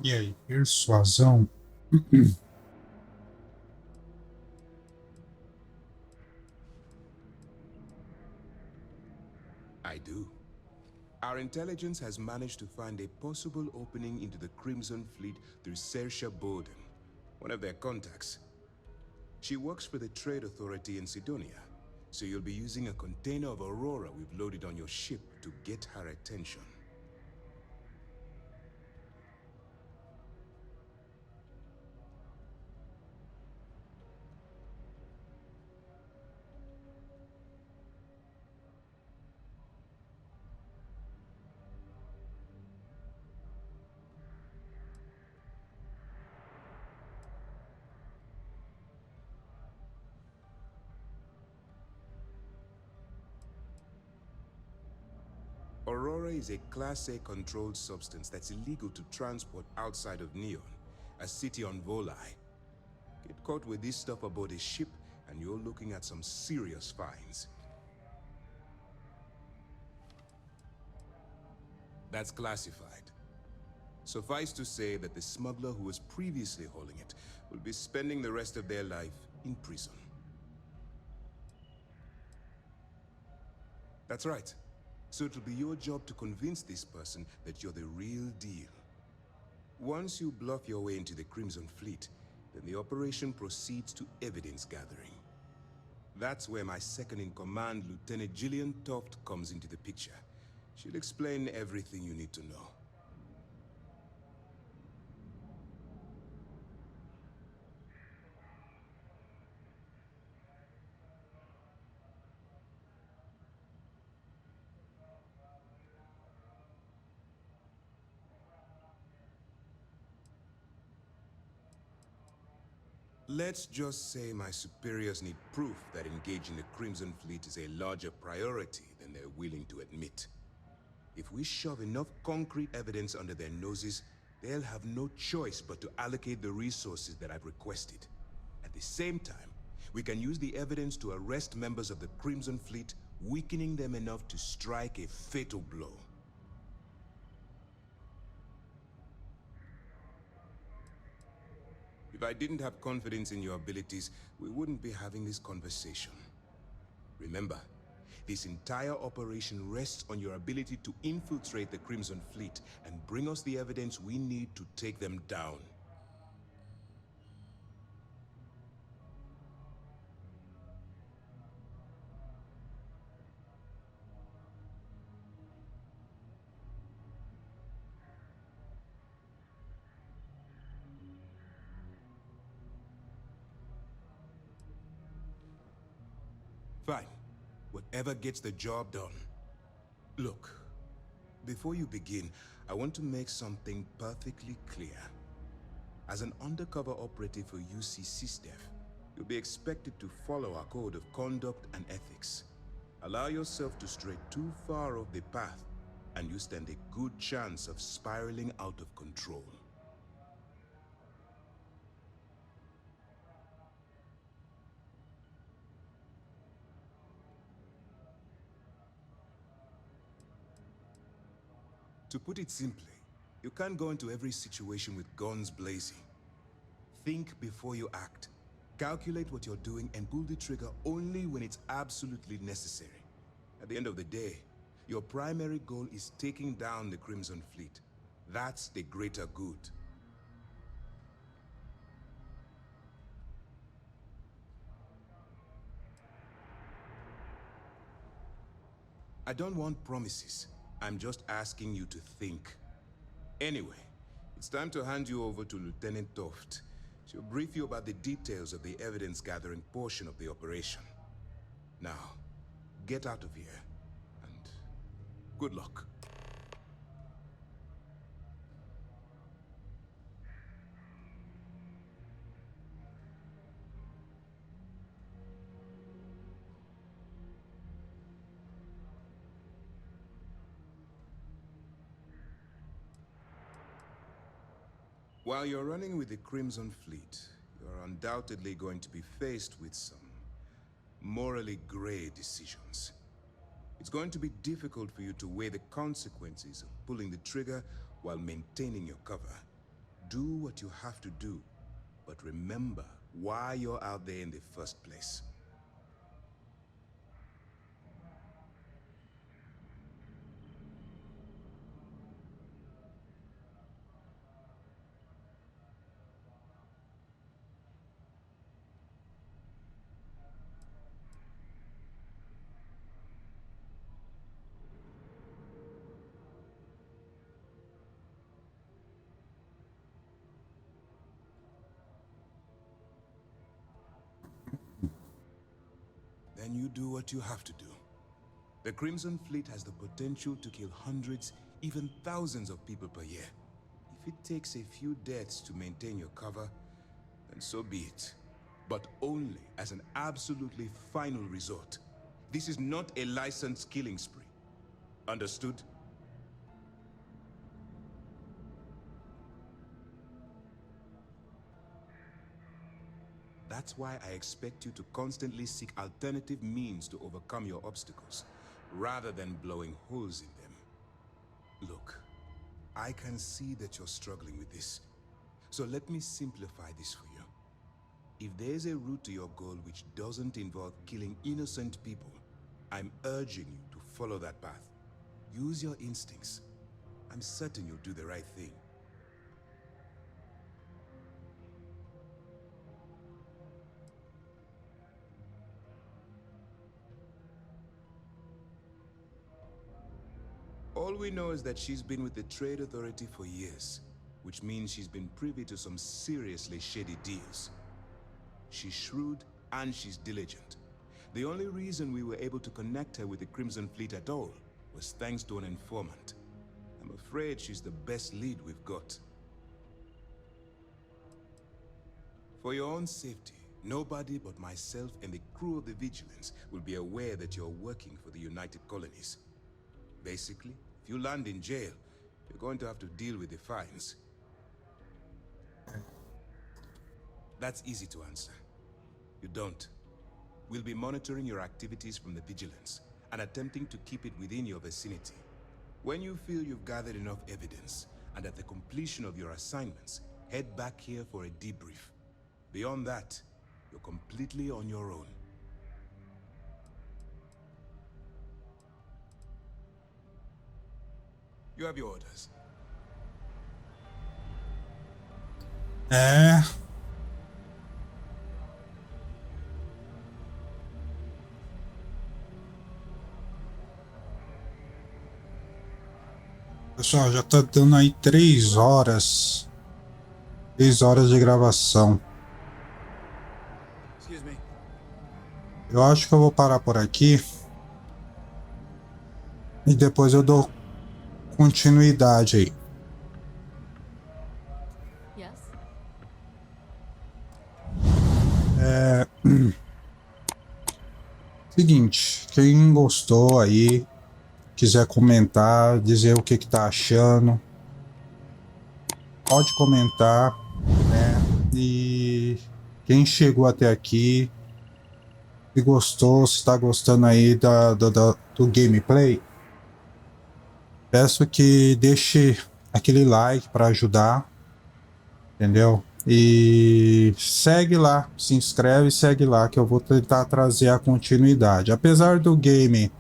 E aí, persuasão? I do. Our intelligence has managed to find a possible opening into the Crimson Fleet through Saoirse Bowden, one of their contacts. She works for the Trade Authority in Sidonia, so you'll be using a container of Aurora we've loaded on your ship to get her attention. Aurora is a Class A controlled substance that's illegal to transport outside of Neon, a city on Volai. Get caught with this stuff aboard a ship, and you're looking at some serious fines. That's classified. Suffice to say that the smuggler who was previously hauling it will be spending the rest of their life in prison. That's right. So it'll be your job to convince this person that you're the real deal. Once you bluff your way into the Crimson Fleet, then the operation proceeds to evidence gathering. That's where my second-in-command, Lieutenant Gillian Toft, comes into the picture. She'll explain everything you need to know. Let's just say my superiors need proof that engaging the Crimson Fleet is a larger priority than they're willing to admit. If we shove enough concrete evidence under their noses, they'll have no choice but to allocate the resources that I've requested. At the same time, we can use the evidence to arrest members of the Crimson Fleet, weakening them enough to strike a fatal blow. If I didn't have confidence in your abilities, we wouldn't be having this conversation. Remember, this entire operation rests on your ability to infiltrate the Crimson Fleet and bring us the evidence we need to take them down. Fine. Whatever gets the job done. Look, before you begin, I want to make something perfectly clear. As an undercover operative for UC SysDef, you'll be expected to follow our code of conduct and ethics. Allow yourself to stray too far off the path, and you stand a good chance of spiraling out of control. To put it simply, you can't go into every situation with guns blazing. Think before you act. Calculate what you're doing and pull the trigger only when it's absolutely necessary. At the end of the day, your primary goal is taking down the Crimson Fleet. That's the greater good. I don't want promises. I'm just asking you to think. Anyway, it's time to hand you over to Lieutenant Toft. She'll brief you about the details of the evidence-gathering portion of the operation. Now, get out of here, and good luck. While you're running with the Crimson Fleet, you're undoubtedly going to be faced with some morally gray decisions. It's going to be difficult for you to weigh the consequences of pulling the trigger while maintaining your cover. Do what you have to do, but remember why you're out there in the first place. Then you do what you have to do. The Crimson Fleet has the potential to kill hundreds, even thousands of people per year. If it takes a few deaths to maintain your cover, then so be it. But only as an absolutely final resort. This is not a licensed killing spree. Understood? That's why I expect you to constantly seek alternative means to overcome your obstacles, rather than blowing holes in them. Look, I can see that you're struggling with this, so let me simplify this for you. If there's a route to your goal which doesn't involve killing innocent people, I'm urging you to follow that path. Use your instincts. I'm certain you'll do the right thing. All we know is that she's been with the Trade Authority for years, which means she's been privy to some seriously shady deals. She's shrewd and she's diligent. The only reason we were able to connect her with the Crimson Fleet at all was thanks to an informant. I'm afraid she's the best lead we've got. For your own safety, nobody but myself and the crew of the Vigilance will be aware that you're working for the United Colonies. Basically, if you land in jail, you're going to have to deal with the fines. That's easy to answer. You don't. We'll be monitoring your activities from the Vigilance and attempting to keep it within your vicinity. When you feel you've gathered enough evidence, and at the completion of your assignments, head back here for a debrief. Beyond that, you're completely on your own. You have your orders. Pessoal, já tá dando aí 3 horas. 3 horas de gravação. Eu acho que eu vou parar por aqui. E depois eu dou continuidade aí. Seguinte, quem gostou aí, quiser comentar, dizer o que tá achando, pode comentar, né? E quem chegou até aqui, se gostou, se tá gostando aí do gameplay, Peço que deixe aquele like para ajudar, entendeu? E segue lá, se inscreve e segue lá que eu vou tentar trazer a continuidade. Apesar do game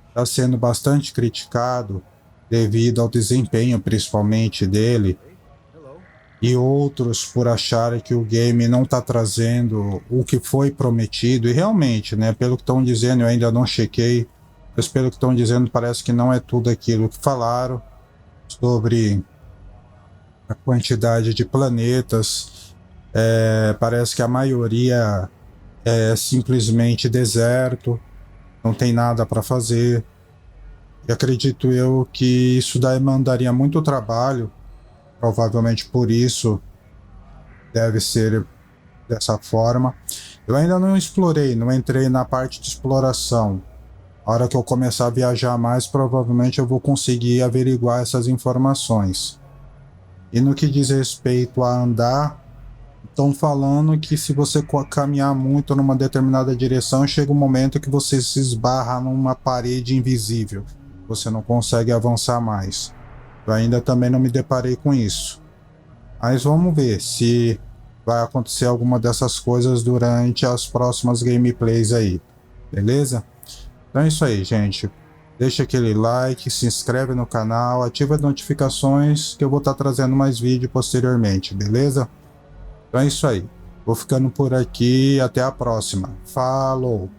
estar sendo bastante criticado devido ao desempenho principalmente dele, e outros por acharem que o game não está trazendo o que foi prometido, e realmente, né, pelo que estão dizendo, eu ainda não chequei, mas pelo que estão dizendo parece que não é tudo aquilo que falaram sobre a quantidade de planetas. Parece que a maioria é simplesmente deserto, não tem nada para fazer, e acredito eu que isso demandaria muito trabalho. Provavelmente por isso deve ser dessa forma. Eu ainda não explorei, não entrei na parte de exploração. A hora que eu começar a viajar mais, provavelmente eu vou conseguir averiguar essas informações. E no que diz respeito a andar, estão falando que se você caminhar muito numa determinada direção, chega um momento que você se esbarra numa parede invisível. Você não consegue avançar mais. Eu ainda também não me deparei com isso. Mas vamos ver se vai acontecer alguma dessas coisas durante as próximas gameplays aí. Beleza? Então é isso aí, gente. Deixa aquele like, se inscreve no canal, ativa as notificações que eu vou estar trazendo mais vídeo posteriormente, beleza? Então é isso aí. Vou ficando por aqui, até a próxima. Falou!